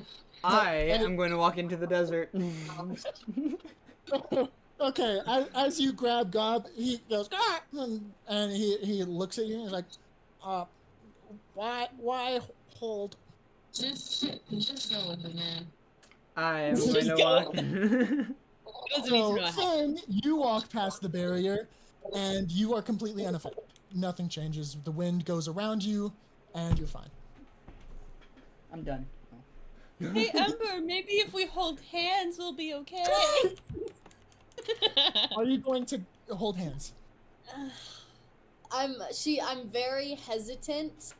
S1: I am going to walk into the desert.
S2: Okay, as you grab Gob, he goes ah! And he looks at you and he's like, why hold?
S5: Just go with it, man.
S1: I am
S2: Just
S1: going to
S4: go.
S1: walk.
S4: Doesn't need to
S2: So
S4: know how.
S2: Finn, you walk past the barrier, and you are completely unaffected. Nothing changes. The wind goes around you, and you're fine.
S1: I'm done.
S4: Hey Ember, maybe if we hold hands, we'll be okay.
S2: Are you going to hold hands?
S3: I'm very hesitant.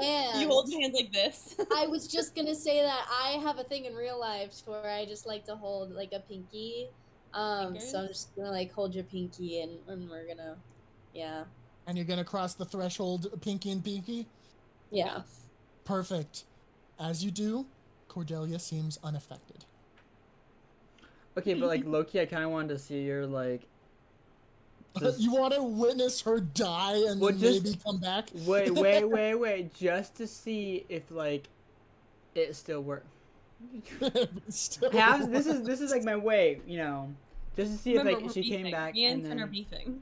S3: And
S4: You hold hands like this.
S3: I was just gonna say that I have a thing in real life where I just like to hold like a pinky. So I'm just gonna like hold your pinky and we're gonna, yeah.
S2: And you're gonna cross the threshold, pinky and pinky?
S3: Yeah.
S2: Perfect. As you do, Cordelia seems unaffected.
S1: Okay, but like Loki, I kind of wanted to see your like.
S2: You want to witness her die and
S1: Well,
S2: then
S1: just-
S2: maybe come back?
S1: Wait, just to see if like it still works.
S2: Still
S1: This is like my way, you know, just to see
S4: Remember,
S1: if
S4: we're
S1: like she came
S4: beefing.
S1: back
S4: Me and
S1: and
S4: Finn are
S1: then.
S4: beefing.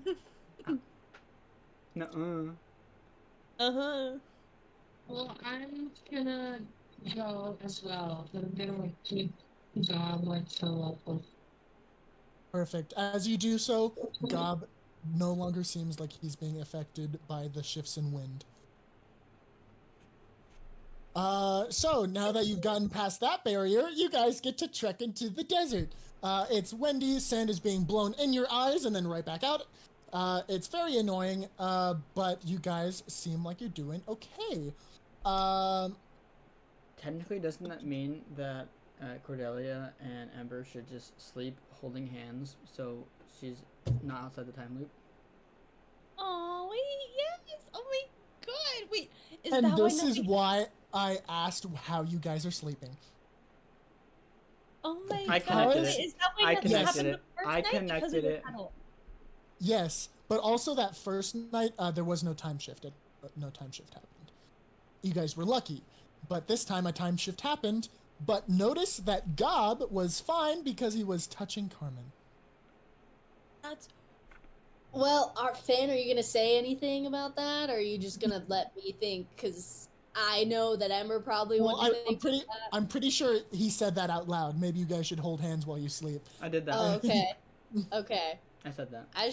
S1: Nuh-uh.
S4: Uh-huh.
S5: Well, I'm gonna go as well. But I'm gonna keep Gob like so up.
S2: Perfect. As you do so, Gob no longer seems like he's being affected by the shifts in wind. So now that you've gotten past that barrier, you guys get to trek into the desert. It's windy, sand is being blown in your eyes and then right back out. It's very annoying, but you guys seem like you're doing okay.
S1: Technically, doesn't that mean that Cordelia and Ember should just sleep holding hands so she's not outside the time loop?
S4: Oh wait, yes. Oh my god. Wait, is
S2: And
S4: that
S2: this
S4: why
S2: is
S4: nobody...
S2: why I asked how you guys are sleeping.
S4: Oh my
S1: I
S4: god.
S1: connected
S4: Wait,
S1: it.
S4: is that why
S1: I
S4: nothing
S2: connected
S4: happened
S1: it.
S4: the first
S1: I
S4: night? Because
S1: connected
S4: we were
S1: it.
S4: cuddled.
S2: Yes, but also that first night, there was no time shift. No time shift happened. You guys were lucky. But this time a time shift happened. But notice that Gob was fine because he was touching Carmen.
S4: That's...
S3: Well, Finn, are you gonna say anything about that, or are you just gonna let me think? Because I know that Ember probably
S2: Well,
S3: wouldn't think.
S2: I'm pretty sure he said that out loud. Maybe you guys should hold hands while you sleep.
S1: I did that.
S3: Oh, okay. Okay.
S1: I said that.
S3: I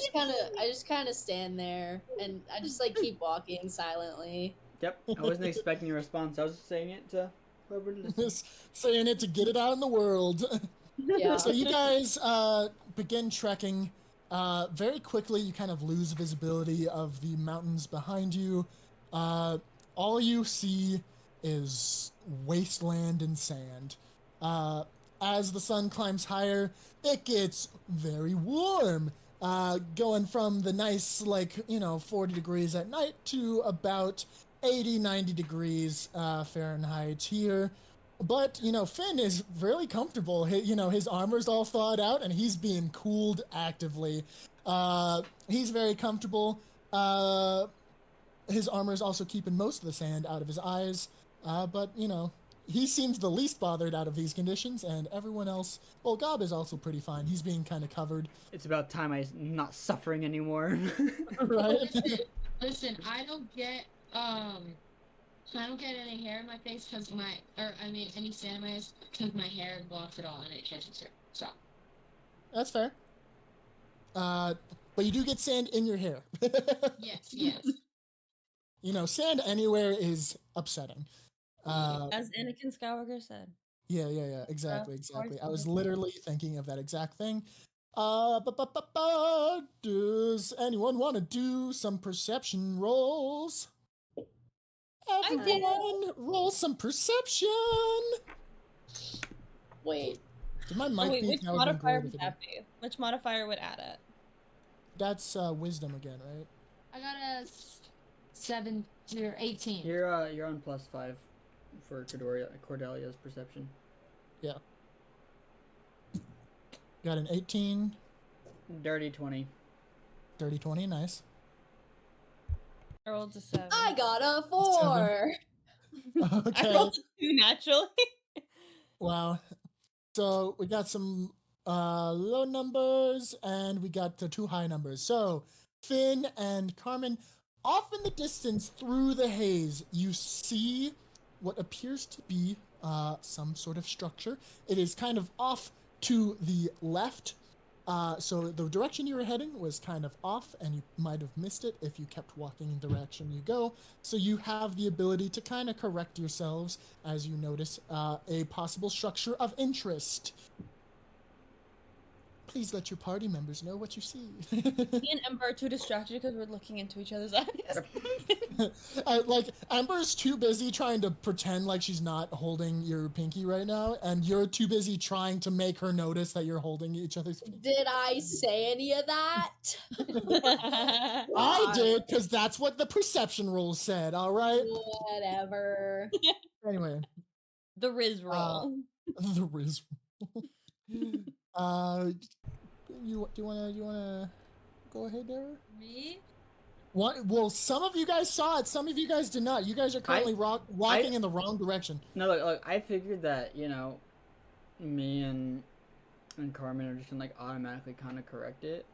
S3: just kind of stand there and I just like keep walking silently.
S1: Yep. I wasn't expecting a response. I was just saying it to whoever listens.
S2: Saying it to get it out in the world.
S3: Yeah.
S2: So you guys begin trekking. Very quickly, you kind of lose visibility of the mountains behind you. All you see is wasteland and sand. As the sun climbs higher, it gets very warm. Going from the nice, 40 degrees at night to about 80, 90 degrees Fahrenheit here. But, Finn is really comfortable. His armor's all thawed out, and he's being cooled actively. He's very comfortable. His armor's also keeping most of the sand out of his eyes. But, he seems the least bothered out of these conditions, and everyone else... Well, Gob is also pretty fine. He's being kind of covered.
S1: It's about time I'm not suffering anymore.
S2: Right?
S5: Listen, I don't get any hair in my face because any sand in my face because my hair blocks it all and it catches it. So.
S2: That's fair. But you do get sand in your hair.
S5: Yes.
S2: Sand anywhere is upsetting.
S4: As Anakin Skywalker said.
S2: Yeah, exactly. I was literally thinking of that exact thing. Does anyone want to do some perception rolls? Everyone, roll some perception.
S3: Wait.
S2: Did my mic
S4: Oh, wait,
S2: beep?
S4: which
S2: That would've been
S4: modifier
S2: great
S4: would
S2: if it
S4: that be? Which modifier would add it?
S2: That's wisdom again, right?
S5: I got a 7 or 18.
S1: You're on +5. for Cordelia's perception.
S2: Yeah. Got an 18.
S1: Dirty 20.
S2: Dirty 20, nice.
S4: I rolled a 7.
S3: I got a 4.
S2: Okay.
S4: I rolled a 2 naturally.
S2: Wow. So we got some low numbers and we got the 2 high numbers. So Finn and Carmen, off in the distance through the haze, you see what appears to be some sort of structure. It is kind of off to the left. So the direction you were heading was kind of off, and you might have missed it if you kept walking in the direction you go. So you have the ability to kind of correct yourselves as you notice a possible structure of interest. Please let your party members know what you see.
S4: Me and Ember are too distracted because we're looking into each other's eyes.
S2: Like, Amber's too busy trying to pretend like she's not holding your pinky right now, and you're too busy trying to make her notice that you're holding each other's pinky.
S3: Did I say any of that?
S2: I did, because that's what the perception rules said, all right?
S3: Whatever.
S2: Anyway,
S4: The Riz roll.
S2: the Riz. You wanna go ahead there?
S5: Me?
S2: What? Well, some of you guys saw it, some of you guys did not. You guys are currently walking in the wrong direction.
S1: No, look, I figured that, you know, me and Carmen are just gonna like automatically kind of correct it.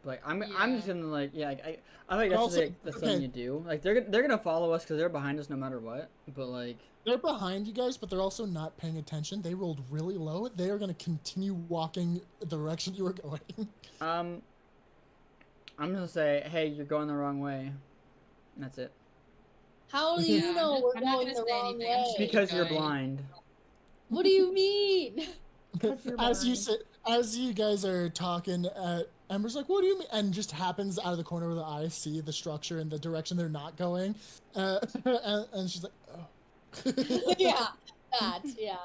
S1: But like, I'm just gonna like, yeah, I think that's
S2: Also,
S1: like the thing you do. Like they're gonna follow us because they're behind us no matter what. But like,
S2: They're behind you guys, but they're also not paying attention. They rolled really low. They are going to continue walking the direction you were going.
S1: I'm gonna say, hey, you're going the wrong way. And that's it.
S3: How do
S2: Yeah,
S3: you know we're
S5: I'm not
S3: going
S5: gonna
S3: the
S5: say
S3: wrong
S5: anything. I'm
S3: way?
S5: just
S1: Because you're
S5: going.
S1: blind.
S3: What do you mean?
S2: As you guys are talking, Ember's like, "What do you mean?" And just happens out of the corner of the eye, see the structure in the direction they're not going, and she's like, "Oh."
S3: Yeah, that, yeah.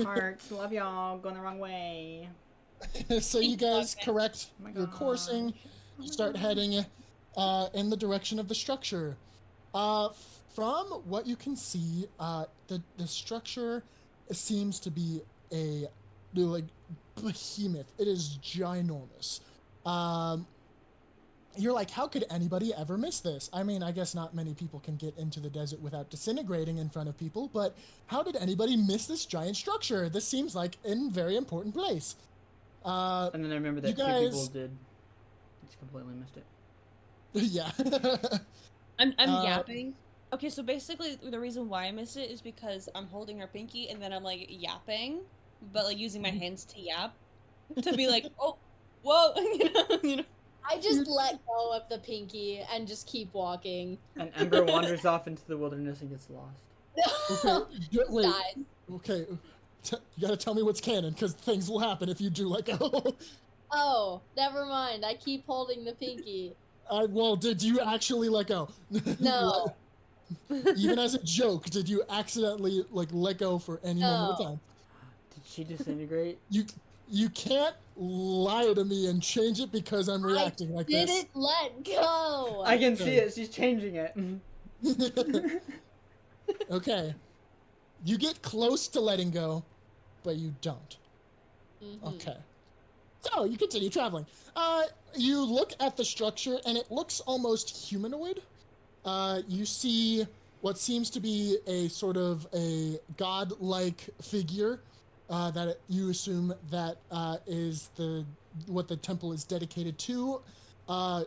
S1: Hearts, love y'all. Going the wrong way.
S2: So you guys
S4: Okay.
S2: correct
S1: Oh my
S2: your
S1: gosh.
S2: coursing, start heading in the direction of the structure. From what you can see, the structure seems to be a like behemoth. It is ginormous. You're like, how could anybody ever miss this? I mean, I guess not many people can get into the desert without disintegrating in front of people, but how did anybody miss this giant structure? This seems like a very important place.
S1: And then I remember that
S2: you
S1: two people
S2: guys-
S1: did. Just completely missed it.
S2: Yeah.
S4: I'm
S2: Uh,
S4: yapping. Okay, so basically the reason why I missed it is because I'm holding her pinky and then I'm like yapping, but like using my hands to yap to be like, oh, whoa, you know.
S3: I just let go of the pinky and just keep walking.
S1: And Ember wanders off into the wilderness and gets lost.
S2: Okay, wait.
S3: Died.
S2: Okay, you gotta tell me what's canon, because things will happen if you do let go.
S3: Oh, never mind. I keep holding the pinky.
S2: Well, did you actually let go?
S3: No.
S2: Even as a joke, did you accidentally like let go for any moment of
S3: No.
S2: time?
S1: Did she disintegrate?
S2: You can't lie to me and change it because I'm reacting like this.
S3: Didn't let go.
S1: I can see it. She's changing it.
S2: Okay. You get close to letting go, but you don't.
S3: Mhm.
S2: Okay. So you continue traveling. You look at the structure and it looks almost humanoid. You see what seems to be a sort of a god-like figure that you assume that is what the temple is dedicated to.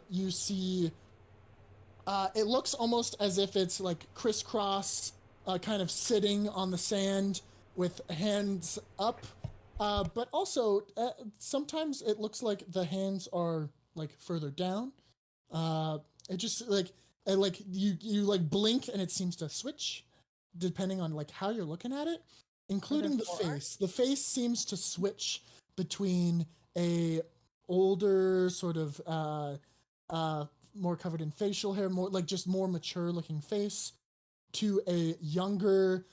S2: You see it looks almost as if it's like crisscross, kind of sitting on the sand with hands up. But also, sometimes it looks like the hands are like further down. It just like you like blink and it seems to switch, depending on like how you're looking at it, including the
S4: four?
S2: face. The face seems to switch between a older sort of more covered in facial hair, more like just more mature looking face, to a younger,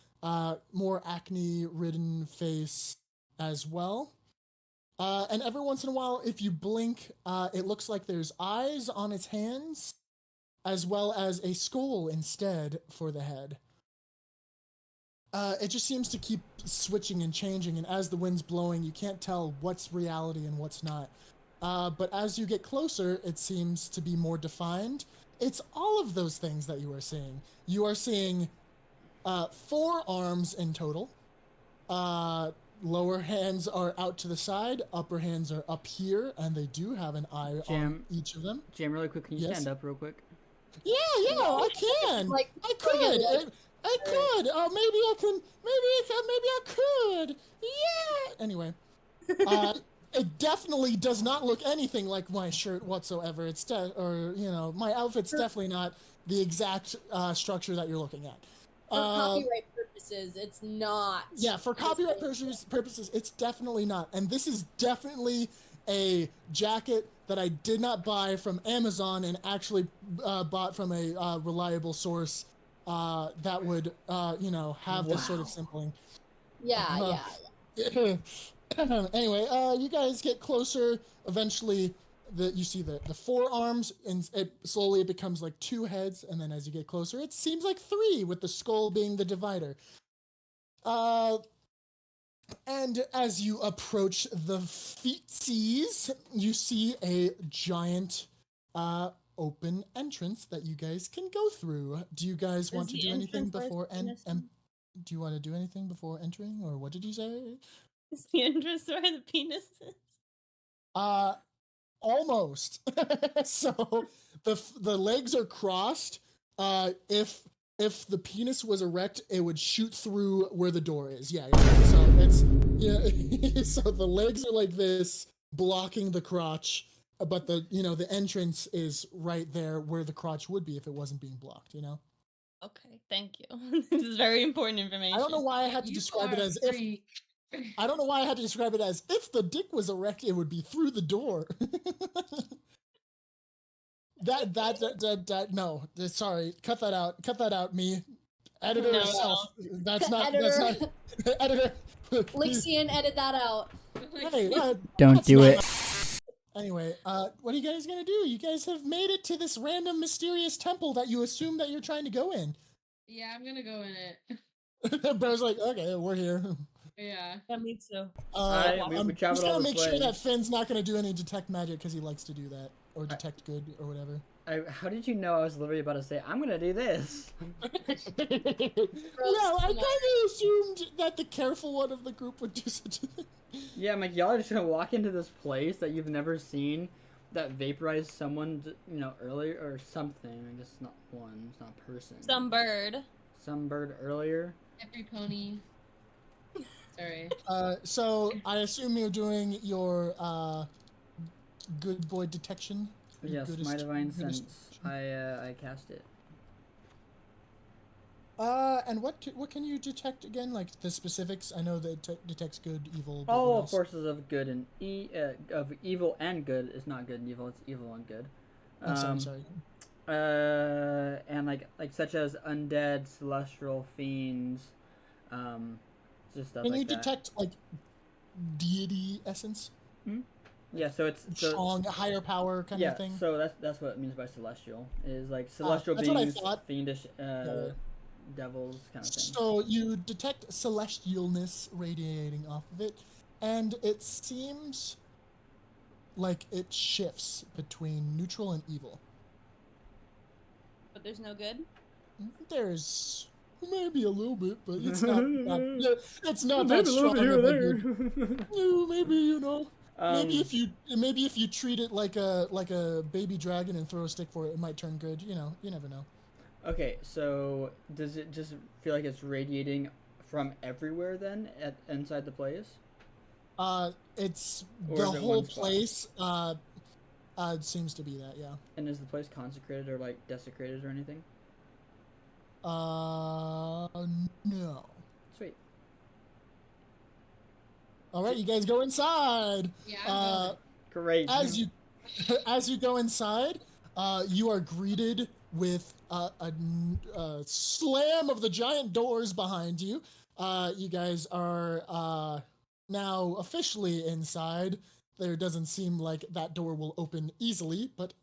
S2: more acne ridden face as well. And every once in a while, if you blink, it looks like there's eyes on its hands, as well as a skull instead for the head. It just seems to keep switching and changing, and as the wind's blowing, you can't tell what's reality and what's not. But as you get closer, it seems to be more defined. It's all of those things that you are seeing. You are seeing 4 arms in total. Lower hands are out to the side, upper hands are up here, and they do have an eye on each of them.
S1: Jam, really quick, can you stand up real quick?
S2: Yeah, I can.
S3: Like,
S2: I could. I could. Oh, maybe I can. Maybe I could. Yeah. Anyway, it definitely does not look anything like my shirt whatsoever. It's my outfit's definitely not the exact structure that you're looking at.
S3: For copyright purposes, it's not.
S2: Yeah, for copyright purposes, it's definitely not. And this is definitely a jacket that I did not buy from Amazon and actually bought from a reliable source that would, have this sort of sampling.
S3: Yeah.
S2: Anyway, you guys get closer. Eventually, you see the 4 arms, and it slowly becomes like 2 heads, and then as you get closer, it seems like 3, with the skull being the divider. And as you approach the feetsies, you see a giant open entrance that you guys can go through. Do you guys want to do anything before do you want to do anything before entering, or what did you say?
S4: Is the entrance where the penis is?
S2: Almost. So the legs are crossed. If the penis was erect, it would shoot through where the door is. Yeah. So so the legs are like this, blocking the crotch, but the entrance is right there where the crotch would be if it wasn't being blocked.
S4: Okay, thank you. This is very important information.
S2: I don't know why I had to describe it as if. I don't know why I had to describe it as if the dick was erect, it would be through the door. No, sorry, cut that out, me. Editor yourself. That's not, editor.
S3: Lixian, edit that out.
S2: Hey,
S1: Don't do it.
S2: Anyway, what are you guys gonna do? You guys have made it to this random mysterious temple that you assume that you're trying to go in.
S5: Yeah, I'm gonna go in it.
S2: Bro's like, okay, we're here.
S5: Yeah.
S4: Yeah, me too.
S2: I'm just gonna make sure that Finn's not gonna do any detect magic because he likes to do that, or detect good, or whatever.
S1: How did you know I was literally about to say, I'm gonna do this?
S2: No, I kind of assumed that the careful one of the group would do such a thing.
S1: Yeah, I'm like, y'all are just gonna walk into this place that you've never seen, that vaporized someone, earlier, or something. I guess it's not one, it's not a person.
S4: Some bird
S1: earlier.
S5: Every pony. Sorry.
S2: So I assume you're doing your good boy detection.
S1: Yes, my divine sense. I cast it.
S2: And what can you detect again? Like the specifics? I know that it detects good, evil.
S1: All forces of good and of evil and good is not good and evil. It's evil and good.
S2: I'm sorry.
S1: And like such as undead, celestial fiends, just stuff.
S2: Can
S1: like
S2: you
S1: that.
S2: detect like deity essence?
S1: Yeah, so it's
S2: strong, higher power kind of thing.
S1: Yeah, so that's what it means by celestial. Is like celestial beings, fiendish devils kind of thing.
S2: So you detect celestialness radiating off of it, and it seems like it shifts between neutral and evil.
S4: But there's no good?
S2: There's maybe a little bit, but it's not it's not that strong of a good. Maybe maybe if you treat it like a baby dragon and throw a stick for it, it might turn good. You never know.
S1: Okay, so does it just feel like it's radiating from everywhere then inside the place?
S2: It's the whole place. It seems to be that, yeah.
S1: And is the place consecrated or like desecrated or anything?
S2: No.
S1: Sweet.
S2: All right, you guys go inside.
S5: Yeah.
S1: Great.
S2: As you go inside, you are greeted with a slam of the giant doors behind you. You guys are now officially inside. There doesn't seem like that door will open easily, but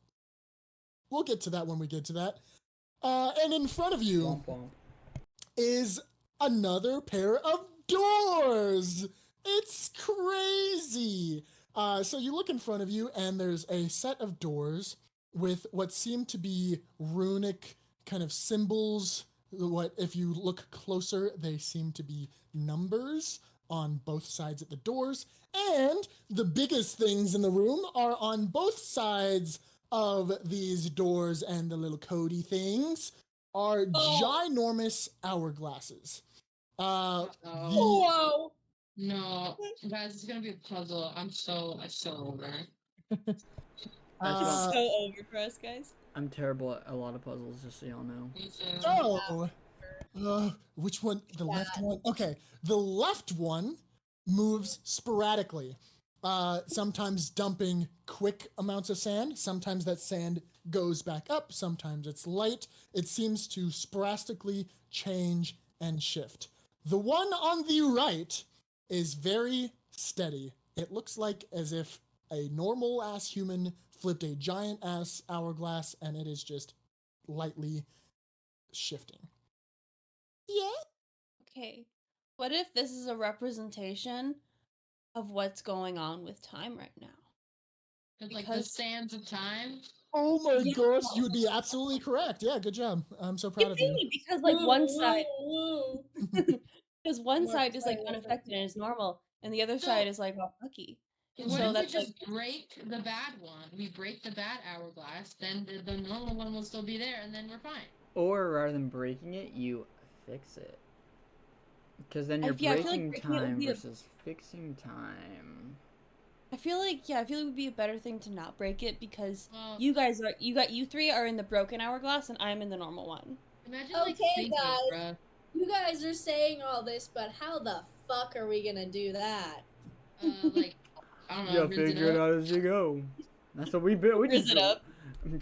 S2: we'll get to that when we get to that. And in front of you
S1: Womp womp.
S2: is another pair of doors. It's crazy. So you look in front of you, and there's a set of doors with what seem to be runic kind of symbols. What, if you look closer, they seem to be numbers on both sides of the doors. And the biggest things in the room are on both sides of these doors, and the little Cody things are ginormous hourglasses.
S5: Oh.
S2: The
S3: Whoa!
S5: No, guys, it's gonna be a puzzle. I'm so over.
S1: That's
S2: Uh,
S4: So over for us, guys.
S1: I'm terrible at a lot of puzzles, just so y'all know.
S5: Me too.
S2: so, which one? The left one? Okay, the left one moves sporadically. Sometimes dumping quick amounts of sand. Sometimes that sand goes back up. Sometimes it's light. It seems to sporadically change and shift. The one on the right is very steady. It looks like as if a normal ass human flipped a giant ass hourglass, and it is just lightly shifting. Yeah.
S4: Okay. What if this is a representation of what's going on with time right now?
S5: It's like the
S4: Because-
S5: sands of time.
S2: Oh my
S4: Yeah.
S2: gosh, you would be absolutely correct. Yeah, good job. I'm so proud of you.
S4: Yippee! Because like one side,
S3: Woo.
S4: because one
S3: Mark,
S4: side is like
S3: sorry, what was that?
S4: unaffected and is normal, and the other side is like all lucky. And
S5: What
S4: so
S5: if we
S4: that's
S5: just
S4: like
S5: break the bad one? We break the bad hourglass, then the normal one will still be there, and then we're fine.
S1: Or rather than breaking it, you fix it. Because then you're
S4: I feel like
S1: breaking
S4: breaking it would
S1: time
S4: be a-
S1: versus fixing time.
S4: I feel like it would be a better thing to not break it because
S5: Well,
S4: you three are in the broken hourglass and I'm in the normal one.
S5: imagine like
S3: Okay,
S5: thinking,
S3: guys.
S5: bruh.
S3: You guys are saying all this, but how the fuck are we gonna do that?
S5: Like I don't know.
S1: You
S5: rinse
S1: figure it
S5: up.
S1: out as you go. That's what we built. We
S4: Rinse
S1: just
S4: it up.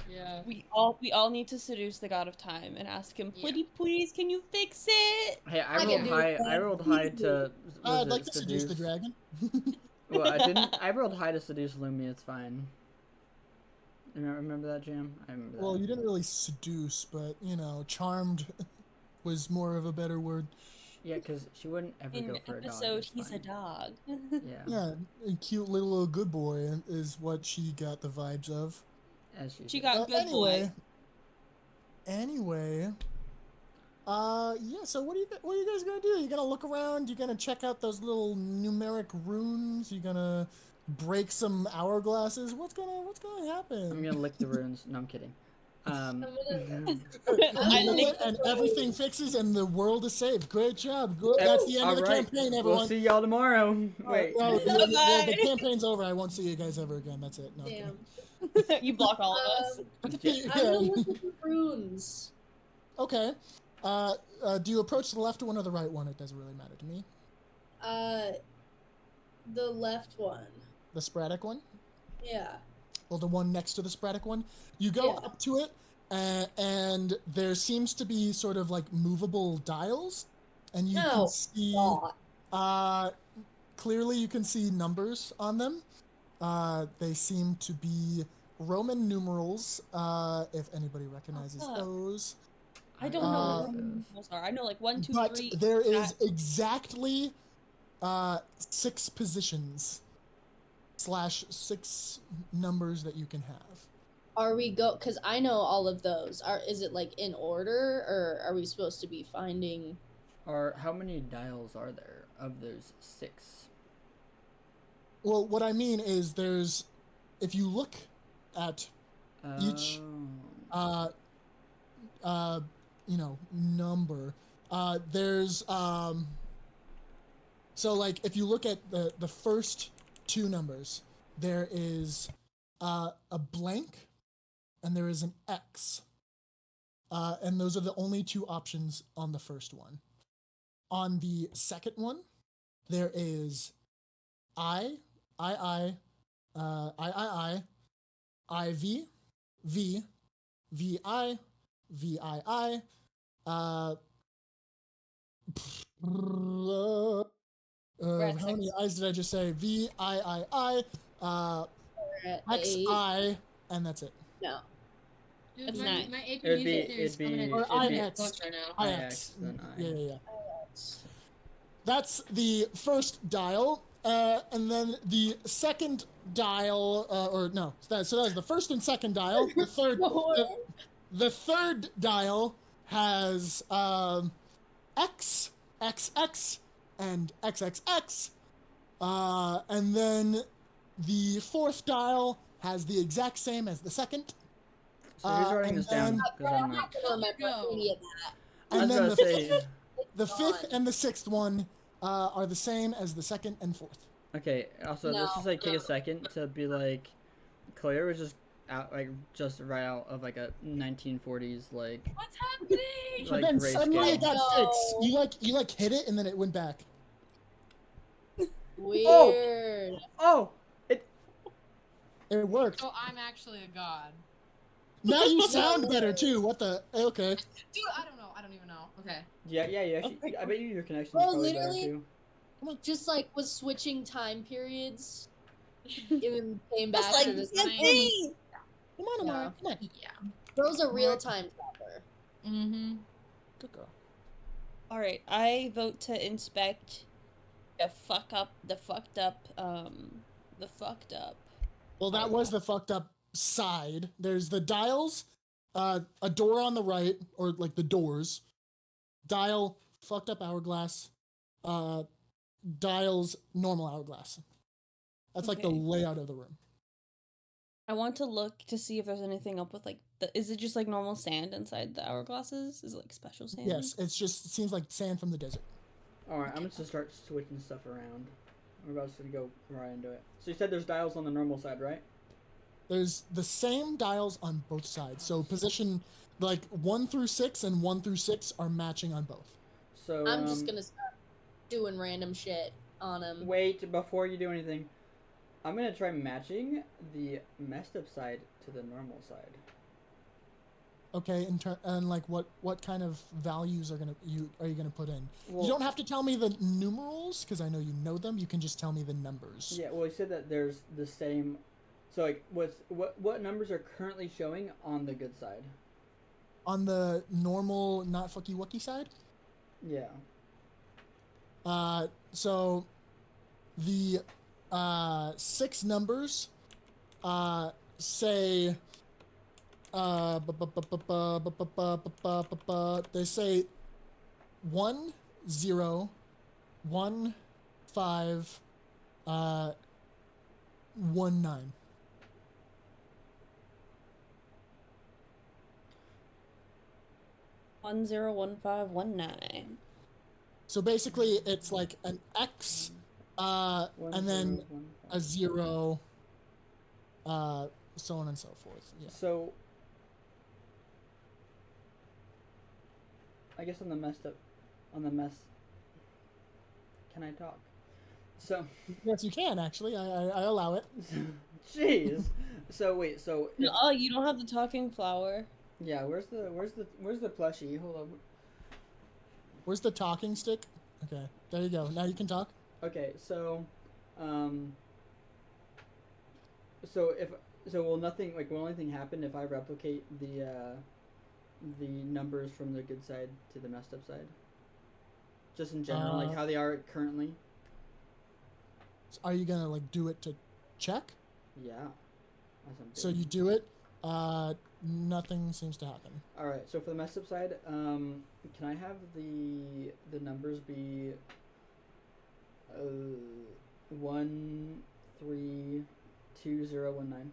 S5: Yeah.
S4: We all need to seduce the god of time and ask him,
S5: Yeah.
S4: "Pretty please, can you fix it?"
S1: Hey, I
S3: I
S1: rolled
S3: can do
S1: high.
S3: that.
S1: I rolled high
S3: Easily.
S1: to.
S2: I'd
S1: Was
S2: like
S1: it
S2: to seduce the dragon.
S1: Well, I didn't. I rolled high to seduce Lumi. It's fine. You remember that, Jam? I remember that.
S2: Well, you didn't really seduce, but you know, charmed was more of a better word.
S1: Yeah, because she wouldn't ever
S4: In
S1: go for a dog.
S4: episode,
S1: it's
S4: he's a
S1: fine.
S4: dog.
S1: Yeah.
S2: Yeah, a cute little good boy is what she got the vibes of.
S1: As
S4: She
S1: did.
S4: got good boy.
S2: Anyway, yeah. So what are you guys gonna do? You gonna look around? You gonna check out those little numeric runes? You gonna break some hourglasses? What's gonna happen?
S1: I'm gonna lick the runes. No, I'm kidding.
S3: I'm gonna-
S4: I
S2: You
S4: lick
S2: lick and everything fixes, and the world is saved. Great job.
S1: Okay,
S2: That's the end of the
S1: alright,
S2: campaign, everyone.
S1: We'll see y'all tomorrow. Wait.
S2: Well,
S4: Bye.
S2: the campaign's over. I won't see you guys ever again. That's it. No, I'm kidding.
S3: Damn.
S4: You block all of us.
S3: I'm
S2: Yeah.
S3: gonna look at the runes.
S2: Okay. Do you approach the left one or the right one? It doesn't really matter to me.
S3: The left one.
S2: The sporadic one?
S3: Yeah.
S2: Well, the one next to the sporadic one. You go
S3: Yeah.
S2: up to it, and there seems to be sort of like movable dials, and you
S3: No.
S2: can see.
S3: Aw.
S2: Clearly, you can see numbers on them. They seem to be Roman numerals. If anybody recognizes
S4: Oh, fuck.
S2: those.
S4: I don't know what numbers are. I know like 1, 2,
S2: But
S4: 3.
S2: there is exactly 6 positions / 6 numbers that you can have.
S3: Are we Cause I know all of those. Is it like in order, or are we supposed to be finding?
S1: Or how many dials are there of those 6?
S2: Well, what I mean is if you look at each
S1: Oh.
S2: number, there's so like if you look at the first 2 numbers, there is a blank and there is an X, and those are the only 2 options on the first one. On the second one, there is I, IV, V, VI, VII, how many I's did I just say? VIII,
S3: We're at
S2: XI,
S3: 8.
S2: and that's it.
S3: No.
S5: Dude,
S4: That's
S5: my,
S4: 9.
S5: my AP
S1: It'd be-
S5: music theory is
S1: it'd be-
S5: coming in
S2: Or
S5: clutch
S2: IX.
S5: right now.
S2: IX.
S1: then I.
S2: Yeah. That's the first dial, and then the second dial, so that was the first and second dial. The third dial has X, XX, and XXX, and then the fourth dial has the exact same as the second.
S1: So who's writing
S2: and
S1: this down?
S2: then-
S1: Because I'm not.
S3: I don't remember any of that.
S1: I was
S2: And then
S1: about to say.
S2: the fifth and the sixth one are the same as the second and fourth.
S1: Okay. Also, let's just like take a second to be like, Claire was just out just right out of like a 1940s like.
S5: What's happening?
S2: But
S1: Like
S2: then
S1: grayscale.
S2: suddenly it got
S3: No.
S2: fixed. You like hit it and then it went back.
S3: Weird.
S1: Oh,
S2: It worked.
S5: So I'm actually a god.
S2: Now you sound better too. What the? Okay.
S5: Dude, I don't know. I don't even know. Okay.
S1: yeah. You actually. I bet you your connection is
S3: Bro,
S1: probably better
S3: literally-
S1: too.
S3: Just like was switching time periods. Even came back
S4: Just like
S3: to
S4: the
S3: the
S4: same
S3: same.
S4: thing.
S2: Come on, Amara.
S3: Yeah.
S2: Come on.
S5: Yeah.
S3: Bro's a real time traveler.
S5: Mm-hmm.
S2: Good girl.
S4: All right, I vote to inspect the fucked up.
S2: Well, that was the fucked up side. There's the dials, a door on the right, or like the doors. Dial, fucked up hourglass. Dials, normal hourglass. That's like the
S4: Okay.
S2: layout of the room.
S4: I want to look to see if there's anything up with like is it just like normal sand inside the hourglasses? Is it like special sand?
S2: Yes, it seems like sand from the desert.
S1: All right, I'm just gonna start switching stuff around. We're about to go right into it. So you said there's dials on the normal side, right?
S2: There's the same dials on both sides. So position like 1 through 6 and 1 through 6 are matching on both.
S1: So
S3: I'm just gonna start doing random shit on him.
S1: wait before you do anything. I'm gonna try matching the messed up side to the normal side.
S2: Okay, and like what kind of values are you gonna put in?
S1: Well,
S2: You don't have to tell me the numerals because I know you know them. You can just tell me the numbers.
S1: Yeah, well, you said that there's the same. So like, what numbers are currently showing on the good side?
S2: On the normal, not fucky wucky side.
S1: Yeah.
S2: So the 6 numbers say they say 1 0 1 5 1 9.
S4: One 101519.
S2: So basically, it's like an X,
S1: One,
S2: and then
S1: 0, 1,
S2: a
S1: 5.
S2: 0, so on and so forth. Yeah.
S1: So, I guess on the mess. Can I talk? So,
S2: Yes, you can actually. I allow it.
S1: jeez. So wait. So
S4: Oh, you don't have the talking flower.
S1: yeah. Where's the plushie? Hold on.
S2: Where's the talking stick? Okay, there you go. Now you can talk.
S1: Okay. So, will nothing will anything happen if I replicate the numbers from the good side to the messed up side? Just in general, like how they are currently.
S2: Are you gonna like do it to check?
S1: Yeah. That's what I'm
S2: So
S1: doing.
S2: you do it. Nothing seems to happen.
S1: All right. So for the messed up side, can I have the numbers be 1 3 2 0 1 9?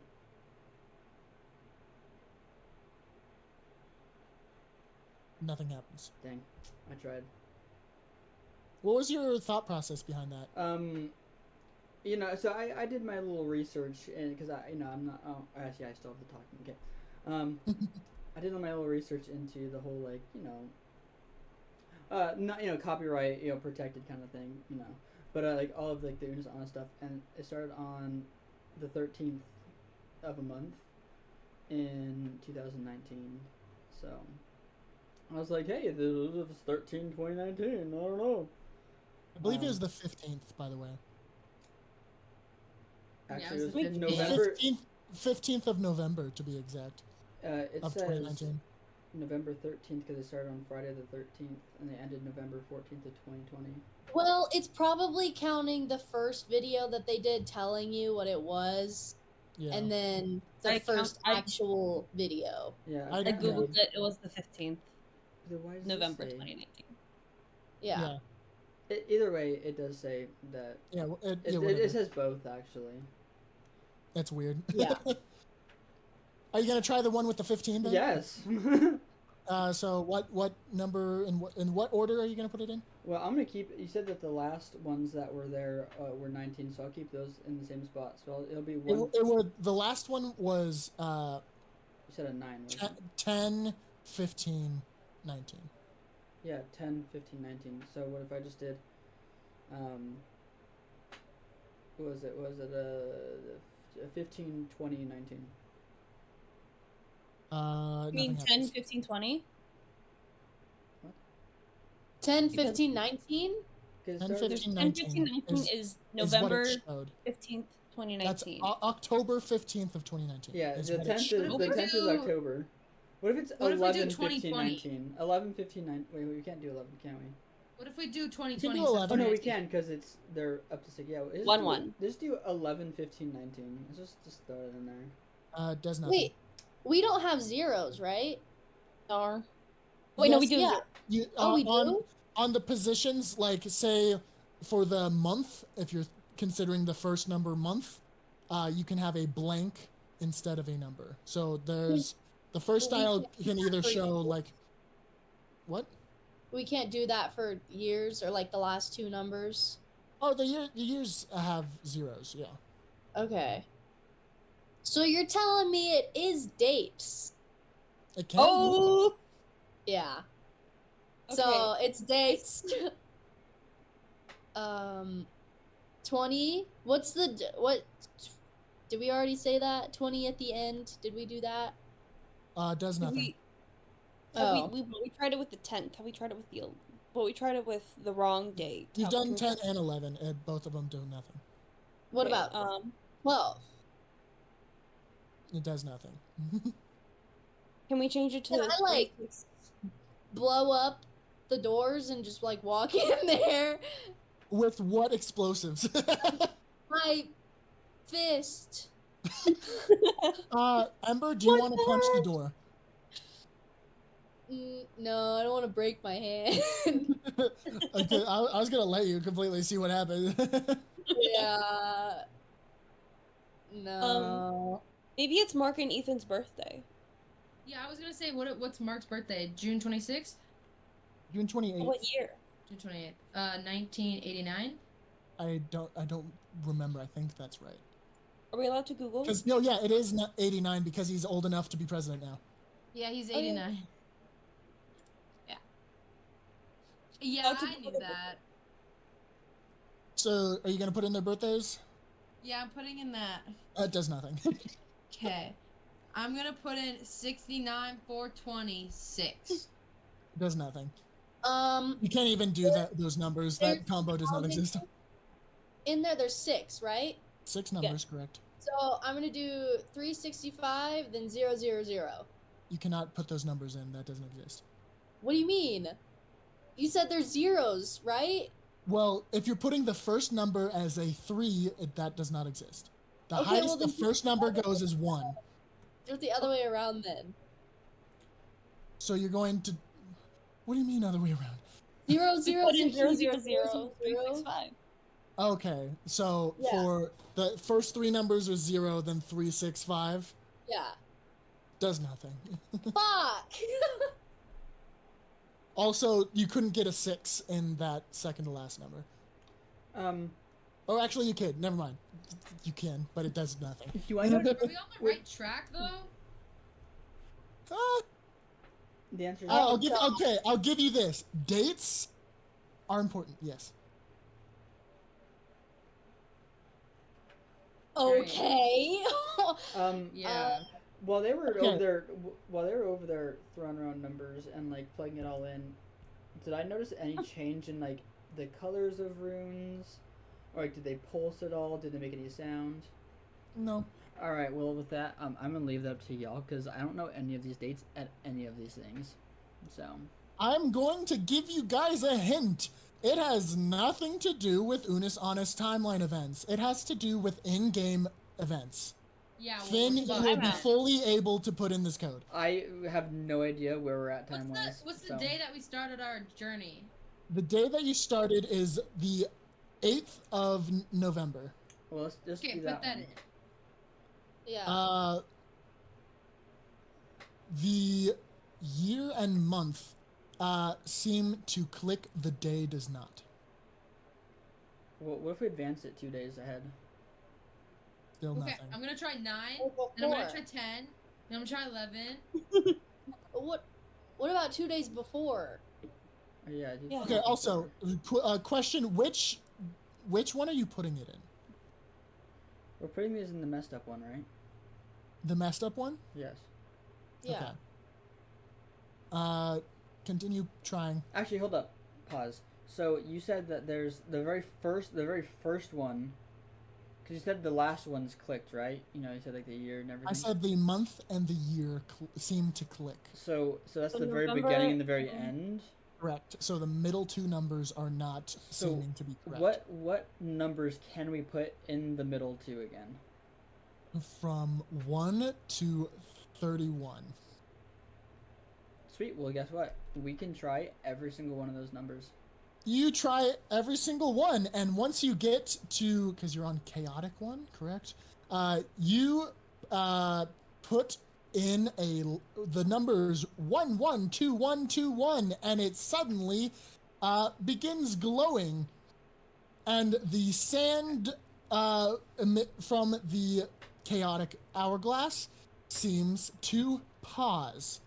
S2: Nothing happens.
S1: Dang, I tried.
S2: What was your thought process behind that?
S1: So I did my little research, and because I'm not. Oh, actually, I still have the talking. Okay. I did my little research into the whole not copyright protected kind of thing, but like all of like the Unis Honest stuff, and it started on the 13th of a month in 2019. So I was like, hey, this is 13/2019. I don't know.
S2: I believe it was the 15th, by the way.
S1: Actually,
S5: Yeah,
S1: it
S5: it
S1: was
S5: was
S1: in November.
S2: 15th of November, to be exact,
S1: It
S2: of
S1: says
S2: 2019.
S1: November 13th because they started on Friday the 13th and they ended November 14th of 2020.
S3: Well, it's probably counting the first video that they did telling you what it was,
S2: Yeah.
S3: and then the
S4: I
S3: first
S4: count- I-
S3: actual video.
S1: Yeah,
S2: I
S4: I
S2: Yeah.
S4: googled it. It was the 15th,
S1: Then why does it
S4: November
S1: say-
S4: 2019.
S3: Yeah.
S1: Either way, it does say that.
S2: Yeah.
S1: It
S2: Whatever.
S1: says both actually.
S2: That's weird.
S3: Yeah.
S2: Are you gonna try the one with the 15 then?
S1: Yes.
S2: So what number and what order are you gonna put it in?
S1: Well, I'm gonna keep. You said that the last ones that were there were 19, so I'll keep those in the same spot. So it'll be one.
S2: It would. The last one was
S1: You said a 9. Wasn't it?
S2: 10, 15, 19.
S1: Yeah, 10, 15, 19. So what if I just did, what was it? Was it a 15, 20, 19?
S4: You mean
S2: Nothing
S4: 10,
S2: happens.
S4: 15, 20?
S3: 10,
S4: Because-
S3: 15, 19?
S1: 'Cause it
S2: 10,
S1: started-
S2: 15,
S4: 10, 15, 19 is
S2: is
S4: November
S2: what it showed.
S4: 15th,
S2: That's
S4: 2019.
S2: October 15th of 2019.
S1: Yeah,
S2: is
S1: the
S2: what it
S1: 10th is
S2: showed.
S5: What
S1: the
S5: if we
S1: 10th is
S5: do-
S1: October. What if it's
S5: What if we do
S1: 11, 15,
S5: 2020?
S1: 19? 11, 15, 19. Wait, we can't do 11, can we?
S5: What if we do 2020?
S2: do
S5: instead of
S2: 11.
S1: Oh no, we
S5: 2019?
S1: can because they're up to 6. Yeah, just
S4: 1,
S1: do-
S4: 1.
S1: Just do 11, 15, 19. Let's just throw it in there.
S2: Does nothing.
S3: Wait, we don't have zeros, right?
S4: Or wait, no, we
S3: Yes,
S4: do.
S3: yeah.
S2: You,
S3: Oh, we
S2: on,
S3: do?
S2: on the positions, like say for the month, if you're considering the first number month, you can have a blank instead of a number. So there's the first
S3: Well, we
S2: style
S3: can't do
S2: can
S3: that
S2: either
S3: for
S2: show
S3: years.
S2: like what?
S3: We can't do that for years or like the last two numbers.
S2: Oh, the years have zeros. Yeah.
S3: Okay. So you're telling me it is dates?
S2: It can.
S4: Oh,
S3: Yeah.
S4: okay.
S3: So it's dates. 20. What's what? Did we already say that? 20 at the end. Did we do that?
S2: Does nothing.
S4: we,
S3: Oh.
S4: we tried it with the 10th. Have we tried it with the? But we tried it with the wrong date.
S2: You've
S4: How-
S2: done
S4: can we
S2: 10 and 11, and both of them do nothing.
S3: What
S4: okay,
S3: about 12?
S2: It does nothing.
S4: Can we change it to?
S3: Can I, like- Blow up the doors and just like walk in there.
S2: With what explosives?
S3: My fist.
S2: Ember, do you
S3: What
S2: want to
S3: the
S2: punch the
S3: heck?
S2: door?
S3: No, I don't want to break my hand.
S2: Okay, I was gonna let you completely see what happened.
S3: Yeah. No.
S4: Maybe it's Mark and Ethan's birthday.
S5: Yeah, I was gonna say what's Mark's birthday? June 26th?
S2: June 28th.
S4: What year?
S5: June 28th. 1989?
S2: I don't remember. I think that's right.
S4: Are we allowed to Google?
S2: Because no, yeah, it is not 89 because he's old enough to be president now.
S5: Yeah, he's
S4: Oh, yeah.
S5: 89. Yeah. Yeah,
S4: Oh, to
S5: I knew
S4: Google.
S5: that.
S2: So, are you gonna put in their birthdays?
S5: Yeah, I'm putting in that.
S2: It does nothing.
S5: Okay. I'm gonna put in 69 426.
S2: Does nothing.
S3: Um,
S2: You can't even do those numbers. That
S3: There's
S2: combo does not
S3: combination-
S2: exist.
S3: in there's 6, right?
S2: 6 numbers, correct.
S3: So I'm gonna do 365, then 000.
S2: You cannot put those numbers in. That doesn't exist.
S3: What do you mean? You said there's zeros, right?
S2: Well, if you're putting the first number as a 3, that does not exist. The
S3: Okay,
S2: highest
S3: well,
S2: the
S3: then-
S2: first number goes is 1.
S3: Do it the other way around then.
S2: So you're going to. What do you mean other way around?
S3: 0,
S4: We
S3: 0,
S4: put in 0,
S3: 0,
S4: 0, 0, 365.
S2: Okay, so
S3: Yeah.
S2: for the first 3 numbers are 0, then 365
S3: Yeah.
S2: does nothing.
S3: Fuck.
S2: Also, you couldn't get a 6 in that second to last number. Oh, actually, you could. Never mind. You can, but it does nothing.
S1: do I know
S5: Are we on the
S1: Wait.
S5: right track though?
S2: Ah,
S1: the answer? Is
S2: I'll give you this. Dates are important. Yes.
S3: Okay.
S5: Yeah.
S1: While they were
S2: Okay.
S1: over there throwing around numbers and like plugging it all in, did I notice any change in like the colors of runes, or like did they pulse at all? Did they make any sound?
S2: No.
S1: All right. Well, with that, I'm gonna leave that up to y'all because I don't know any of these dates at any of these things. So
S2: I'm going to give you guys a hint. It has nothing to do with Unis Honest timeline events. It has to do with in-game events.
S5: Yeah.
S2: Finn, you
S5: well,
S2: will be
S4: out.
S2: fully able to put in this code.
S1: I have no idea where we're at time wise.
S5: what's the day that we started our journey?
S2: The day that you started is the 8th of November.
S1: Well, let's just
S5: Okay,
S1: do
S5: put
S1: that.
S5: that
S1: one.
S5: in.
S3: Yeah.
S2: The year and month seem to click. The day does not.
S1: Well, what if we advance it 2 days ahead?
S2: Still
S5: Okay,
S2: nothing.
S5: I'm gonna try 9,
S3: Or
S5: and I'm gonna
S3: before.
S5: try 10, and I'm gonna try 11.
S3: What about 2 days before?
S1: Oh, yeah. I do
S4: Yeah.
S1: think
S2: Okay. Also, question: which one are you putting it in?
S1: we're putting these in the messed up one, right?
S2: The messed up one?
S1: Yes.
S3: Yeah.
S2: Okay. Continue trying.
S1: Actually, hold up. Pause. So you said that there's the very first one, because you said the last one's clicked, right? You know, you said like the year and everything.
S2: I said the month and the year seem to click.
S1: So that's
S4: So
S1: the very
S4: November,
S1: beginning and the very end.
S2: Correct. So the middle two numbers are not
S1: So
S2: seeming to be correct.
S1: what numbers can we put in the middle two again?
S2: From 1 to 31.
S1: Sweet. Well, guess what? We can try every single one of those numbers.
S2: You try every single one, and once you get to, because you're on chaotic one, correct? You put in the numbers 112121, and it suddenly begins glowing, and the sand from the chaotic hourglass seems to pause.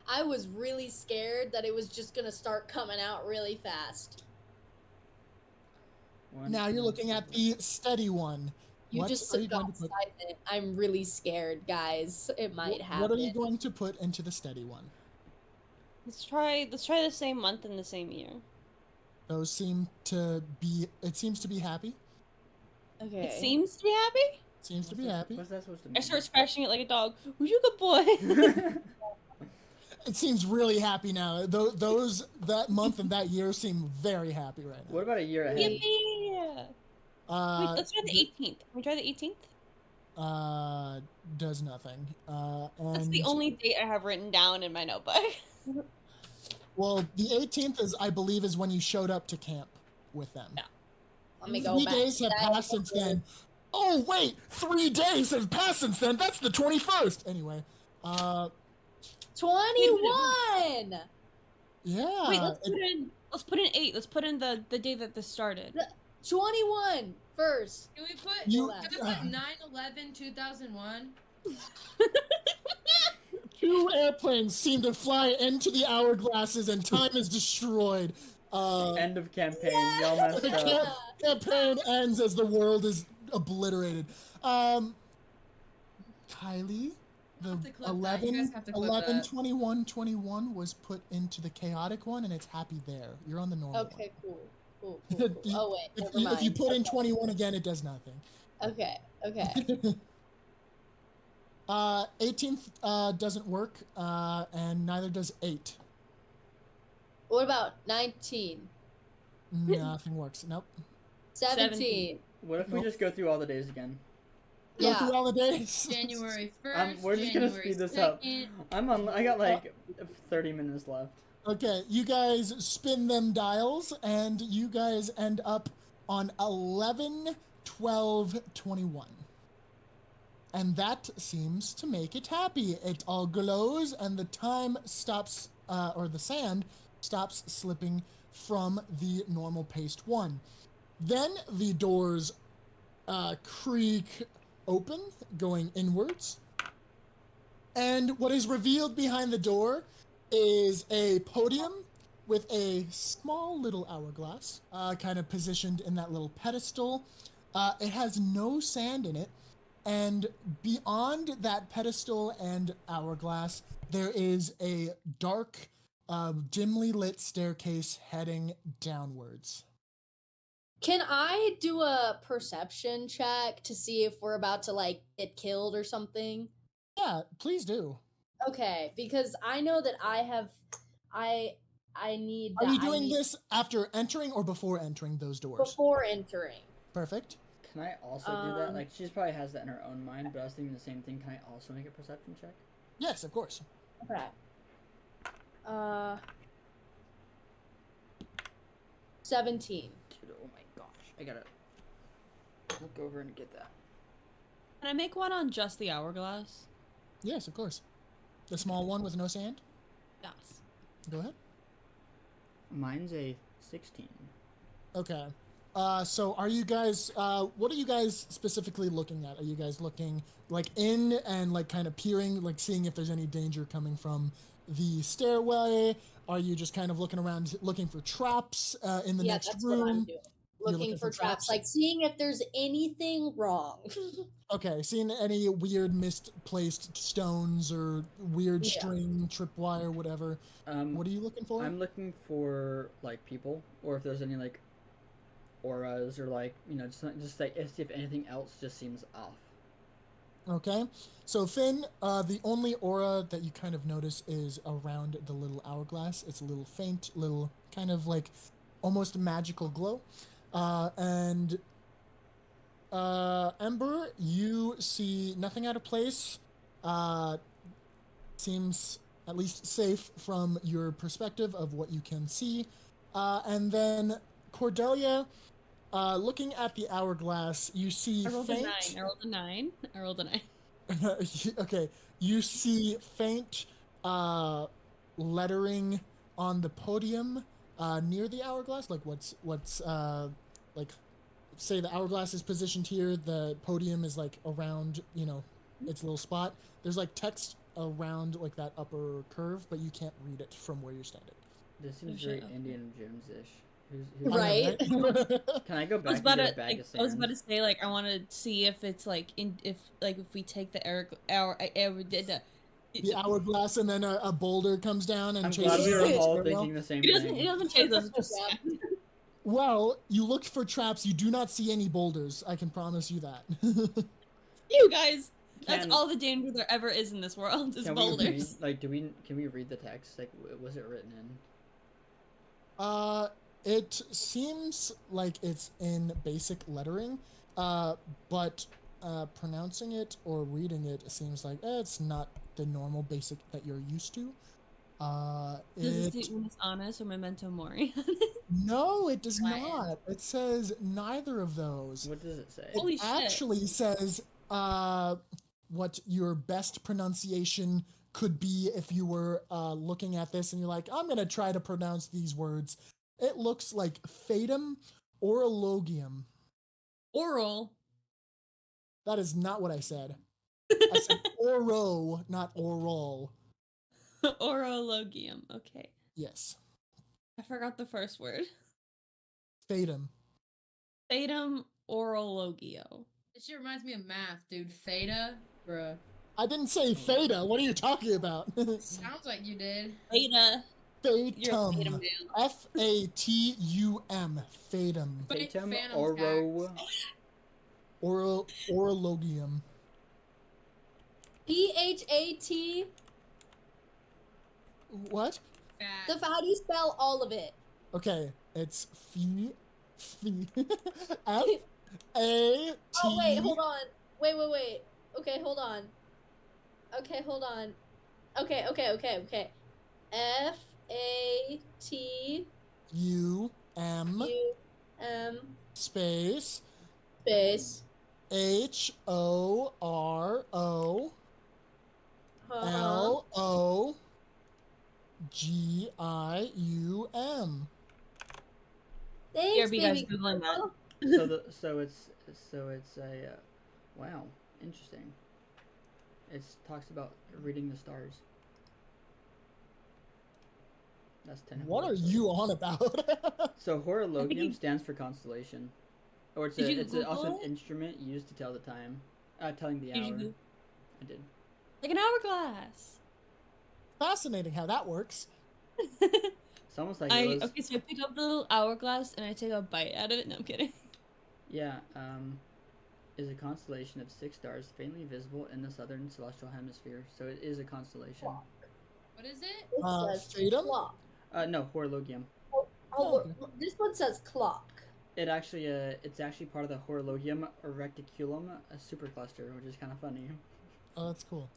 S3: I was really scared that it was just gonna start coming out really fast.
S2: Now you're looking at the steady one.
S3: You
S2: What
S3: just
S2: are you
S3: got
S2: going to put?
S3: silent. I'm really scared, guys. It might happen.
S2: What are you going to put into the steady one?
S4: Let's try the same month and the same year.
S2: Those seem to be. It seems to be happy.
S3: Okay.
S4: It seems to be happy.
S2: Seems to be happy.
S1: What's that supposed to mean?
S4: I start scratching it like a dog. Who's you good boy?
S2: It seems really happy now. Those that month and that year seem very happy right now.
S1: What about a year ahead?
S4: Yippee! Wait, let's try the 18th. Can we try the 18th?
S2: Does nothing.
S4: That's the
S2: And
S4: only date I have written down in my notebook.
S2: well, the 18th is, I believe, is when you showed up to camp with them.
S4: Yeah.
S3: Let me go
S2: 3
S3: back.
S2: days
S3: to
S2: have
S3: that.
S2: passed since then. Oh wait, 3 days have passed since then. That's the 21st. Anyway,
S3: 21!
S2: yeah.
S4: Wait, let's put in 8. Let's put in the day that this started.
S3: 21 first.
S5: Can we put,
S2: You-
S5: can we put 9/11/2001?
S2: Two airplanes seem to fly into the hourglasses, and time is destroyed.
S1: End of campaign. Y'all messed
S2: The
S1: up.
S2: campaign ends as the world is obliterated. Kylie, the
S5: have to clip that. You guys have to clip
S2: 11,
S5: that.
S2: 21, 21 was put into the chaotic one, and it's happy there. You're on the normal
S3: Okay, cool. Cool,
S2: one.
S3: cool, cool. Oh, wait. Never mind.
S2: If you put in
S3: Okay.
S2: 21 again, it does nothing.
S3: Okay, okay.
S2: 18th doesn't work, and neither does 8.
S3: What about 19?
S2: Nothing works. Nope.
S3: 17?
S1: What if we just go through all the days again?
S2: Go
S3: Yeah.
S2: through all the days.
S5: January 1st.
S1: We're just gonna
S5: January
S1: speed this up.
S5: 2nd.
S1: I got like 30 minutes left.
S2: Okay, you guys spin them dials, and you guys end up on 11, 12, 21. And that seems to make it happy. It all glows, and the time stops, or the sand stops slipping from the normal paced one. Then the doors creak open, going inwards. And what is revealed behind the door is a podium with a small little hourglass, kind of positioned in that little pedestal. It has no sand in it, and beyond that pedestal and hourglass, there is a dark, dimly lit staircase heading downwards.
S3: Can I do a perception check to see if we're about to like get killed or something?
S2: Yeah, please do.
S3: Okay, because I know that I need
S2: Are
S3: that.
S2: you doing this after entering or before entering those doors?
S3: Before entering?
S2: Perfect.
S1: Can I also do that? Like, she probably has that in her own mind, but I was thinking the same thing. Can I also make a perception check?
S2: Yes, of course.
S3: Okay. 17.
S1: Dude, oh my gosh. I gotta look over and get that.
S4: Can I make one on just the hourglass?
S2: Yes, of course. The small one with no sand?
S4: Yes.
S2: Go ahead.
S1: Mine's a 16.
S2: Okay. So are you guys, what are you guys specifically looking at? Are you guys looking like in and like kind of peering, like seeing if there's any danger coming from the stairway? Are you just kind of looking around, looking for traps in the next
S3: that's
S2: room?
S3: what I'm doing.
S2: You're
S3: Looking for traps, like seeing if there's anything wrong.
S2: Okay, seeing any weird misplaced stones or weird
S3: Yeah.
S2: string, tripwire, whatever. What are you looking for?
S1: I'm looking for, like, people, or if there's any, like, auras, or, like, you know, just like, if anything else just seems off.
S2: Okay, so Finn, the only aura that you kind of notice is around the little hourglass. It's a little faint, little kind of like almost magical glow. And Ember, you see nothing out of place. Seems at least safe from your perspective of what you can see. And then Cordelia, looking at the hourglass, you see
S4: I rolled
S2: faint.
S4: a 9. I rolled a 9. I rolled a 9.
S2: Okay, you see faint lettering on the podium near the hourglass. Like what's like, say the hourglass is positioned here, the podium is like around, you know, its little spot. There's like text around like that upper curve, but you can't read it from where you're standing.
S1: This seems
S4: shit,
S1: very
S4: okay.
S1: Indiana Jones-ish. Who's
S3: Right?
S1: Can I go
S4: I
S1: back
S4: was
S1: and
S4: about
S1: get
S4: to.
S1: a bag of sand?
S4: I was about to say, like, I want to see if it's like if we take the
S2: The hourglass, and then a boulder comes down and
S1: I'm
S2: chases
S1: glad we were
S2: you.
S1: all thinking the same
S4: It doesn't.
S1: thing.
S4: It doesn't chase us. It's just
S2: Well, you looked for traps. You do not see any boulders. I can promise you that.
S4: you guys. That's
S1: Can-
S4: all the danger there ever is in this world is
S1: Can
S4: boulders.
S1: we read, like, can we read the text? Like, was it written in?
S2: It seems like it's in basic lettering, but pronouncing it or reading it seems like it's not the normal basic that you're used to.
S4: Does it say Unus Annus or Memento Mori?
S2: No, it does
S5: Latin.
S2: not. It says neither of those.
S1: What does it say?
S2: It
S4: Holy shit.
S2: actually says what your best pronunciation could be if you were looking at this and you're like, I'm gonna try to pronounce these words. It looks like fatum orologium.
S4: Oral.
S2: That is not what I said. I said oro, not oral.
S4: Orologium. Okay.
S2: Yes.
S4: I forgot the first word.
S2: Fatum.
S4: Fatum orologio.
S5: This shit reminds me of math, dude. Theta, bruh.
S2: I didn't say theta. What are you talking about?
S5: Sounds like you did.
S4: Theta. You're a
S2: Fatum.
S4: fatum man.
S2: Fatum. Fatum.
S1: Fatum
S5: Phantom's
S1: oro.
S2: Orologium.
S3: PHAT.
S2: What?
S5: Fat.
S3: How do you spell all of it?
S2: Okay, it's F-A-T.
S3: Oh wait, hold on. Wait. Okay, hold on. Okay, hold on. Okay. F-A-T
S2: U-M
S3: U-M
S2: space
S3: space
S2: H-O-R-O L-O-G-I-U-M.
S3: Thanks,
S4: BRB guys
S3: baby.
S4: googling that.
S1: So it's a wow, interesting. It talks about reading the stars. That's 10.
S2: What are you on about?
S1: So horologium
S4: he-
S1: stands for constellation, or it's
S4: Did you
S1: also
S4: Google
S1: an
S4: it?
S1: instrument used to tell the time, telling the
S4: Did you
S1: hour.
S4: do-
S1: I did.
S4: Like an hourglass.
S2: Fascinating how that works.
S1: It's almost like it was.
S4: Okay, so I pick up the little hourglass and I take a bite out of it. No, I'm kidding.
S1: Yeah. Is a constellation of 6 stars faintly visible in the southern celestial hemisphere. So it is a constellation.
S5: What is it?
S3: It says
S2: Fatum?
S3: clock.
S1: No, Horologium.
S3: This one says clock.
S1: It's actually part of the Horologium Reticulum supercluster, which is kind of funny.
S2: Oh, that's cool.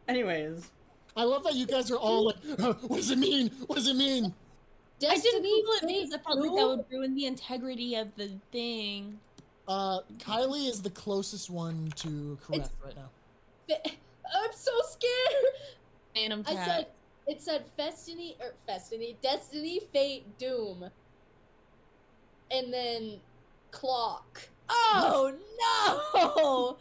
S1: Anyways,
S2: I love that you guys are all like, what does it mean? What does it mean?
S4: I didn't
S3: Destiny
S4: Google it because I felt like that
S3: Doom?
S4: would ruin the integrity of the thing.
S2: Kylie is the closest one to correct right now.
S3: I'm so scared.
S4: Phantom
S3: I
S4: Cat.
S3: said it said Destiny, Fate, Doom, and then clock. Oh no!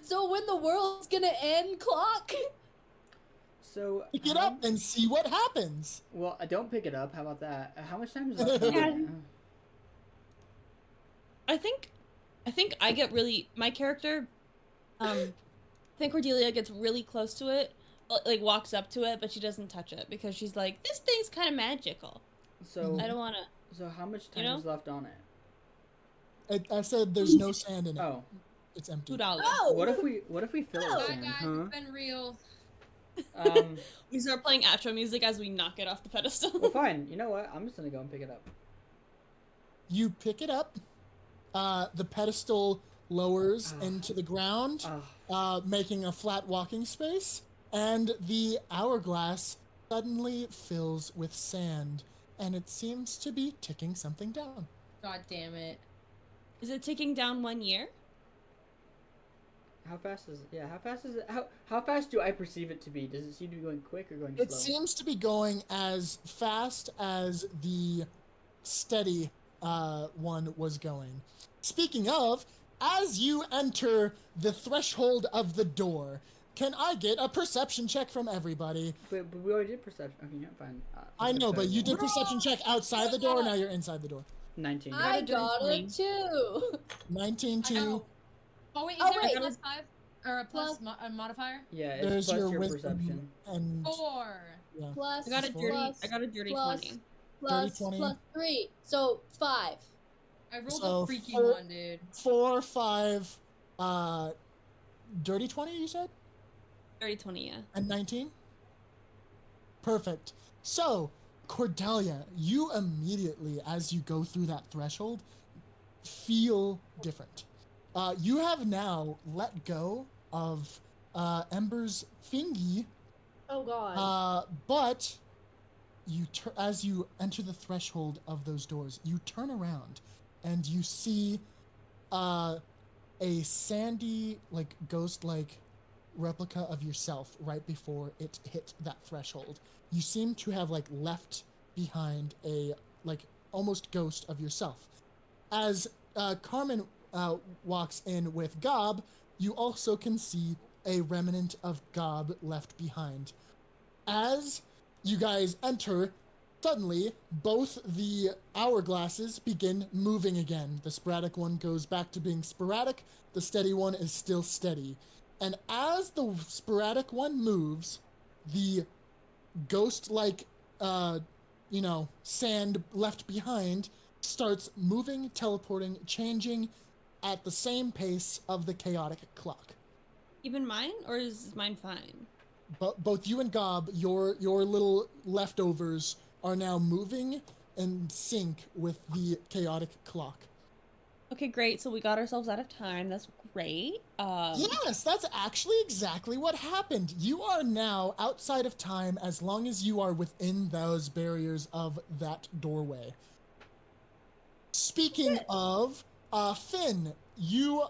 S3: So when the world's gonna end, clock?
S1: so
S2: Pick it up and see what happens.
S1: Well, I don't pick it up. How about that? How much time is left? on
S4: Yeah.
S1: it?
S4: I think I get really my character. I think Cordelia gets really close to it, like walks up to it, but she doesn't touch it because she's like, this thing's kind of magical.
S1: So
S4: I don't want to.
S1: So how much time
S4: You know?
S1: is left on it?
S2: I said there's no sand in it.
S1: Oh,
S2: It's empty.
S4: $2.
S3: Oh!
S1: what if we fill it
S3: Oh.
S1: with
S5: Bye
S1: sand?
S5: guys,
S1: Huh?
S5: it's been real.
S4: We start playing outro music as we knock it off the pedestal.
S1: Well, fine. You know what? I'm just gonna go and pick it up.
S2: You pick it up. The pedestal lowers
S1: Ah.
S2: into the ground,
S1: Ah,
S2: making a flat walking space, and the hourglass suddenly fills with sand, and it seems to be ticking something down.
S5: God damn it.
S4: Is it ticking down 1 year?
S1: how fast is it? Yeah, how fast is it? How fast do I perceive it to be? Does it seem to be going quick or going
S2: It
S1: slow?
S2: seems to be going as fast as the steady one was going. Speaking of, as you enter the threshold of the door, can I get a perception check from everybody?
S1: But we already did perception. Okay, yeah, fine.
S2: I know, but you did
S1: perception.
S2: perception check outside the door, now you're inside the door.
S1: 19.
S3: I
S4: dirty
S3: got
S4: 20.
S3: it too.
S2: 19
S5: I
S2: to
S5: know. Oh wait, is
S3: Oh,
S5: there
S3: wait.
S5: a plus 5? Or a plus
S3: Plus-
S5: a modifier?
S1: Yeah, it's
S2: there's
S1: plus
S2: your
S1: your
S2: wisdom
S1: perception.
S2: and
S5: 4.
S2: yeah.
S3: Plus,
S4: I got a dirty.
S3: plus,
S4: I got a dirty
S3: plus,
S4: 20.
S3: plus,
S2: 20.
S3: plus 3. So 5.
S5: I rolled
S2: So,
S5: a freaky
S2: 4
S5: one, dude.
S2: 4, 5, dirty 20 you said?
S4: Dirty 20, yeah.
S2: And 19? Perfect. So, Cordelia, you immediately, as you go through that threshold, feel different. You have now let go of Ember's fingy,
S3: Oh god.
S2: but you as you enter the threshold of those doors, you turn around and you see a sandy, like ghost-like replica of yourself right before it hit that threshold. You seem to have like left behind a like almost ghost of yourself. As Carmen walks in with Gob, you also can see a remnant of Gob left behind. As you guys enter, suddenly both the hourglasses begin moving again. The sporadic one goes back to being sporadic, the steady one is still steady. And as the sporadic one moves, the ghost-like, sand left behind starts moving, teleporting, changing at the same pace of the chaotic clock.
S4: Even mine, or is mine fine?
S2: But both you and Gob, your little leftovers are now moving in sync with the chaotic clock.
S4: Okay, great. So we got ourselves out of time. That's great.
S2: Yes, that's actually exactly what happened. You are now outside of time as long as you are within those barriers of that doorway. Speaking of, Finn, you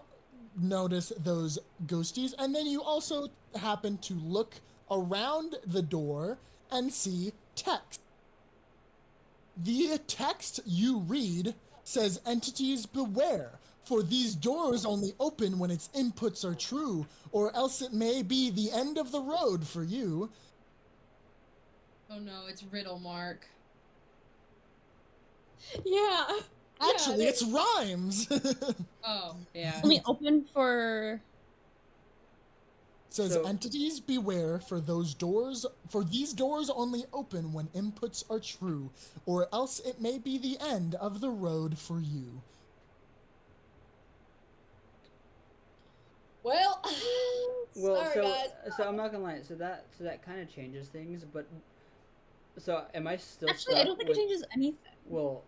S2: notice those ghosties, and then you also happen to look around the door and see text. The text you read says, "Entities beware, for these doors only open when its inputs are true, or else it may be the end of the road for you."
S5: Oh no, it's Riddle Mark.
S3: Yeah.
S2: Actually,
S3: Yeah,
S2: it's rhymes.
S5: Oh, yeah.
S4: Only open for.
S2: says
S1: So-
S2: entities beware for these doors only open when inputs are true, or else it may be the end of the road for you.
S3: Well,
S1: Well,
S3: sorry
S1: so
S3: guys.
S1: so I'm not gonna lie. So that kind of changes things. But so am I still
S4: Actually,
S1: stuck
S4: I don't think
S1: with?
S4: it changes anything.
S1: Well,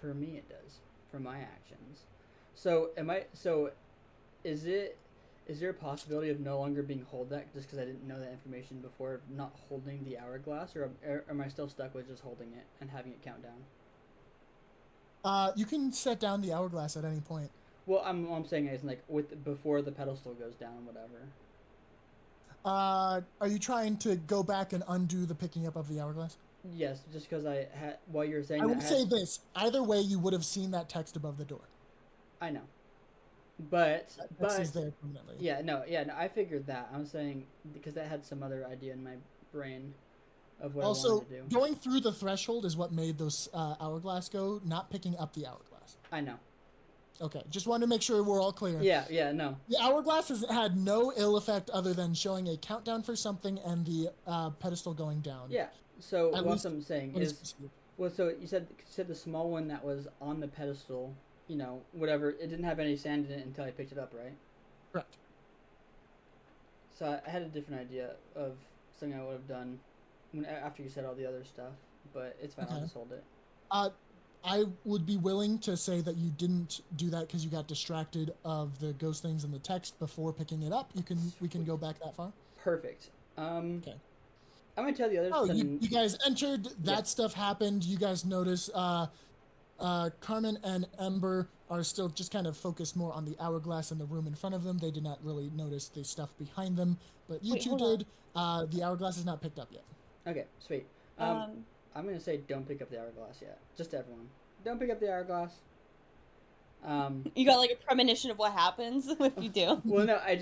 S1: for me it does. For my actions. So am I? So is it? Is there a possibility of no longer being hold that just because I didn't know that information before, of not holding the hourglass, or am I still stuck with just holding it and having it count down?
S2: You can set down the hourglass at any point.
S1: Well, I'm saying is like with before the pedestal goes down, whatever.
S2: Are you trying to go back and undo the picking up of the hourglass?
S1: Yes, just because I had while you were saying
S2: I
S1: that.
S2: would say this. Either way, you would have seen that text above the door.
S1: I know, but
S2: Text is there permanently.
S1: yeah, no, I figured that. I'm saying because I had some other idea in my brain of what I
S2: Also,
S1: wanted to do.
S2: going through the threshold is what made those hourglass go, not picking up the hourglass.
S1: I know.
S2: Okay, just wanted to make sure we're all clear.
S1: Yeah, no.
S2: The hourglass has had no ill effect other than showing a countdown for something and the pedestal going down.
S1: Yeah. So
S2: At
S1: what
S2: least
S1: I'm saying
S2: What is
S1: is,
S2: specific?
S1: well, so you said the small one that was on the pedestal, you know, whatever. It didn't have any sand in it until I picked it up, right?
S2: Correct.
S1: So I had a different idea of something I would have done after you said all the other stuff, but it's fine. I'll
S2: Okay.
S1: just hold it.
S2: I would be willing to say that you didn't do that because you got distracted of the ghost things in the text before picking it up. We can go back that far.
S1: Perfect.
S2: Okay.
S1: I'm gonna tell the others.
S2: Oh,
S1: to
S2: you guys entered. That
S1: Yeah.
S2: stuff happened. You guys notice. Carmen and Ember are still just kind of focused more on the hourglass in the room in front of them. They did not really notice the stuff behind them, but you
S4: Wait,
S2: two
S4: hold on.
S2: did. The hourglass is not picked up yet.
S1: Okay, sweet. I'm gonna say don't pick up the hourglass yet. Just to everyone, don't pick up the hourglass.
S4: You got like a premonition of what happens if you do.
S1: Well, no, I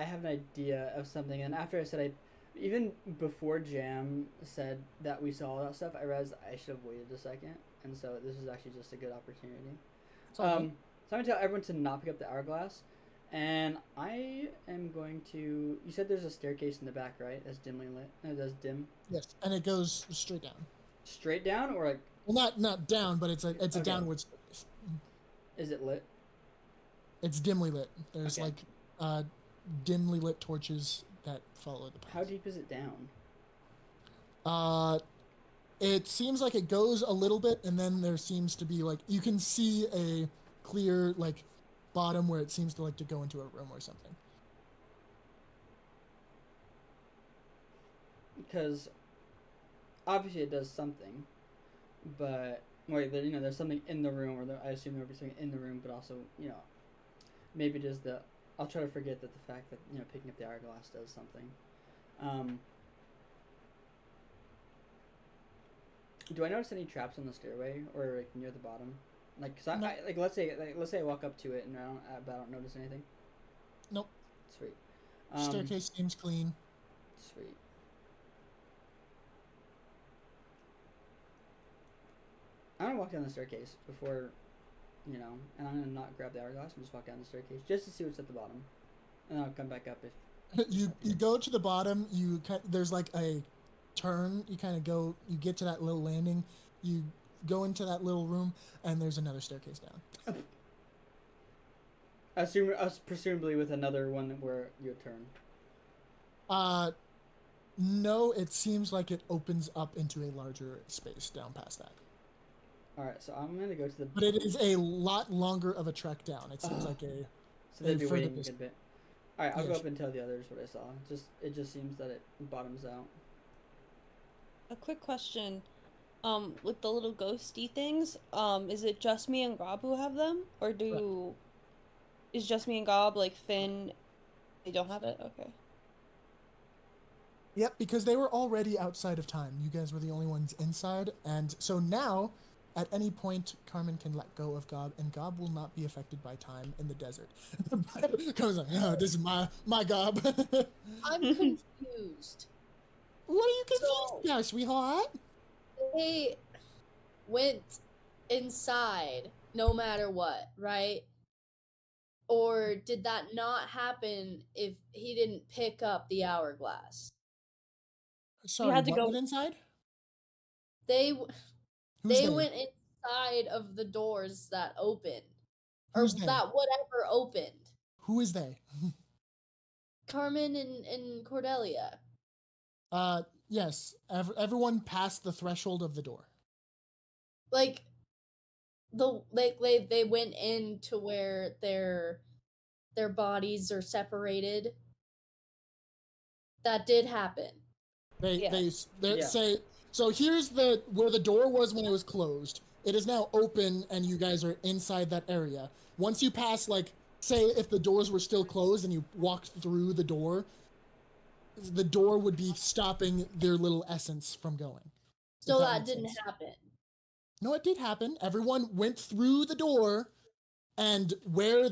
S1: have an idea of something, and after I said even before Jam said that we saw all that stuff, I realized I should have waited a second, and so this is actually just a good opportunity.
S2: It's all good.
S1: So I'm gonna tell everyone to not pick up the hourglass, and I am going to. You said there's a staircase in the back, right? That's dimly lit. That's dim.
S2: Yes, and it goes straight down.
S1: Straight down, or like,
S2: Well, not down, but it's a
S1: Okay.
S2: downward space.
S1: is it lit?
S2: It's dimly lit. There's
S1: Okay.
S2: like dimly lit torches that follow the path.
S1: How deep is it down?
S2: It seems like it goes a little bit, and then there seems to be like you can see a clear like bottom where it seems to like to go into a room or something.
S1: Because obviously it does something, but wait, there's something in the room, or I assume there would be something in the room, but also, maybe it is the. I'll try to forget that the fact that picking up the hourglass does something. Do I notice any traps on the stairway or like near the bottom? Like, cause
S2: No.
S1: let's say I walk up to it and I don't notice anything.
S2: Nope.
S1: Sweet.
S2: Staircase seems clean.
S1: Sweet. I'm gonna walk down the staircase before, and I'm gonna not grab the hourglass and just walk down the staircase just to see what's at the bottom, and I'll come back up if.
S2: You go to the bottom. There's like a turn. You get to that little landing. You go into that little room, and there's another staircase down.
S1: Presumably with another one where you turn.
S2: No, it seems like it opens up into a larger space down past that.
S1: All right, so I'm gonna go to the.
S2: But it is a lot longer of a trek down. It seems like a.
S1: So they'd be
S2: further
S1: waiting a
S2: dis-
S1: good bit. All right, I'll go
S2: Yes.
S1: up and tell the others what I saw. It just seems that it bottoms out.
S4: A quick question. With the little ghosty things, is it just me and Gob who have them? Or is just me and Gob, like Finn, they don't have it? Okay.
S2: Yep, because they were already outside of time. You guys were the only ones inside, and so now, at any point, Carmen can let go of Gob, and Gob will not be affected by time in the desert. Carmen's like, oh, this is my Gob.
S3: I'm confused.
S2: What are you confused about, sweetheart?
S3: They went inside no matter what, right? Or did that not happen if he didn't pick up the hourglass?
S2: Sorry,
S4: had to
S2: what
S4: go-
S2: went inside?
S3: They
S2: Who's
S3: they
S2: they?
S3: went inside of the doors that opened.
S2: Who's
S3: or
S2: they?
S3: that whatever opened.
S2: Who is they?
S3: Carmen and Cordelia.
S2: Yes. Everyone passed the threshold of the door.
S3: Like they went into where their bodies are separated. That did happen.
S2: They
S1: Yeah.
S2: say so. Here's where the door was when it was closed. It is now open, and you guys are inside that area. Once you pass, like, say if the doors were still closed and you walked through the door would be stopping their little essence from going.
S3: So
S2: if
S3: that
S2: makes
S3: didn't
S2: sense.
S3: happen.
S2: No, it did happen. Everyone went through the door, and where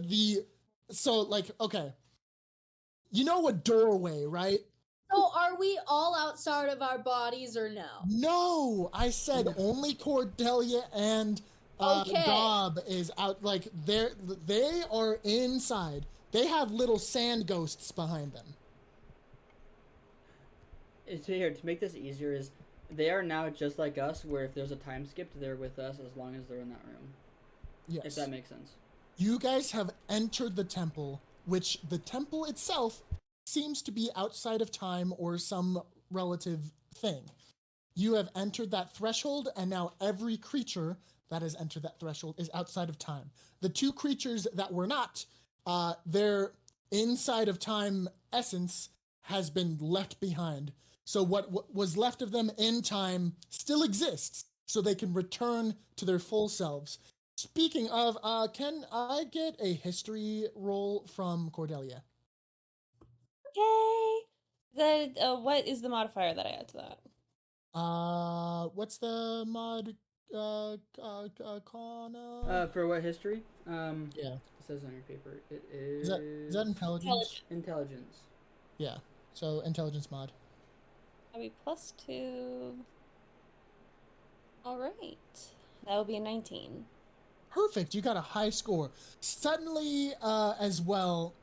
S2: okay, you know a doorway, right?
S3: So are we all outside of our bodies or no?
S2: No, I said only Cordelia and
S3: Okay.
S2: Gob is out. Like they are inside. They have little sand ghosts behind them.
S1: It's here to make this easier. Is they are now just like us, where if there's a time skip, they're with us as long as they're in that room.
S2: Yes.
S1: If that makes sense.
S2: You guys have entered the temple, which the temple itself seems to be outside of time or some relative thing. You have entered that threshold, and now every creature that has entered that threshold is outside of time. The two creatures that were not, their inside of time essence has been left behind. So what was left of them in time still exists, so they can return to their full selves. Speaking of, can I get a history roll from Cordelia?
S4: Okay. What is the modifier that I add to that?
S2: What's the mod? Kana?
S1: For what history?
S2: Yeah.
S1: It says on your paper. It
S2: Is
S1: is.
S2: that intelligence?
S1: Intelligence.
S2: Yeah. So intelligence mod.
S4: That'll be +2. All right. That will be a 19.
S2: Perfect. You got a high score. Suddenly, as well,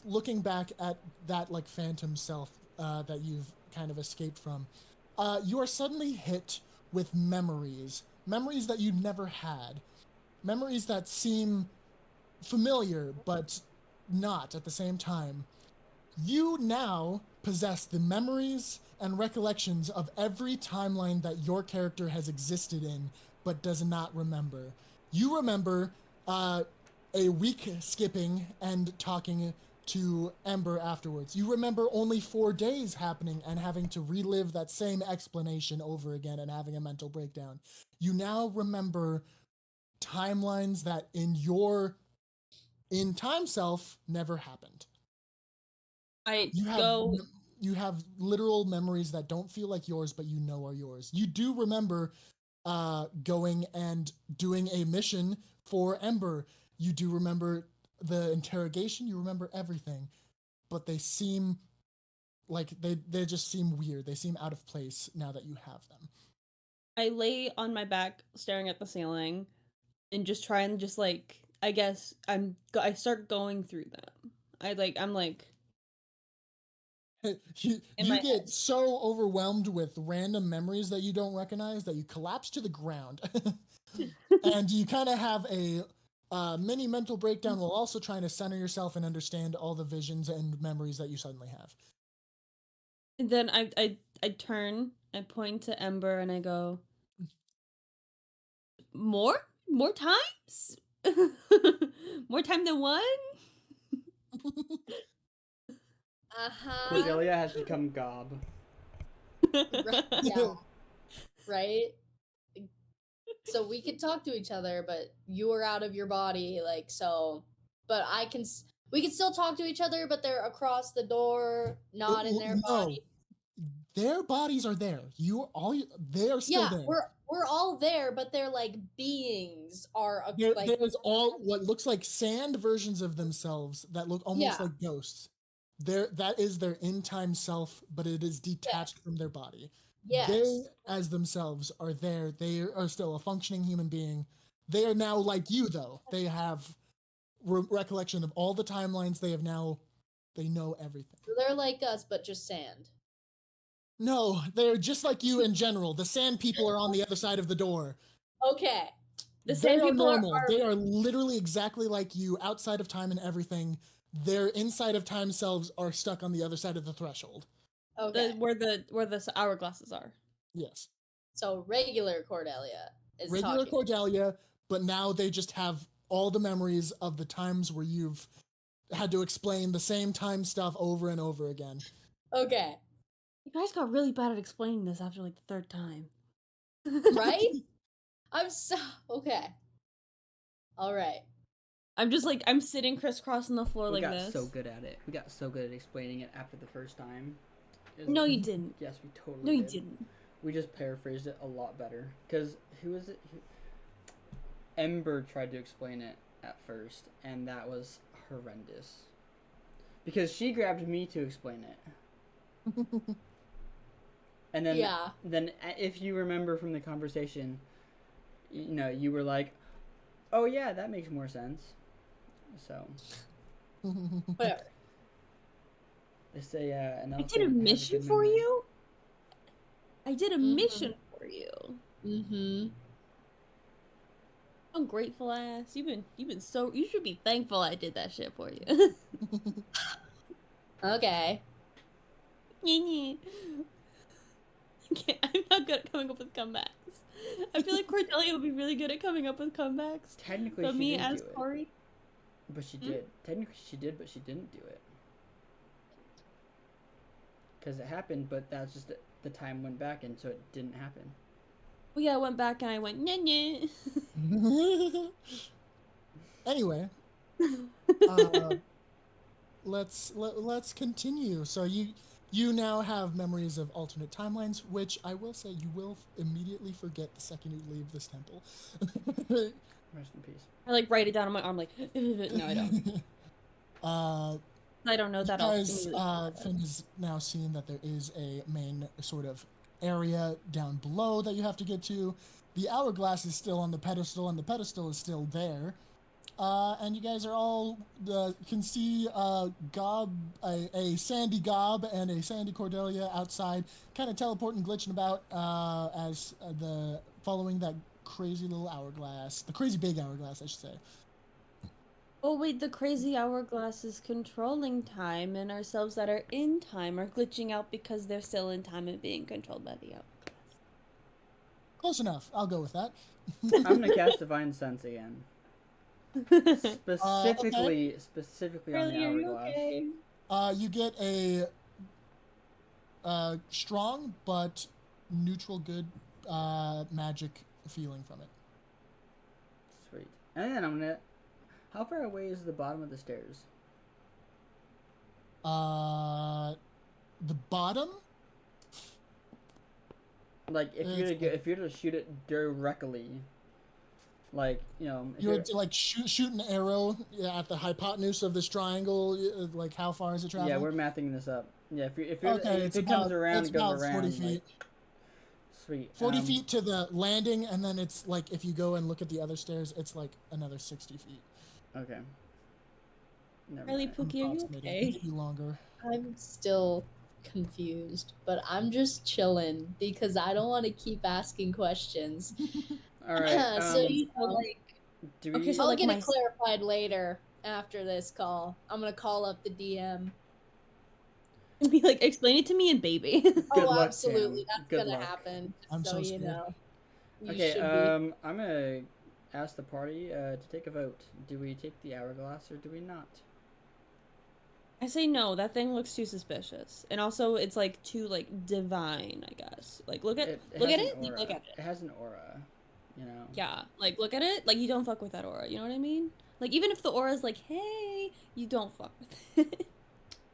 S2: looking back at that like phantom self that you've kind of escaped from, you are suddenly hit with memories that you never had, memories that seem familiar but not at the same time. You now possess the memories and recollections of every timeline that your character has existed in but does not remember. You remember a week skipping and talking to Ember afterwards. You remember only 4 days happening and having to relive that same explanation over again and having a mental breakdown. You now remember timelines that in your in-time self never happened. You have literal memories that don't feel like yours, but you know are yours. You do remember going and doing a mission for Ember. You do remember the interrogation. You remember everything, but they seem like they just seem weird. They seem out of place now that you have them.
S4: I lay on my back staring at the ceiling and just try and just like, I guess I start going through them. I'm like
S2: you get so overwhelmed with random memories that you don't recognize that you collapse to the ground. And you kind of have a mini mental breakdown while also trying to center yourself and understand all the visions and memories that you suddenly have.
S4: And then I turn, I point to Ember and I go, more times? More time than one?
S1: Cordelia has become Gob.
S3: Right, yeah. Right? So we could talk to each other, but you are out of your body, like, so. But we can still talk to each other, but they're across the door, not in their body.
S2: Their bodies are there. They are still there.
S3: We're all there, but they're like beings are
S2: there's all what looks like sand versions of themselves that look almost like ghosts. That is their in-time self, but it is detached from their body.
S3: Yes.
S2: They, as themselves, are there. They are still a functioning human being. They are now like you, though. They have recollection of all the timelines. They know everything.
S3: They're like us, but just sand.
S2: No, they're just like you in general. The sand people are on the other side of the door.
S3: Okay.
S4: The
S2: They
S4: sand
S2: are
S4: people
S2: normal.
S4: are
S2: They are literally exactly like you, outside of time and everything. Their inside of time selves are stuck on the other side of the threshold.
S3: Okay.
S4: where the hourglasses are.
S2: Yes.
S3: So regular Cordelia is
S2: Regular
S3: talking.
S2: Cordelia, but now they just have all the memories of the times where you've had to explain the same time stuff over and over again.
S3: Okay.
S4: You guys got really bad at explaining this after like the third time.
S3: Right? I'm so okay. All right.
S4: I'm just like, I'm sitting crisscross on the floor
S1: We
S4: like
S1: got
S4: this.
S1: so good at it. We got so good at explaining it after the first time.
S4: No, you didn't.
S1: Yes, we totally
S4: No, you
S1: did.
S4: didn't.
S1: We just paraphrased it a lot better. Because who was it? Ember tried to explain it at first, and that was horrendous. Because she grabbed me to explain it. And then,
S3: Yeah.
S1: If you remember from the conversation, you were like, "Oh yeah, that makes more sense." So
S3: Whatever.
S1: they say an
S4: I
S1: elephant
S4: did a
S1: has
S4: mission
S1: good
S4: for
S1: memory.
S4: you. I did a
S3: Mhm.
S4: mission for you.
S3: Mm-hmm.
S4: Ungrateful ass. You should be thankful I did that shit for you.
S3: Okay.
S4: I'm not good at coming up with comebacks. I feel like Cordelia would be really good at coming up with comebacks.
S1: Technically,
S4: But
S1: she
S4: me
S1: did
S4: as
S1: do it.
S4: Corey.
S1: But she did. Technically, she did, but she didn't do it. Because it happened, but that's just the time went back, and so it didn't happen.
S4: Well, yeah, I went back and I went, nah.
S2: Anyway, let's continue. So you now have memories of alternate timelines, which I will say you will immediately forget the second you leave this temple.
S1: Rest in peace.
S4: I like write it down on my arm, like, no, I don't. I don't know that.
S2: Guys, Finn has now seen that there is a main sort of area down below that you have to get to. The hourglass is still on the pedestal, and the pedestal is still there. And you guys are all can see Gob, a Sandy Gob and a Sandy Cordelia outside, kind of teleporting, glitching about as the following that crazy little hourglass, the crazy big hourglass, I should say.
S4: Oh wait, the crazy hourglass is controlling time, and ourselves that are in time are glitching out because they're still in time and being controlled by the hourglass.
S2: Close enough. I'll go with that.
S1: I'm gonna cast Divine Sense again. Specifically on the hourglass.
S4: Okay?
S2: You get a strong but neutral good magic feeling from it.
S1: Sweet. And then I'm gonna. How far away is the bottom of the stairs?
S2: The bottom?
S1: Like if you're to shoot it directly, like if
S2: you're to like shoot an arrow at the hypotenuse of this triangle. Like how far is it traveling?
S1: Yeah, we're mathing this up. Yeah, if it
S2: comes
S1: around,
S2: it's
S1: it goes
S2: about
S1: around.
S2: 40 feet.
S1: Like, sweet.
S2: 40 feet to the landing, and then it's like if you go and look at the other stairs, it's like another 60 feet.
S1: Okay. Never
S4: Really,
S1: mind.
S4: Pookie, are you okay?
S2: Maybe longer.
S3: I'm still confused, but I'm just chilling because I don't want to keep asking questions.
S1: All right.
S3: So like,
S1: do we?
S4: Okay, so
S3: I'll
S4: like
S3: get it clarified later after this call. I'm gonna call up the DM.
S4: And be like, explain it to me in baby.
S1: Good
S3: Oh,
S1: luck,
S3: absolutely,
S1: Sam.
S3: that's
S1: Good
S3: gonna
S1: luck.
S3: happen.
S2: I'm
S3: So
S2: so
S3: you
S2: scared.
S3: know. You
S1: Okay.
S3: should be.
S1: I'm gonna ask the party to take a vote. Do we take the hourglass or do we not?
S4: I say no, that thing looks too suspicious. And also it's like too like divine, I guess. Like look at
S1: It
S4: look
S1: has
S4: at
S1: an
S4: it,
S1: aura.
S4: look at it.
S1: It has an aura, you know.
S4: Yeah, like look at it, like you don't fuck with that aura, you know what I mean? Like even if the aura's like, hey, you don't fuck with it.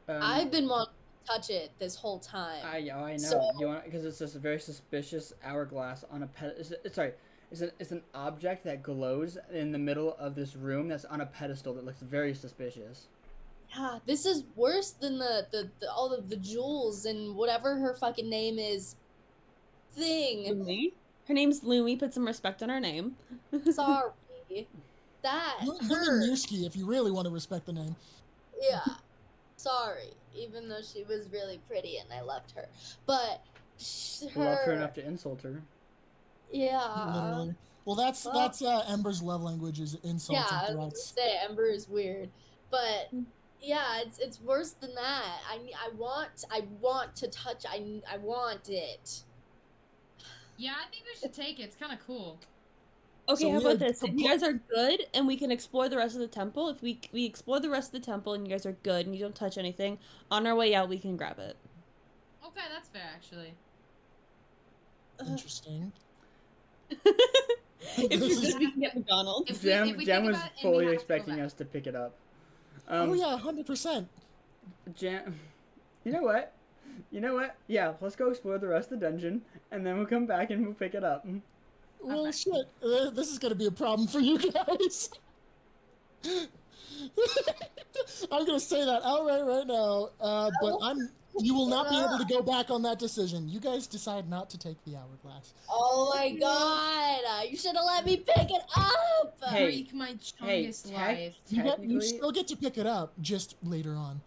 S3: I've been wanting to touch it this whole time.
S1: I know.
S3: So-
S1: You want because it's just a very suspicious hourglass on a sorry. It's an object that glows in the middle of this room that's on a pedestal that looks very suspicious.
S3: Yeah, this is worse than the all of the jewels and whatever her fucking name is. Thing.
S4: Lumi? Her name's Lumi, put some respect on her name.
S3: Sorry. that
S2: Lumi
S3: hurt.
S2: Mirsky, if you really want to respect the name.
S3: Yeah. Sorry. Even though she was really pretty and I loved her. But
S1: Loved her enough to insult her.
S3: Yeah.
S2: Literally. Well, that's Ember's love language is insults
S3: Yeah, I
S2: and
S3: was
S2: threats.
S3: gonna say Ember is weird. But yeah, it's worse than that. I want to touch. I want it.
S5: Yeah, I think we should take it. It's kind of cool.
S4: Okay,
S2: So
S4: how
S2: we
S4: about
S2: are
S4: this? If you guys are good and we can explore the rest of the temple, if we explore the rest of the temple and you guys are good and you don't touch anything, on our way out we can grab it.
S5: Okay, that's fair, actually.
S2: Interesting.
S4: If
S2: This
S4: you're
S2: is-
S4: good, we can get McDonald's.
S5: If we
S1: Jam
S5: think
S1: was
S5: about it and we
S1: fully
S5: have to go
S1: expecting
S5: back.
S1: us to pick it up.
S2: Oh yeah, 100%.
S1: Jam, you know what? You know what? Yeah, let's go explore the rest of the dungeon, and then we'll come back and we'll pick it up.
S2: Well,
S5: Okay.
S2: shit. This is gonna be a problem for you guys. I'm gonna say that outright right now, but you will not be able to go back on that decision. You guys decide not to take the hourglass.
S3: Oh my god! You should have let me pick it up.
S1: Hey,
S5: Break my chungus life.
S2: You
S1: technically,
S2: still get to pick it up, just later on.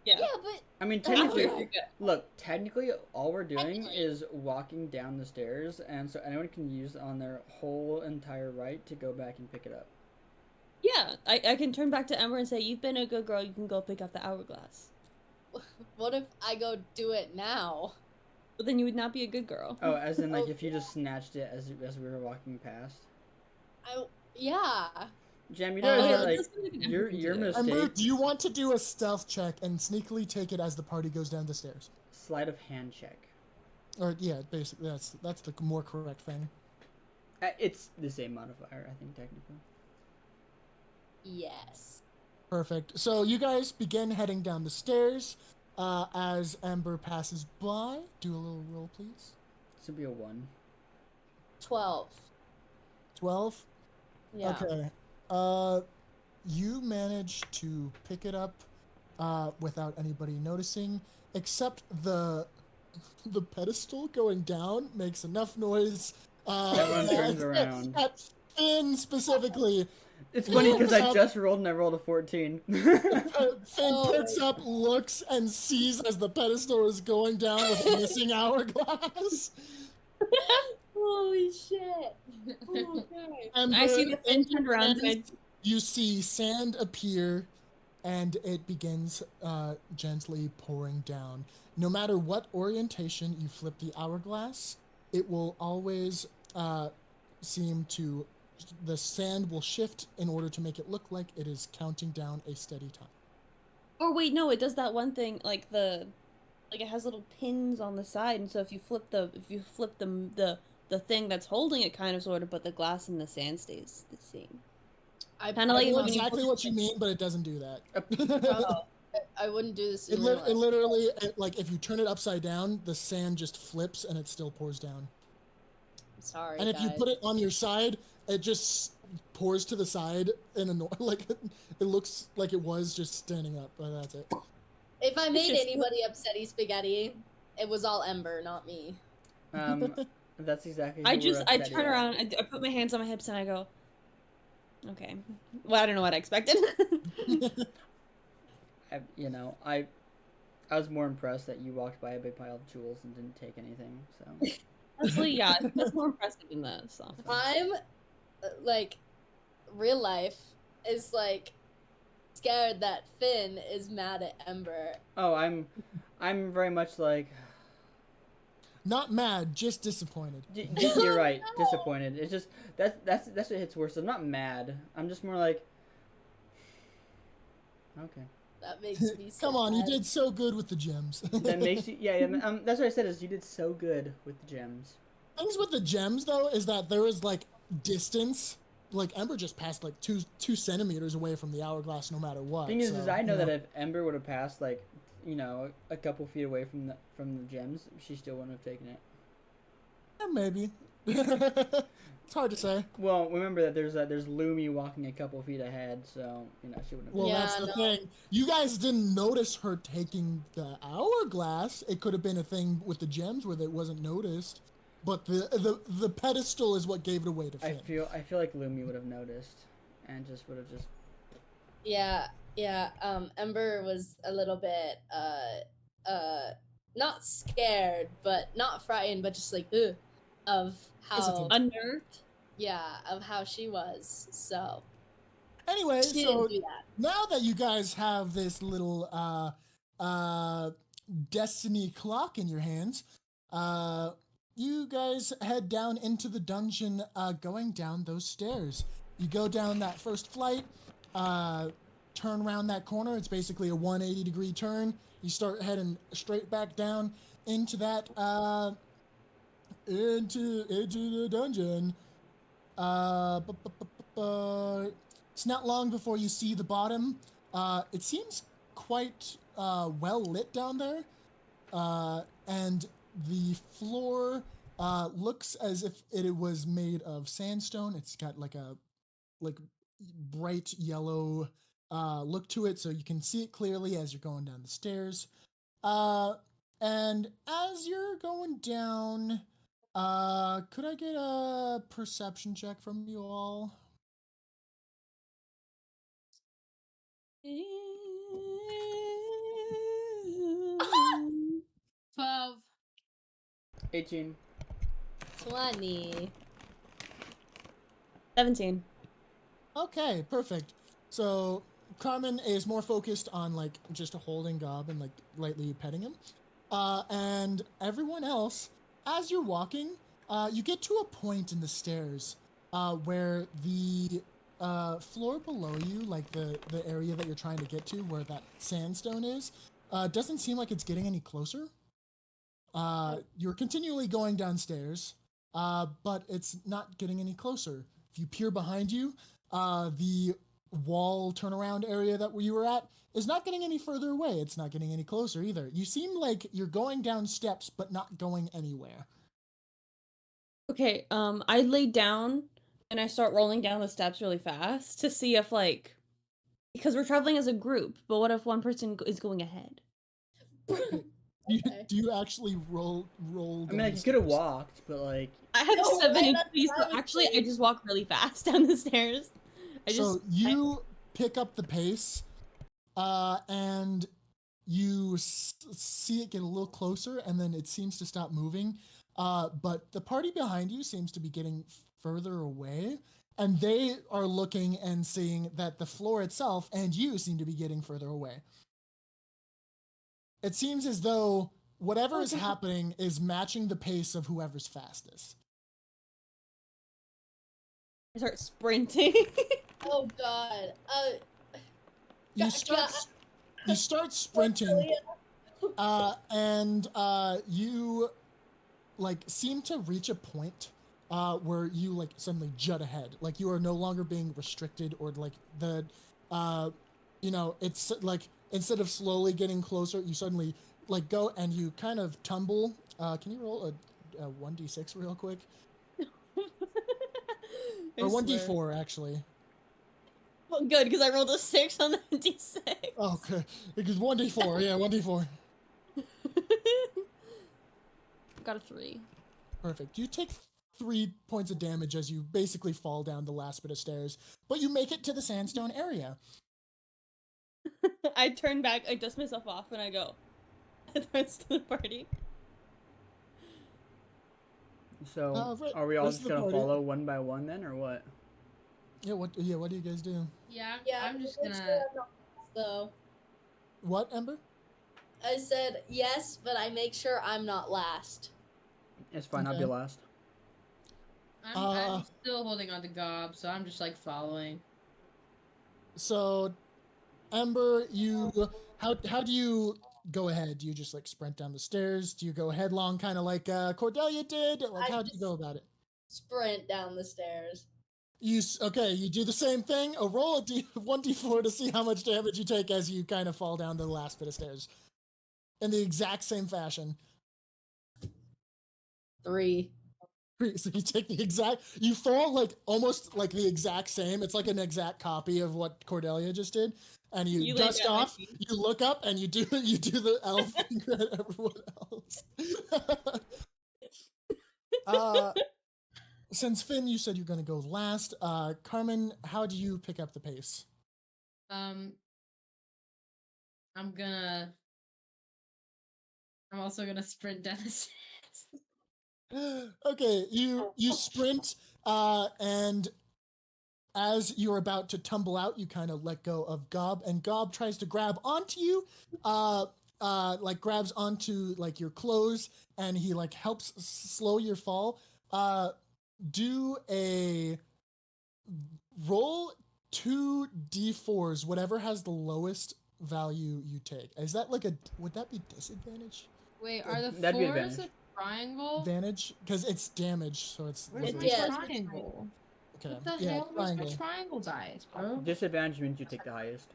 S4: Yeah.
S3: Yeah, but
S1: I mean,
S3: After
S1: technically,
S3: you
S4: pick it.
S1: look, technically, all we're doing
S3: Technically.
S1: is walking down the stairs, and so anyone can use on their whole entire right to go back and pick it up.
S4: Yeah, I can turn back to Ember and say, you've been a good girl, you can go pick up the hourglass.
S3: what if I go do it now?
S4: But then you would not be a good girl.
S1: Oh, as in, like,
S3: Oh.
S1: if you just snatched it as we were walking past.
S3: Yeah.
S1: Jam, you know
S2: Okay,
S1: that, like,
S4: let's make an
S1: your
S4: effort to
S1: your
S4: do it.
S2: Ember,
S1: mistake.
S2: do you want to do a stealth check and sneakily take it as the party goes down the stairs?
S1: Sleight of hand check.
S2: Or yeah, basically that's the more correct thing.
S1: It's the same modifier, I think, technically.
S3: Yes.
S2: Perfect. So you guys begin heading down the stairs. As Ember passes by, do a little roll, please.
S1: This would be a 1.
S3: 12.
S2: 12.
S3: Yeah.
S2: Okay. You manage to pick it up without anybody noticing, except the pedestal going down makes enough noise.
S1: Everyone turns around.
S2: At Finn specifically.
S1: It's funny because I
S2: Up.
S1: just rolled and I rolled a 14.
S2: Finn
S3: Oh
S2: picks up, looks, and sees as the pedestal is going down with a missing hourglass.
S3: Holy shit.
S2: And
S4: I see the Finn turned around and
S2: you see sand appear, and it begins gently pouring down. No matter what orientation you flip the hourglass, it will always seem to. The sand will shift in order to make it look like it is counting down a steady time.
S4: Or wait, no, it does that one thing like it has little pins on the side, and so if you flip the thing that's holding it, kind of sort of, but the glass and the sand stays the same. Kinda
S2: I
S4: like
S2: know
S4: when you
S2: exactly
S4: put-
S2: what you mean, but it doesn't do that.
S3: I wouldn't do this
S2: It,
S3: in
S2: li-
S3: real life.
S2: it literally, like, if you turn it upside down, the sand just flips and it still pours down.
S3: Sorry,
S2: And if you
S3: guys.
S2: put it on your side, it just pours to the side in a like it looks like it was just standing up, but that's it.
S3: If I made
S4: just-
S3: anybody upsetty spaghetti, it was all Ember, not me.
S1: That's exactly.
S4: I
S1: who we're
S4: I
S1: upset
S4: turn
S1: at.
S4: around, I put my hands on my hips, and I go, okay. Well, I don't know what I expected.
S1: I was more impressed that you walked by a big pile of jewels and didn't take anything. So
S4: Honestly, yeah, that's more impressive than that. So.
S3: I'm like, real life is like scared that Finn is mad at Ember.
S1: oh, I'm very much like.
S2: Not mad, just disappointed.
S1: You're right, disappointed. It's just that's what hits worse. I'm not mad. I'm just more like. Okay.
S3: That makes me so
S2: Come on, you
S3: mad.
S2: did so good with the gems.
S1: That makes you that's what I said is you did so good with the gems.
S2: Things with the gems though is that there is like distance. Like Ember just passed like two centimeters away from the hourglass, no matter what.
S1: Thing is
S2: so,
S1: I know
S2: you
S1: that if Ember would have passed like a couple feet away from the gems, she still wouldn't have taken it.
S2: maybe. It's hard to say.
S1: Well, remember that there's Lumi walking a couple feet ahead, so she wouldn't have.
S2: Well,
S3: Yeah,
S2: that's the
S3: no.
S2: thing. You guys didn't notice her taking the hourglass. It could have been a thing with the gems where it wasn't noticed. But the pedestal is what gave it away to
S1: I
S2: Finn.
S1: feel like Lumi would have noticed, and just would have just.
S3: Yeah, yeah. Ember was a little bit not scared, but not frightened, but just like ugh, of how
S2: Hesitant.
S4: Unnerved.
S3: of how she was. So
S2: Anyway,
S3: she
S2: so
S3: didn't do that.
S2: now that you guys have this little destiny clock in your hands, you guys head down into the dungeon, going down those stairs. You go down that first flight, turn around that corner. It's basically a 180-degree turn. You start heading straight back down into that into the dungeon. It's not long before you see the bottom. It seems quite well lit down there, and the floor looks as if it was made of sandstone. It's got like a bright yellow look to it, so you can see it clearly as you're going down the stairs. And as you're going down, could I get a perception check from you all?
S5: 12.
S1: 18.
S3: 20.
S4: 17.
S2: Okay, perfect. So Carmen is more focused on like just holding Gob and like lightly petting him. And everyone else, as you're walking, you get to a point in the stairs where the floor below you, like the area that you're trying to get to, where that sandstone is, doesn't seem like it's getting any closer. You're continually going downstairs, but it's not getting any closer. If you peer behind you, the wall turnaround area that you were at is not getting any further away. It's not getting any closer either. You seem like you're going down steps, but not going anywhere.
S4: Okay, I lay down and I start rolling down the steps really fast to see if because we're traveling as a group, but what if one person is going ahead?
S3: Okay.
S2: Do you actually roll?
S1: I mean, like, you could have walked, but like.
S4: I have
S3: No
S4: 7
S3: way,
S4: HP,
S3: that's
S4: so actually I just walk really fast down the stairs.
S2: So you pick up the pace, and you see it get a little closer, and then it seems to stop moving. But the party behind you seems to be getting further away, and they are looking and seeing that the floor itself and you seem to be getting further away. It seems as though whatever is happening is matching the pace of whoever's fastest.
S4: I start sprinting.
S3: Oh god.
S2: You start sprinting, and you like seem to reach a point where you like suddenly jut ahead. Like you are no longer being restricted, or like the it's like instead of slowly getting closer, you suddenly like go and you kind of tumble. Can you roll a 1d6 real quick? Or 1d4 actually.
S4: Well, good, because I rolled a 6 on the d6.
S2: Oh, okay. Because 1d4, yeah, 1d4.
S4: Got a 3.
S2: Perfect. You take 3 points of damage as you basically fall down the last bit of stairs, but you make it to the sandstone area.
S4: I turn back, I dust myself off, and I go the rest of the party.
S1: So,
S2: right,
S1: are we all
S2: rest
S1: just
S2: of the
S1: gonna
S2: party.
S1: follow one by one then, or what?
S2: Yeah, what do you guys do?
S5: Yeah,
S3: Yeah,
S5: I'm just
S3: make
S5: gonna.
S3: sure I'm not last, though.
S2: What, Ember?
S3: I said yes, but I make sure I'm not last.
S1: It's fine, I'll be
S2: Okay.
S1: last.
S5: I'm still holding on to Gob, so I'm just like following.
S2: So, Ember, how do you go ahead? Do you just like sprint down the stairs? Do you go headlong, kind of like Cordelia did? Like, how do you go about it?
S3: Sprint down the stairs.
S2: You do the same thing. Roll a 1d4 to see how much damage you take as you kind of fall down the last bit of stairs, in the exact same fashion.
S3: 3.
S2: So you take you fall like almost like the exact same. It's like an exact copy of what Cordelia just did, and you
S4: lay
S2: dust
S4: down my
S2: off.
S4: feet.
S2: You look up and you do the elf finger at everyone else. since Finn, you said you're going to go last. Carmen, how do you pick up the pace?
S5: I'm also gonna sprint down the stairs.
S2: Okay, you sprint, and as you're about to tumble out, you kind of let go of Gob, and Gob tries to grab onto you, like grabs onto like your clothes, and he like helps slow your fall. Do a roll 2d4s, whatever has the lowest value you take. Is that like would that be disadvantage?
S5: Wait, are the
S1: That'd be
S5: fours
S1: advantage.
S5: a triangle?
S2: Advantage? Because it's damage, so it's
S5: Where's my
S3: Yeah.
S5: triangle?
S2: okay.
S5: What the
S2: Yeah,
S5: hell? Where's my
S2: triangle.
S5: triangle dice, bro?
S1: Disadvantage means you take the highest.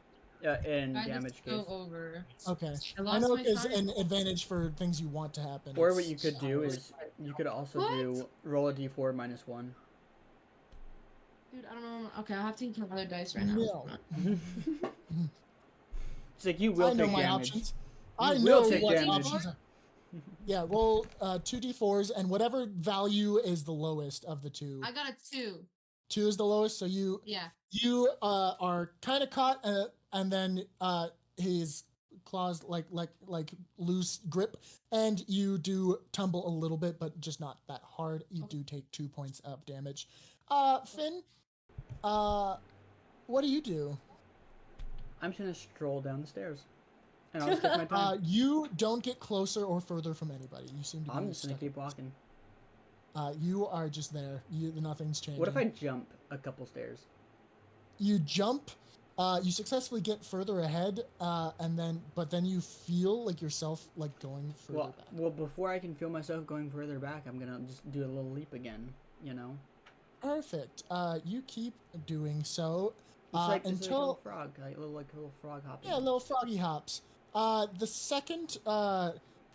S1: In
S5: I
S1: damage
S5: just
S1: case.
S5: go over.
S2: Okay.
S5: I
S2: I
S5: lost
S2: know
S5: my
S2: because an
S5: triangle.
S2: advantage for things you want to happen.
S1: Or
S2: it's-
S1: what you could do is you could also
S5: What?
S1: do roll a d4 minus 1.
S5: Dude, I don't know. Okay, I'll have to use my other dice right now.
S2: No.
S1: It's like you will
S2: I know
S1: take
S2: my
S1: damage.
S2: options.
S1: You
S2: I
S1: will
S2: know
S1: take
S2: what
S1: damage.
S2: options are. Yeah, roll 2d4s, and whatever value is the lowest of the two.
S5: I got a 2.
S2: 2 is the lowest, so you
S5: Yeah.
S2: are kind of caught, and then his claws like loose grip, and you do tumble a little bit, but just not that hard. You do take 2 points of damage. Finn, what do you do?
S1: I'm just gonna stroll down the stairs. And I'll just take my time.
S2: You don't get closer or further from anybody. You seem to be
S1: I'm just gonna
S2: stuck.
S1: keep walking.
S2: You are just there. Nothing's changing.
S1: What if I jump a couple stairs?
S2: You jump, you successfully get further ahead, but then you feel like yourself like going further back.
S1: Well, before I can feel myself going further back, I'm gonna just do a little leap again. You know,
S2: Perfect. You keep doing so
S1: it's like this
S2: until
S1: little frog, like a little frog hopping.
S2: yeah, little froggy hops. The second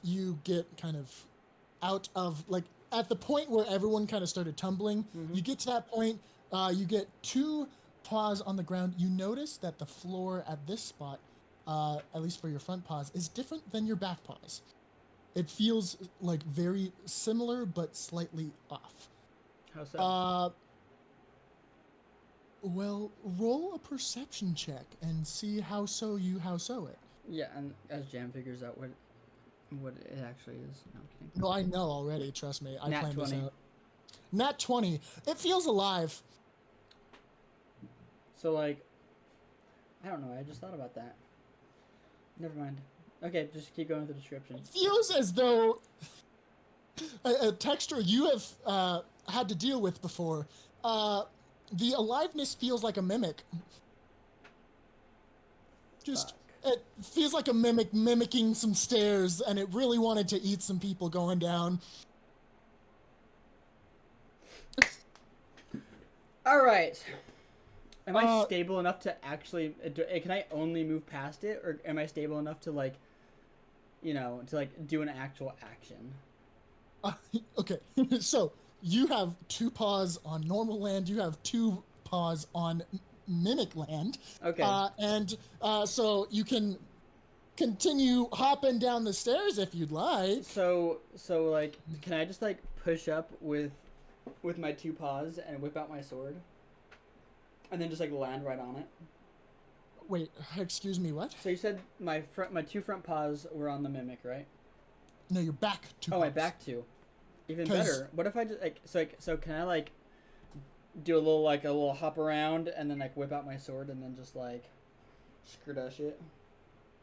S2: you get kind of out of like at the point where everyone kind of started tumbling, you get to that point. You get 2 paws on the ground. You notice that the floor at this spot, at least for your front paws, is different than your back paws. It feels like very similar but slightly off.
S1: How so?
S2: Well, roll a perception check and see how so it.
S1: Yeah, and as Jam figures out what it actually is. No, I'm kidding.
S2: No, I know already. Trust me. I
S1: Nat
S2: planned this
S1: 20.
S2: out. Nat 20. It feels alive.
S1: So like, I don't know. I just thought about that. Never mind. Okay, just keep going with the description.
S2: It feels as though a texture you have had to deal with before. The aliveness feels like a mimic. Just it feels like a mimic mimicking some stairs, and it really wanted to eat some people going down.
S1: All right. Am I stable enough to actually? Can I only move past it, or am I stable enough to like, do an actual action?
S2: Okay, so you have 2 paws on normal land. You have 2 paws on mimic land.
S1: Okay.
S2: So you can continue hopping down the stairs if you'd like.
S1: So like, can I just like push up with my 2 paws and whip out my sword, and then just like land right on it?
S2: Wait, excuse me, what?
S1: So you said my 2 front paws were on the mimic, right?
S2: No, your back 2
S1: Oh,
S2: paws.
S1: my back 2. Even
S2: 'Cause-
S1: better. What if I just so can I like do a little hop around and then like whip out my sword and then just like skirdash it?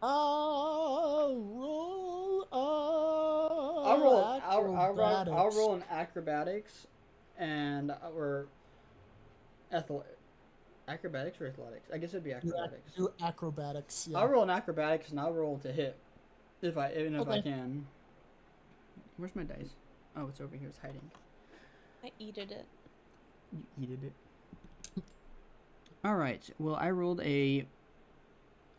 S2: I'll roll.
S1: I'll roll an acrobatics, or acrobatics or athletics. I guess it'd be acrobatics.
S2: Do acrobatics. Yeah.
S1: I'll roll an acrobatics and I'll roll to hit, if I
S2: Okay.
S1: can. Where's my dice? Oh, it's over here. It's hiding.
S4: I eated it.
S1: You eated it. All right. Well, I rolled a.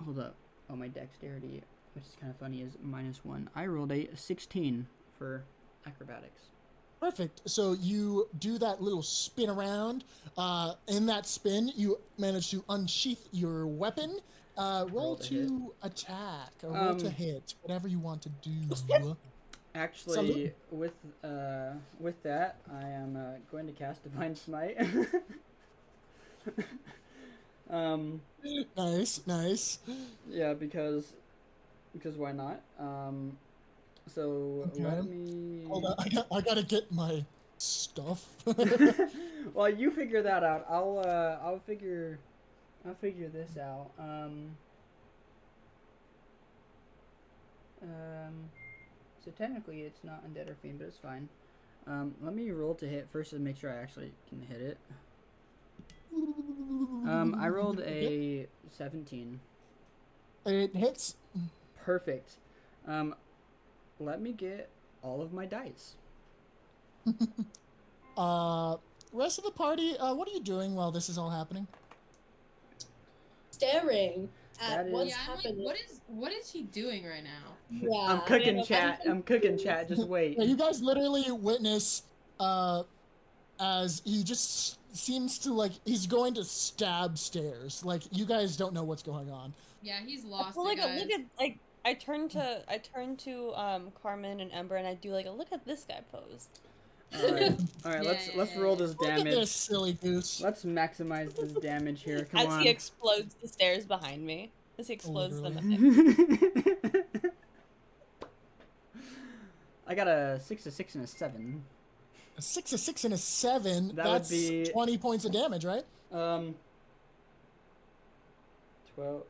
S1: Hold up. Oh, my dexterity, which is kind of funny, is -1. I rolled a 16 for acrobatics.
S2: Perfect. So you do that little spin around. In that spin, you manage to unsheath your weapon. Roll
S1: Roll to
S2: to attack or roll to hit, whatever you want to do.
S1: Actually, with that, I am going to cast Divine Smite.
S2: Nice.
S1: Yeah, because why not? So let
S2: Okay.
S1: me.
S2: Hold on, I gotta get my stuff.
S1: Well, you figure that out. I'll figure this out. So technically it's not undead or fiend, but it's fine. Let me roll to hit first to make sure I actually can hit it. I rolled a 17.
S2: It hits.
S1: Perfect. Let me get all of my dice.
S2: Rest of the party, what are you doing while this is all happening?
S3: Staring at
S1: That
S3: what's
S1: is-
S5: Yeah, I'm
S3: happening.
S5: like, what is he doing right now?
S3: Yeah.
S1: I'm cooking
S4: Yeah.
S1: chat. I'm cooking chat. Just wait.
S2: Yeah, you guys literally witness as he just seems to like he's going to stab stairs. Like you guys don't know what's going on.
S5: Yeah, he's
S4: I
S5: lost
S4: feel
S5: it,
S4: like
S5: guys.
S4: look at like I turn to Carmen and Ember and I do like a look at this guy pose.
S1: All right.
S5: Yeah,
S1: Let's
S5: yeah,
S1: roll
S5: yeah.
S1: this
S2: Look at this
S1: damage.
S2: silly goose.
S1: Let's maximize this damage here. Come
S4: As
S1: on.
S4: he explodes the stairs behind me. As he explodes them.
S2: Literally.
S1: I got a 6, a 6, and a 7.
S2: A 6, a 6, and a 7.
S1: That would
S2: That's
S1: be-
S2: 20 points of damage, right?
S1: 12.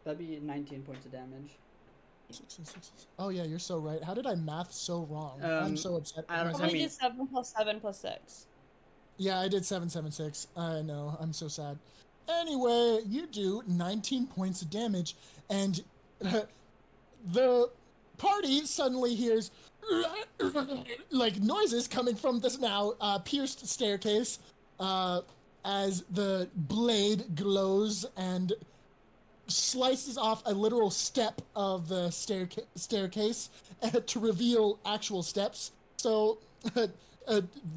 S1: That'd be 19 points of damage.
S2: 6 and 6. Oh yeah, you're so right. How did I math so wrong? I'm
S1: Um,
S2: so upset.
S1: I don't-
S2: with
S1: I
S4: Probably
S1: mean-
S4: did 7 plus 7 plus 6.
S2: Yeah, I did 776. I know. I'm so sad. Anyway, you do 19 points of damage, and the party suddenly hears like noises coming from this now pierced staircase as the blade glows and slices off a literal step of the staircase to reveal actual steps. So the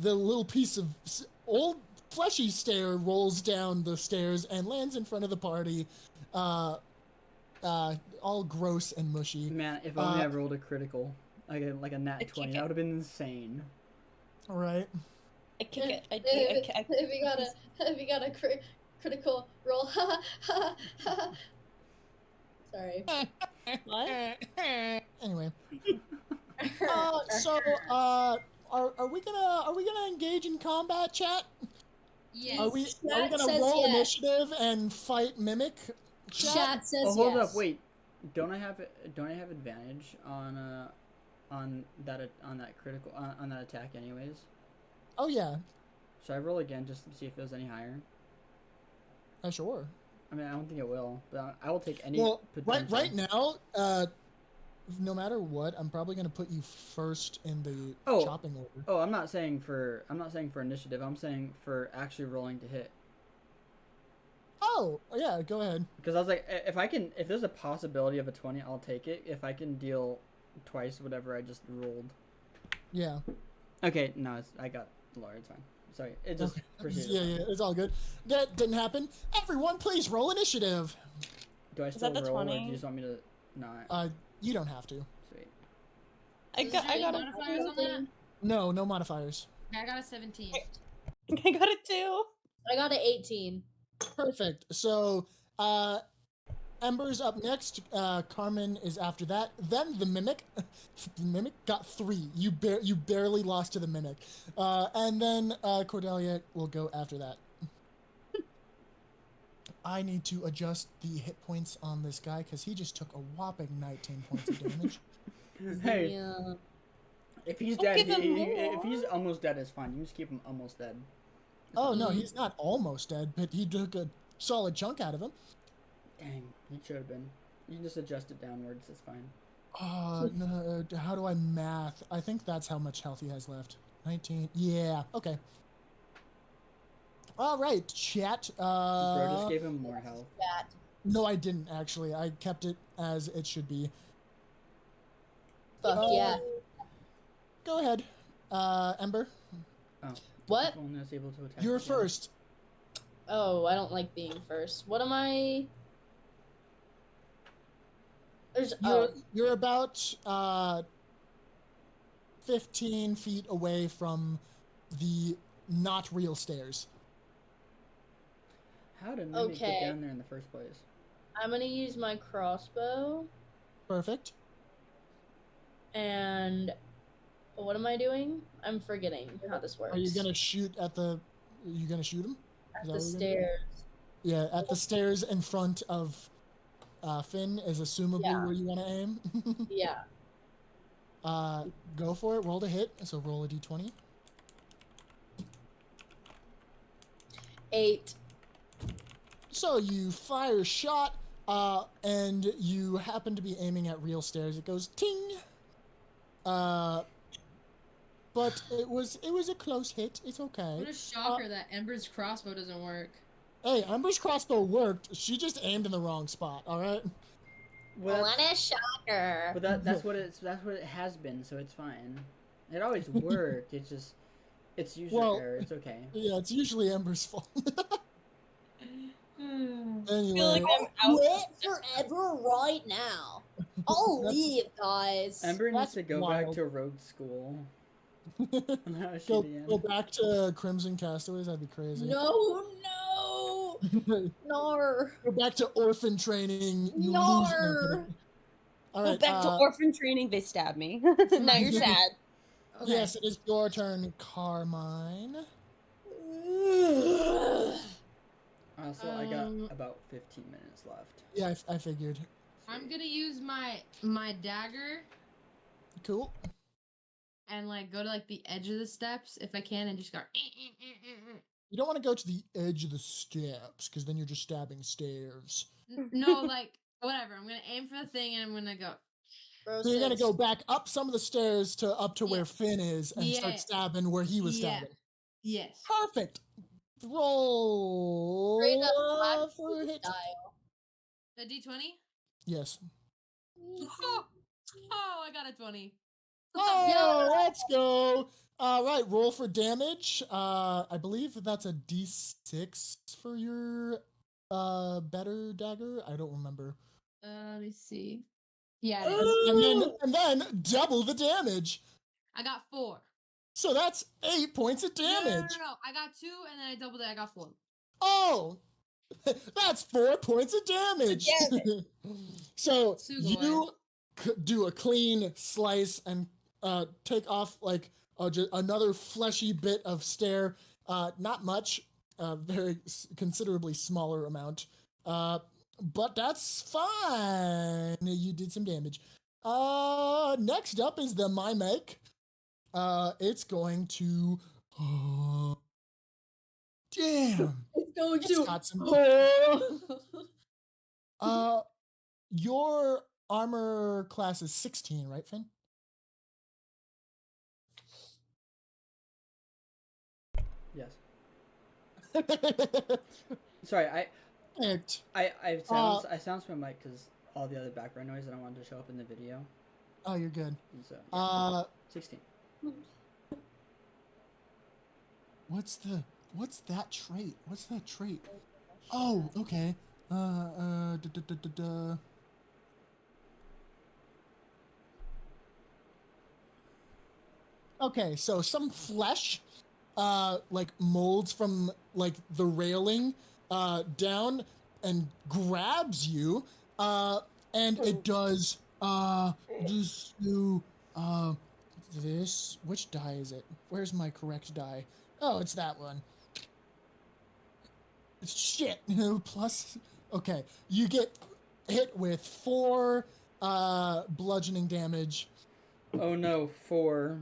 S2: little piece of old fleshy stair rolls down the stairs and lands in front of the party, all gross and mushy.
S1: Man, if only I rolled a critical. Like a nat 20. That would have been insane.
S2: All right.
S4: I kick it.
S3: If you got a critical roll, sorry.
S4: What?
S2: Anyway. Are we gonna engage in combat, chat?
S5: Yes.
S2: Are we
S3: Chat
S2: gonna
S3: says
S2: roll
S3: yes.
S2: initiative and fight mimic?
S3: Chat says
S1: Oh, hold
S3: yes.
S1: up, wait. Don't I have advantage on that critical on that attack anyways?
S2: Oh yeah,
S1: Should I roll again just to see if it was any higher?
S2: sure.
S1: I mean, I don't think it will, but I will take any
S2: Well,
S1: potential.
S2: right now, no matter what, I'm probably gonna put you first in the
S1: Oh.
S2: chopping order.
S1: Oh, I'm not saying for initiative. I'm saying for actually rolling to hit.
S2: Oh yeah, go ahead.
S1: Because I was like, if there's a possibility of a 20, I'll take it. If I can deal twice whatever I just rolled.
S2: Yeah.
S1: Okay, no, I got lower. It's fine. Sorry, it just
S2: Okay.
S1: proceeded.
S2: Yeah, it's all good. That didn't happen. Everyone, please roll initiative.
S1: Do I still
S4: that the
S1: roll, or do
S4: 20?
S1: you just want me to not?
S2: You don't have to.
S1: Sweet.
S4: I got a
S5: modifiers on that?
S2: No modifiers.
S5: I got a 17.
S4: I got it too.
S3: I got an 18.
S2: Perfect. So, Ember's up next. Carmen is after that. Then the mimic. The mimic got 3. You barely lost to the mimic. And then Cordelia will go after that. I need to adjust the hit points on this guy because he just took a whopping 19 points of damage.
S1: Hey,
S3: Yeah.
S1: if he's
S4: Don't
S1: dead,
S4: give him
S1: if
S4: more.
S1: he's almost dead, it's fine. You just keep him almost dead.
S2: Oh no, he's not almost dead, but he took a solid chunk out of him.
S1: Dang, he should have been. You can just adjust it downwards. It's fine.
S2: No, how do I math? I think that's how much health he has left. 19. Yeah, okay. All right, chat.
S1: Bro just gave him more health.
S3: That.
S2: No, I didn't actually. I kept it as it should be.
S3: Fuck yeah.
S2: Go ahead, Ember.
S1: Oh.
S3: What?
S1: If only I was able to attack.
S2: You're
S1: again.
S2: first.
S3: Oh, I don't like being first. What am I? There's
S2: You're about 15 feet away from the not real stairs.
S1: How did Mimic
S3: Okay.
S1: get down there in the first place?
S3: I'm gonna use my crossbow.
S2: Perfect.
S3: And what am I doing? I'm forgetting how this works.
S2: Are you gonna shoot at the? Are you gonna shoot him?
S3: At the stairs?
S2: Yeah, at the stairs in front of Finn is assumably where you want to aim.
S3: Yeah.
S2: Go for it. Roll to hit. So roll a d20.
S3: 8.
S2: So you fire a shot, and you happen to be aiming at real stairs. It goes ting. But it was a close hit. It's okay.
S5: What a shocker that Ember's crossbow doesn't work.
S2: Hey, Ember's crossbow worked. She just aimed in the wrong spot. All right.
S1: Well,
S3: What a shocker!
S1: but that's what it has been, so it's fine. It always worked. It's user error. It's okay.
S2: Yeah, it's usually Ember's fault.
S4: I feel like
S2: Anyway,
S4: I'm out.
S3: Quit forever right now. I'll leave, guys.
S1: Ember needs
S2: That's
S1: to go
S2: wild.
S1: back to rogue school. On how to
S2: go
S1: shoot the
S2: go
S1: end.
S2: back to Crimson Castaways. That'd be crazy.
S3: No.
S2: Go
S3: Nar.
S2: back to orphan training. You
S3: Nar.
S2: lose. All
S4: Go
S2: right.
S4: back to orphan training. They stabbed me. Now you're sad.
S5: Okay.
S2: Yes, it is your turn, Carmine.
S1: Also, I got about 15 minutes left.
S2: Yeah, I figured.
S5: I'm gonna use my dagger
S2: Cool.
S5: and like go to like the edge of the steps if I can and just go.
S2: You don't want to go to the edge of the steps because then you're just stabbing stairs.
S5: No, like whatever. I'm gonna aim for the thing and I'm gonna go.
S2: So you're gonna go back up some of the stairs to up to where
S5: Yes.
S2: Finn is and start
S5: Yeah.
S2: stabbing where he was
S5: Yeah.
S2: stabbing.
S5: Yes.
S2: Perfect. Roll
S3: Straight up
S2: for a
S3: Blackwood
S2: hit.
S3: style.
S5: A D20.
S2: Yes.
S5: Oh, I got a 20.
S2: Oh, let's go. All right, roll for damage. I believe that's a D6 for your better dagger. I don't remember.
S5: Let me see. Yeah, it is.
S2: And then double the damage.
S5: I got 4.
S2: So that's 8 points of damage.
S5: No. I got 2 and then I doubled it. I got 4.
S2: Oh, that's 4 points of damage. So
S5: Sugoi.
S2: you do a clean slice and take off like another fleshy bit of stair. Not much, very considerably smaller amount. But that's fine. You did some damage. Next up is the Mimic. It's going to. Damn.
S3: It's going
S2: It's
S3: to.
S2: got some. Your armor class is 16, right, Finn?
S1: Yes. Sorry, I sound my mic because all the other background noise I don't want to show up in the video.
S2: Oh, you're good.
S1: And so, yeah, 16.
S2: What's that trait? What's that trait? Oh, okay. Okay, so some flesh, like molds from like the railing, down and grabs you, and it does, this, which die is it? Where's my correct die? Oh, it's that one. Shit, plus, okay, you get hit with 4, bludgeoning damage.
S1: Oh no, 4.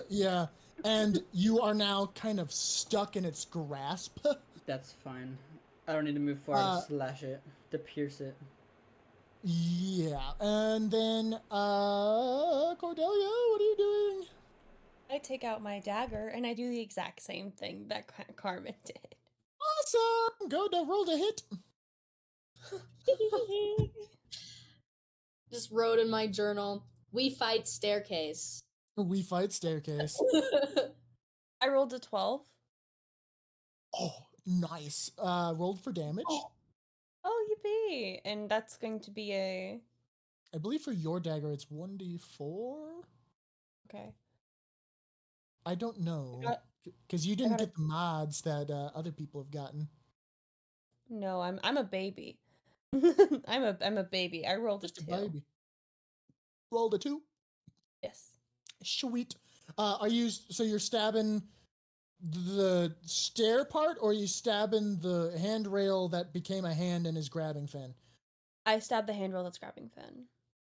S2: Yeah, and you are now kind of stuck in its grasp.
S1: That's fine. I don't need to move far to slash it, to pierce it.
S2: Yeah, and then, Cordelia, what are you doing?
S4: I take out my dagger and I do the exact same thing that Carmen did.
S2: Awesome! Go to roll to hit.
S3: Just wrote in my journal. We fight staircase.
S2: We fight staircase.
S4: I rolled a 12.
S2: Oh, nice. Rolled for damage.
S4: Oh, yippee! And that's going to be a.
S2: I believe for your dagger it's 1d4.
S4: Okay.
S2: I don't know.
S4: got-
S2: Because you didn't
S4: got a-
S2: get the mods that other people have gotten.
S4: No, I'm a baby. I'm a baby. I rolled
S2: Just
S4: a
S2: a
S4: 2.
S2: baby. Rolled a 2.
S4: Yes.
S2: Sweet. So you're stabbing the stair part, or are you stabbing the handrail that became a hand and is grabbing Finn?
S4: I stabbed the handrail that's grabbing Finn.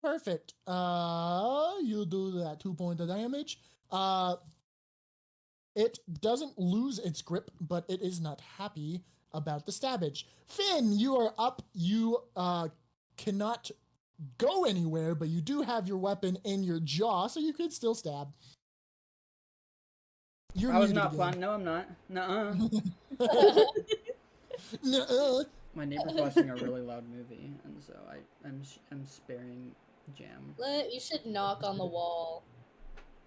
S2: Perfect. You do that 2 point of damage. It doesn't lose its grip, but it is not happy about the stabbage. Finn, you are up. You cannot go anywhere, but you do have your weapon in your jaw, so you could still stab. You're
S1: I was
S2: muted
S1: not
S2: again.
S1: planning. No, I'm not. Nuh-uh.
S2: Nuh-uh.
S1: My neighbor's watching a really loud movie, and so I'm sparing Jam.
S3: You should knock on the wall.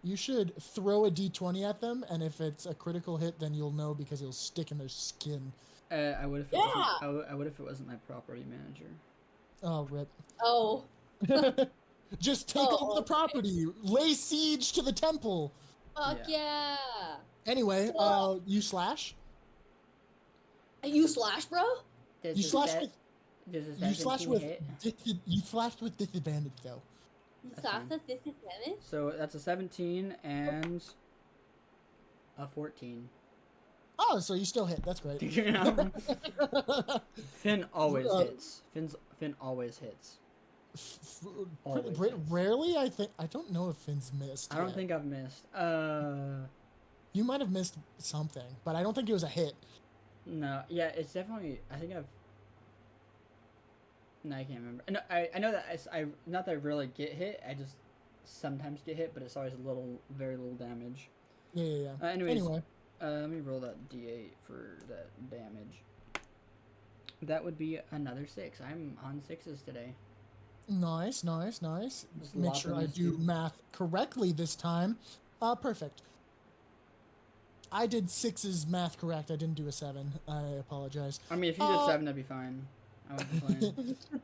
S2: You should throw a d20 at them, and if it's a critical hit, then you'll know because it'll stick in their skin.
S1: I would if it wasn't. I would if it wasn't my property manager.
S2: Oh, rip.
S3: Oh.
S2: Just take over the property. Lay siege to the temple.
S3: Fuck yeah.
S2: Anyway, you slash.
S3: You slash, bro?
S2: You slash with.
S1: You
S2: You slash with. You slashed with disadvantage though.
S3: You
S1: That's
S3: slash
S1: fine.
S3: with disadvantage?
S1: So that's a 17 and a 14.
S2: Oh, so you still hit. That's great.
S1: Finn always hits. Finn always hits. Always hits.
S2: Rarely, I think. I don't know if Finn's missed.
S1: I don't
S2: yet.
S1: think I've missed.
S2: You might have missed something, but I don't think it was a hit.
S1: No. Yeah, it's definitely. I think I've. No, I can't remember. No, I know that I not that I really get hit. I just sometimes get hit, but it's always very little damage.
S2: Yeah.
S1: Anyways,
S2: Anyway,
S1: let me roll that d8 for that damage. That would be another 6. I'm on 6s today.
S2: nice.
S1: Just
S2: Make sure I do math correctly this time. Perfect. I did 6's math correct. I didn't do a 7. I apologize.
S1: I mean, if you did 7, that'd be fine. I wasn't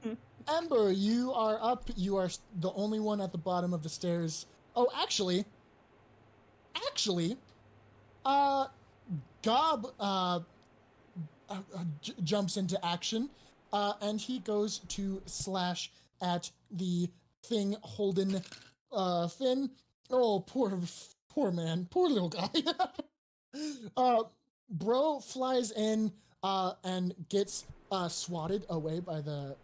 S1: playing.
S2: Ember, you are up. You are the only one at the bottom of the stairs. Oh, actually, Gob jumps into action, and he goes to slash at the thing holding Finn. Oh, poor man, poor little guy. Bro flies in and gets swatted away by the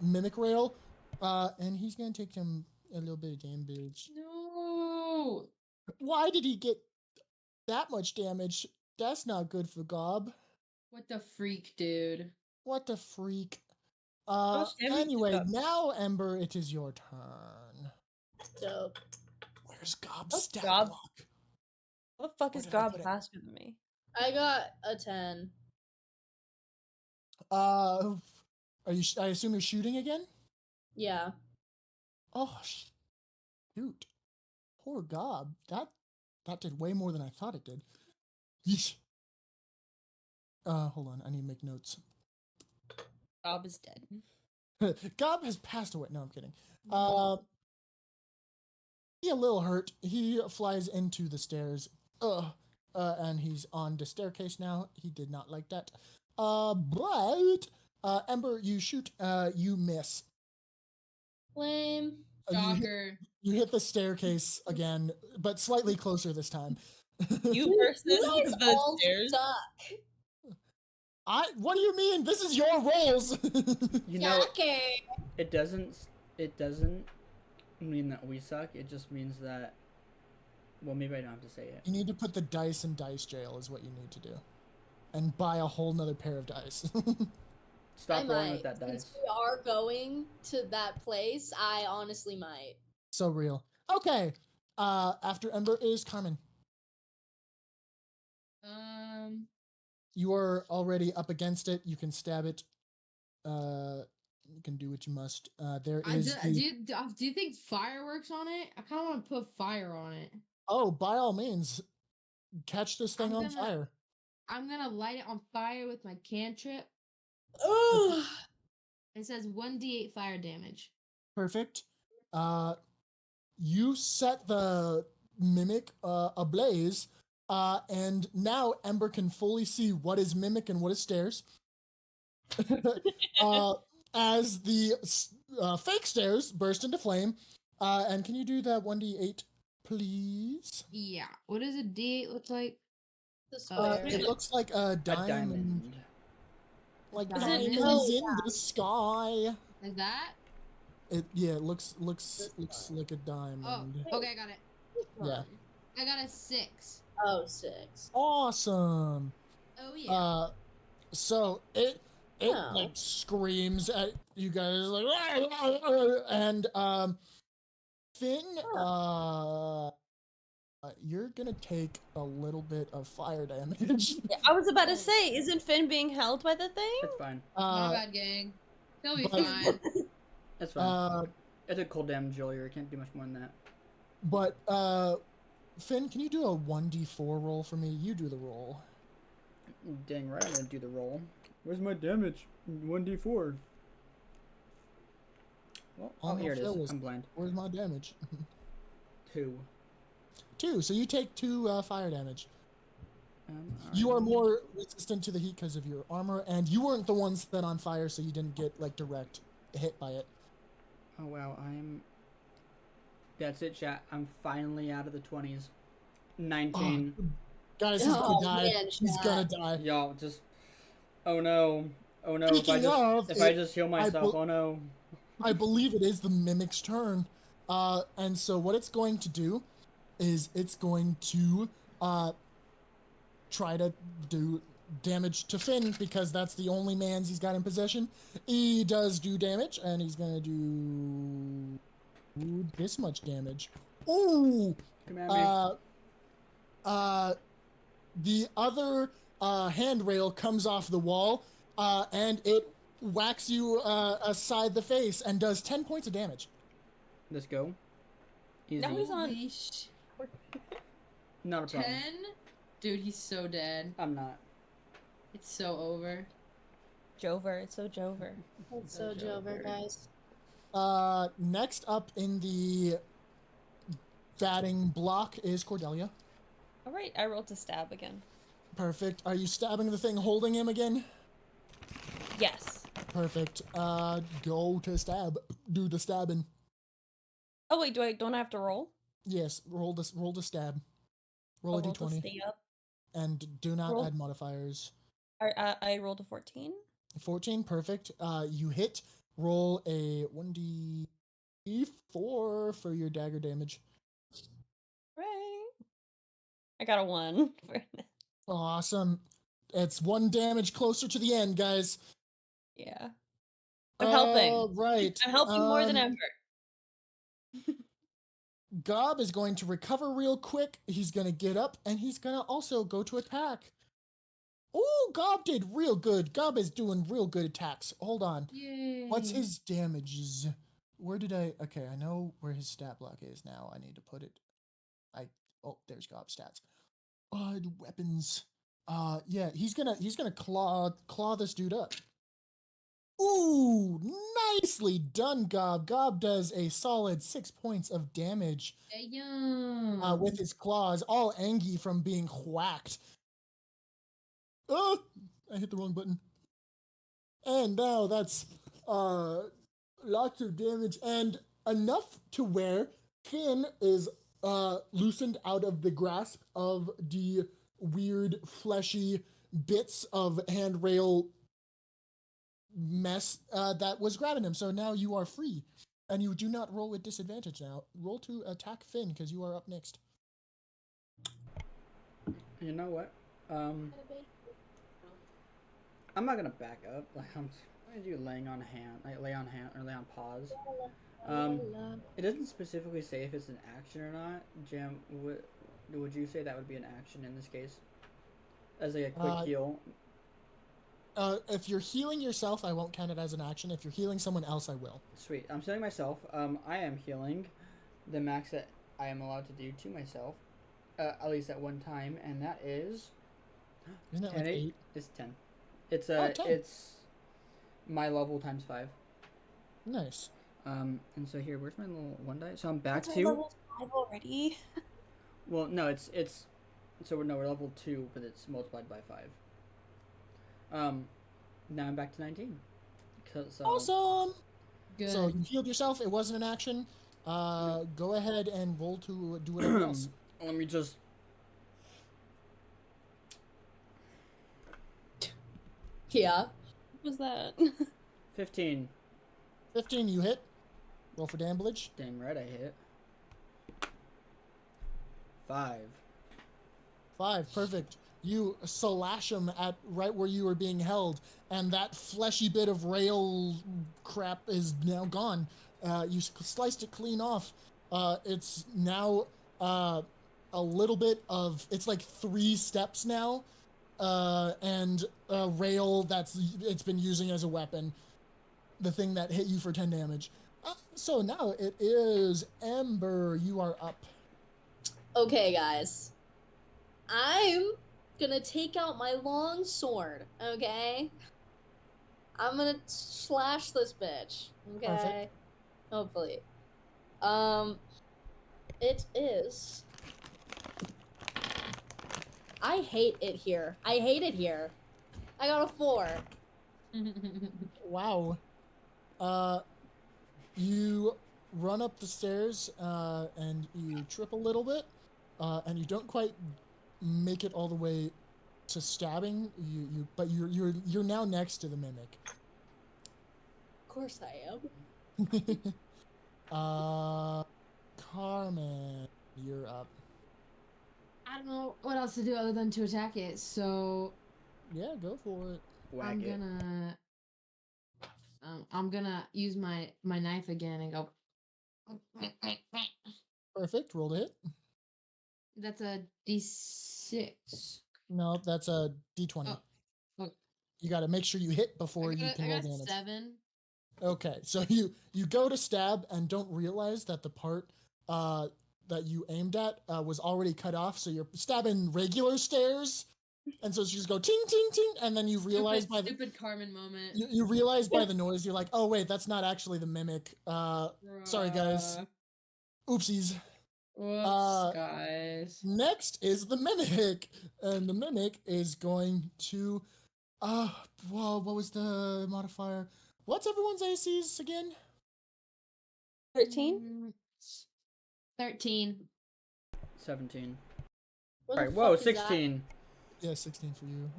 S2: mimic rail, and he's gonna take him a little bit of damage.
S5: No.
S2: Why did he get that much damage? That's not good for Gob.
S5: What the freak, dude?
S2: What the freak?
S4: much damage did
S2: Anyway,
S4: Gob-
S2: now Ember, it is your turn.
S3: Dope.
S2: Where's Gob's
S4: What's
S2: stat
S4: Gob?
S2: block?
S4: What the fuck
S2: Where
S4: is
S2: did I
S4: Gob
S2: put it?
S4: faster than me?
S3: I got a 10.
S2: Are you? I assume you're shooting again.
S3: Yeah.
S2: Oh, shoot! Poor Gob. That did way more than I thought it did. Yeesh. Hold on. I need to make notes.
S4: Gob is dead.
S2: Gob has passed away. No, I'm kidding. He a little hurt. He flies into the stairs. And he's on the staircase now. He did not like that. But Ember, you shoot. You miss.
S3: Lame.
S2: You hit,
S5: Shocker.
S2: you hit the staircase again, but slightly closer this time.
S4: You versus
S3: You guys
S4: the
S3: all
S4: stairs.
S3: suck.
S2: What do you mean? This is your rolls.
S1: You know,
S3: Okay.
S1: it doesn't mean that we suck. It just means that. Well, maybe I don't have to say it.
S2: You need to put the dice in dice jail is what you need to do. And buy a whole nother pair of dice.
S1: Stop
S3: I
S1: rolling
S3: might.
S1: with that
S3: Since
S1: dice.
S3: we are going to that place, I honestly might.
S2: So real. Okay. After Ember is Carmen. You are already up against it. You can stab it. You can do what you must. There is.
S5: Do you think fireworks on it? I kind of want to put fire on it.
S2: Oh, by all means, catch this thing
S5: I'm
S2: on
S5: gonna-
S2: fire.
S5: I'm gonna light it on fire with my cantrip.
S3: Ugh.
S5: It says 1d8 fire damage.
S2: Perfect. You set the mimic ablaze. And now Ember can fully see what is mimic and what is stairs. As the fake stairs burst into flame. And can you do that 1d8, please?
S5: Yeah. What does a D8 look like?
S3: The
S2: It
S3: square.
S2: looks like a diamond.
S1: diamond.
S2: Like
S5: Is it-
S2: diamonds
S3: oh,
S2: in the sky.
S5: Like that?
S2: It looks like a diamond.
S5: Oh, okay, I got it.
S2: Yeah.
S5: I got a 6.
S3: Oh, 6.
S2: Awesome.
S5: Oh yeah.
S2: So it
S3: Oh.
S2: like screams at you guys like and Finn you're gonna take a little bit of fire damage.
S4: Yeah, I was about to say, isn't Finn being held by the thing?
S1: It's fine.
S5: My bad, gang. He'll be
S2: but-
S5: fine.
S1: It's fine. It's a cold damage earlier. Can't do much more than that.
S2: But Finn, can you do a 1d4 roll for me? You do the roll.
S1: Dang right, I'm gonna do the roll. Where's my damage? 1d4. Well, oh, here it
S2: Phil
S1: is. I'm blind.
S2: Where's my damage?
S1: 2.
S2: 2. So you take 2 fire damage. You are
S1: alright.
S2: more resistant to the heat because of your armor, and you weren't the one set on fire, so you didn't get like direct hit by it.
S1: Oh wow, that's it, chat. I'm finally out of the 20s. 19.
S2: Guys, he's
S3: Oh,
S2: gonna die.
S3: man,
S2: He's gonna die.
S1: Y'all just. Oh no. Oh no.
S2: Speaking of,
S1: If I just heal myself.
S2: bel-
S1: Oh no.
S2: I believe it is the mimic's turn. And so what it's going to do is it's going to try to do damage to Finn because that's the only man's he's got in possession. He does do damage, and he's gonna do this much damage. Ooh!
S1: Come at me.
S2: The other handrail comes off the wall, and it whacks you aside the face and does 10 points of damage.
S1: Let's go. Easy.
S4: Now he's on.
S5: Holy sh-
S1: Not a problem.
S5: 10? Dude, he's so dead.
S1: I'm not.
S5: It's so over.
S4: Jover, it's so Jover.
S3: It's so Jover, guys.
S2: Next up in the batting block is Cordelia.
S4: Alright, I rolled to stab again.
S2: Perfect. Are you stabbing the thing holding him again?
S4: Yes.
S2: Perfect. Go to stab. Do the stabbing.
S4: Oh wait, don't I have to roll?
S2: Yes, roll to stab. Roll a
S4: Roll to
S2: d20.
S4: stay up.
S2: And do not
S4: Roll.
S2: add modifiers.
S4: I rolled a 14.
S2: 14, perfect. You hit. Roll a 1d4 for your dagger damage.
S4: Right. I got a 1.
S2: Awesome. It's 1 damage closer to the end, guys.
S4: Yeah. I'm helping.
S2: Right.
S4: I'm helping more than ever.
S2: Gob is going to recover real quick. He's going to get up, and he's going to also go to attack. Oh, Gob did real good. Gob is doing real good attacks. Hold on.
S5: Yay.
S2: What's his damages? Where did I... Okay, I know where his stat block is now. I need to put it... Oh, there's Gob's stats. Weapons. Yeah, he's gonna claw this dude up. Ooh, nicely done, Gob. Gob does a solid 6 points of damage
S5: Damn.
S2: with his claws, all angry from being whacked. Oh, I hit the wrong button. And now that's lots of damage and enough to where Finn is loosened out of the grasp of the weird fleshy bits of handrail mess that was grabbing him. So now you are free, and you do not roll with disadvantage now. Roll to attack Finn because you are up next.
S1: You know what? I'm not gonna back up. Like I'm gonna do laying on hand, like lay on hand or lay on pause. It doesn't specifically say if it's an action or not. Jim, would you say that would be an action in this case? As like a quick heal.
S2: If you're healing yourself, I won't count it as an action. If you're healing someone else, I will.
S1: Sweet. I'm healing myself. I am healing the max that I am allowed to do to myself, at least at one time, and that is.
S2: Isn't it like 8?
S1: It's 10. It's
S2: 10.
S1: It's my level times 5.
S2: Nice.
S1: And so here, where's my little one die? So I'm back
S4: That's
S1: to
S4: level 5 already.
S1: Well, no, it's so we're level 2, but it's multiplied by 5. Now I'm back to 19.
S2: Awesome.
S5: Good.
S2: So you healed yourself. It wasn't an action. Go ahead and roll to do whatever else.
S1: Let me just.
S3: Yeah.
S4: What was that?
S1: 15.
S2: 15, you hit. Roll for damage.
S1: Dang right, I hit. 5.
S2: 5, perfect. You slash him at right where you were being held, and that fleshy bit of rail crap is now gone. You sliced it clean off. It's now a little bit of, it's like 3 steps now, and a rail it's been using as a weapon. The thing that hit you for 10 damage. So now it is Ember. You are up.
S3: Okay, guys. I'm gonna take out my long sword, okay? I'm gonna slash this bitch, okay?
S2: Perfect.
S3: Hopefully. It is... I hate it here. I hate it here. I got a 4.
S2: Wow. You run up the stairs, and you trip a little bit, and you don't quite make it all the way to stabbing. But you're now next to the mimic.
S3: Of course I am.
S2: Carmen, you're up.
S5: I don't know what else to do other than to attack it, so
S2: Yeah, go for it.
S1: Whack it.
S5: I'm gonna use my knife again and go.
S2: Perfect. Roll to hit.
S5: That's a D6.
S2: No, that's a D20.
S5: Oh.
S2: You got to make sure you hit before you can
S5: I
S2: roll
S5: got
S2: damage.
S5: 7.
S2: Okay, so you go to stab and don't realize that the part that you aimed at was already cut off, so you're stabbing regular stairs, and so you just go ting ting ting, and then you realize
S5: Stupid Carmen moment.
S2: you realize by the noise, you're like, oh wait, that's not actually the mimic. Sorry guys, oopsies.
S5: Whoops, guys.
S2: Next is the mimic, and the mimic is going to well, what was the modifier? What's everyone's ACs again?
S4: 13?
S5: 13.
S1: 17.
S3: What the
S1: Alright, whoa,
S3: fuck is that?
S1: 16.
S2: Yeah, 16 for you.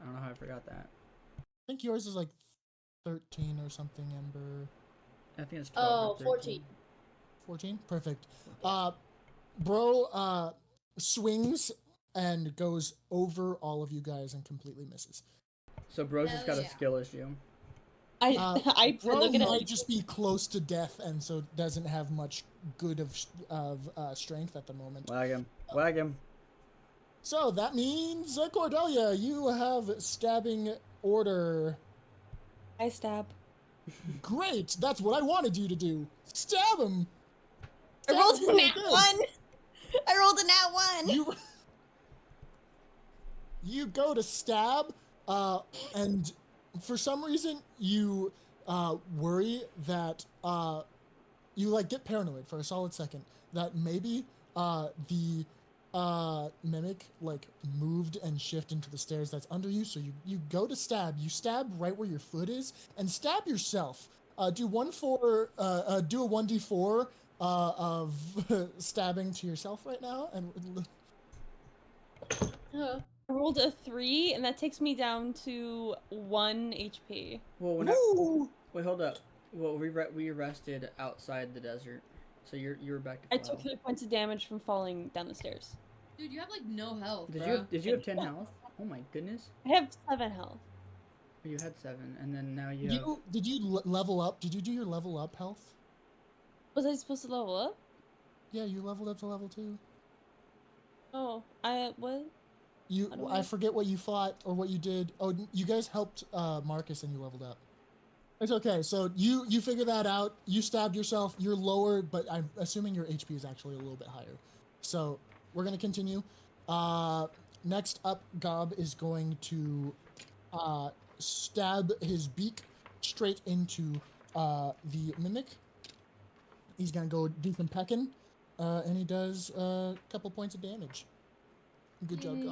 S1: I don't know how I forgot that.
S2: I think yours is like 13 or something, Ember.
S1: I think it's 12
S3: Oh,
S1: or
S3: 14.
S2: 14? Perfect. Bro swings and goes over all of you guys and completely misses.
S1: So Bro's just
S3: Hell
S1: got a
S3: yeah.
S1: skill issue.
S4: I
S2: Bro
S4: look at
S2: might
S4: it.
S2: just be close to death and so doesn't have much good of strength at the moment.
S1: Wag him. Wag him.
S2: So that means, Cordelia, you have stabbing order.
S4: I stab.
S2: Great! That's what I wanted you to do. Stab him!
S4: I rolled
S2: Stab
S4: a
S2: him
S4: nat
S2: real good.
S4: 1! I rolled a nat 1!
S2: You go to stab, and for some reason you worry that you like get paranoid for a solid second that maybe the mimic like moved and shifted into the stairs that's under you. So you go to stab. You stab right where your foot is and stab yourself. Do a 1d4 of stabbing to yourself right now, and
S3: Huh.
S4: I rolled a 3, and that takes me down to 1 HP.
S1: Well,
S2: Ooh.
S1: wait, hold up. Well, we rested outside the desert, so you were back to
S4: I
S1: 12.
S4: took 3 points of damage from falling down the stairs.
S5: Dude, you have like no health.
S1: Did you have 10 health? Oh my goodness.
S4: I have 7 health.
S1: You had 7, and then now you have.
S2: Did you level up? Did you do your level up health?
S4: Was I supposed to level up?
S2: Yeah, you leveled up to level 2.
S4: Oh, what?
S2: I forget what you fought or what you did. Oh, you guys helped Marcus and you leveled up. It's okay. So you figure that out. You stabbed yourself. You're lower, but I'm assuming your HP is actually a little bit higher. So we're gonna continue. Next up, Gob is going to stab his beak straight into the mimic. He's gonna go do some pecking. and he does a couple points of damage. Good job,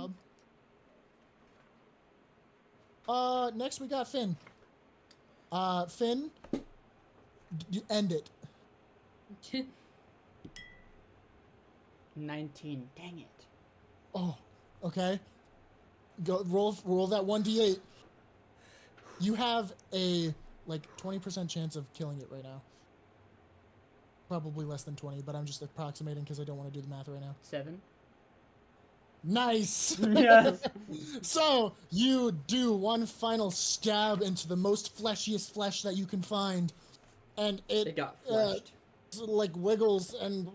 S2: Gob. Next we got Finn. Finn, end it.
S1: 19. Dang it.
S2: Oh, okay. Go roll that 1d8. You have a 20% chance of killing it right now. Probably less than 20, but I'm just approximating because I don't want to do the math right now.
S1: 7.
S2: Nice.
S1: Yes.
S2: So you do one final stab into the most fleshiest flesh that you can find, and
S1: It got fleshed.
S2: wiggles and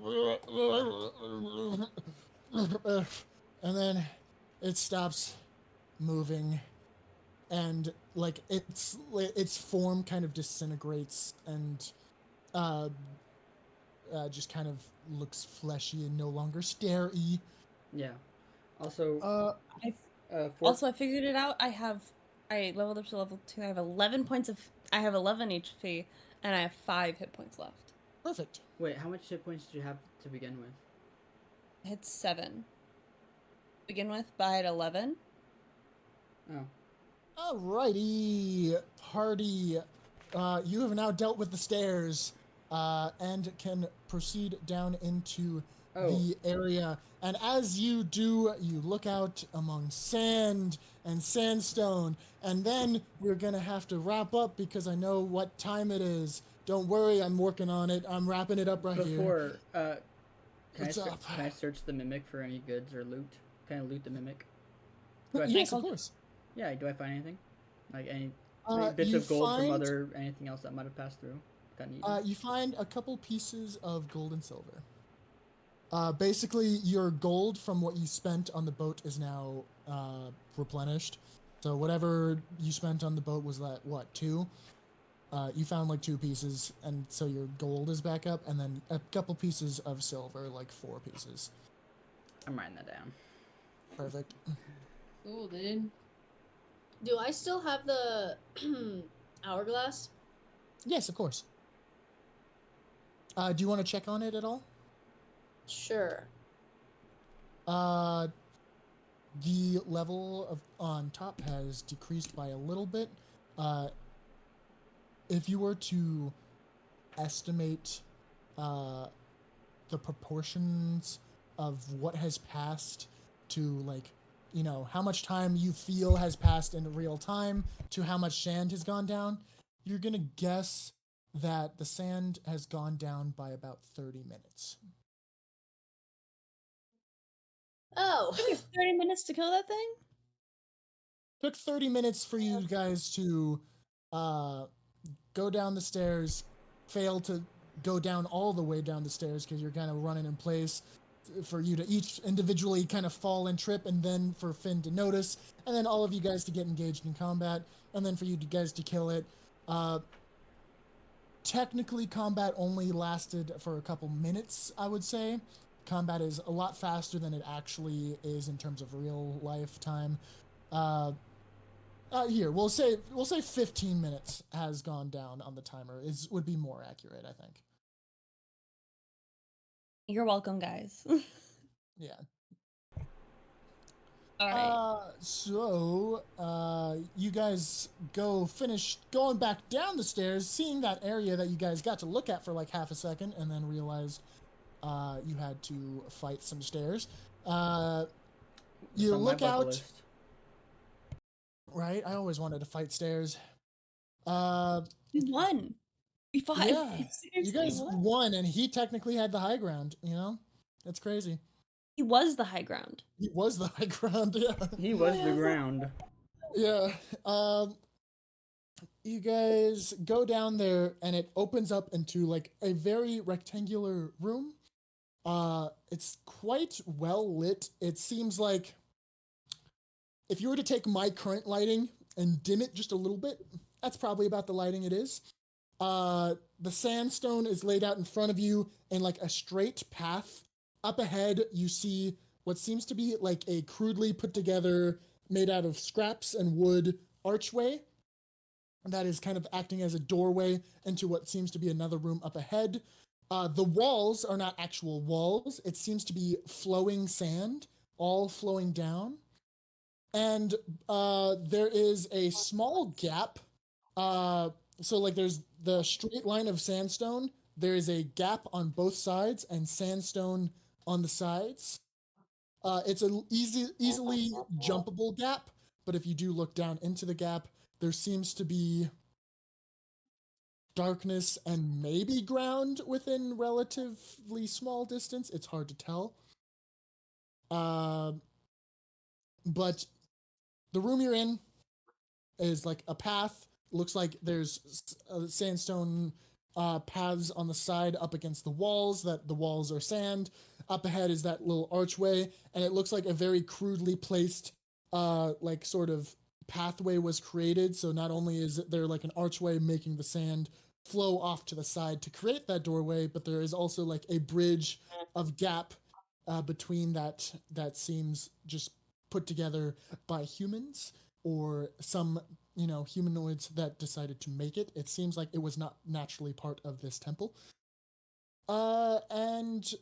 S2: then it stops moving, and its form kind of disintegrates and just kind of looks fleshy and no longer stary.
S1: Yeah. Also,
S4: Also, I figured it out. I leveled up to level 2. I have 11 HP, and I have 5 hit points left.
S2: Perfect.
S1: wait, how much hit points did you have to begin with?
S4: I had 7 to begin with, but I had 11.
S1: Oh.
S2: Alrighty, party. You have now dealt with the stairs, and can proceed down into the area. And as you do, you look out among sand and sandstone, and then we're gonna have to wrap up because I know what time it is. Don't worry, I'm working on it. I'm wrapping it up here.
S1: Before, can
S2: What's up?
S1: I search the mimic for any goods or loot? Can I loot the mimic?
S2: Yes, of course.
S1: Yeah, do I find anything? Like any bits
S2: you
S1: of gold from
S2: find-
S1: anything else that might have passed through?
S2: You find a couple pieces of gold and silver. Basically, your gold from what you spent on the boat is now replenished. So whatever you spent on the boat was 2? You found 2 pieces, and so your gold is back up, and then a couple pieces of silver, 4 pieces.
S1: I'm writing that down.
S2: Perfect.
S5: Cool, dude.
S3: Do I still have the hourglass?
S2: Yes, of course. Do you want to check on it at all?
S3: Sure.
S2: The level on top has decreased by a little bit. If you were to estimate the proportions of what has passed to how much time you feel has passed in real time to how much sand has gone down, you're gonna guess that the sand has gone down by about 30 minutes.
S3: Oh.
S4: 30 minutes to kill that thing?
S2: Took 30 minutes for you guys to go down the stairs, fail to go down all the way down the stairs because you're kind of running in place, for you to each individually kind of fall and trip, and then for Finn to notice, and then all of you guys to get engaged in combat, and then for you guys to kill it. Technically, combat only lasted for a couple minutes, I would say. Combat is a lot faster than it actually is in terms of real life time. Here, we'll say 15 minutes has gone down on the timer. Would be more accurate, I think.
S4: You're welcome, guys.
S2: Yeah.
S4: All right.
S2: So, you guys finish going back down the stairs, seeing that area that you guys got to look at for half a second, and then realized you had to fight some stairs. You look out.
S1: List.
S2: Right? I always wanted to fight stairs.
S4: We won. We fought.
S2: Yeah, you guys won, and he technically had the high ground, That's crazy.
S4: He was the high ground.
S2: He was the high ground, yeah.
S1: He was the ground.
S2: Yeah. You guys go down there, and it opens up into, a very rectangular room. It's quite well lit. It seems like if you were to take my current lighting and dim it just a little bit, that's probably about the lighting it is. The sandstone is laid out in front of you in a straight path. Up ahead, you see what seems to be a crudely put together, made out of scraps and wood archway that is kind of acting as a doorway into what seems to be another room up ahead. The walls are not actual walls. It seems to be flowing sand, all flowing down. And there is a small gap. So like there's the straight line of sandstone. There is a gap on both sides and sandstone on the sides. It's an easily jumpable gap, but if you do look down into the gap, there seems to be darkness and maybe ground within relatively small distance. It's hard to tell. But the room you're in is like a path. Looks like there's sandstone paths on the side up against the walls, that the walls are sand. Up ahead is that little archway, and it looks like a very crudely placed like sort of pathway was created. So not only is there like an archway making the sand flow off to the side to create that doorway, but there is also like a bridge of gap between that seems just put together by humans or some humanoids that decided to make it. It seems like it was not naturally part of this temple. And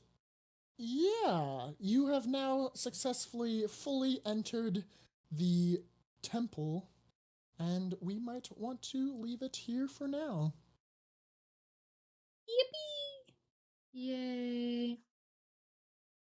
S2: yeah, you have now successfully fully entered the temple, and we might want to leave it here for now.
S3: Yippee!
S5: Yay.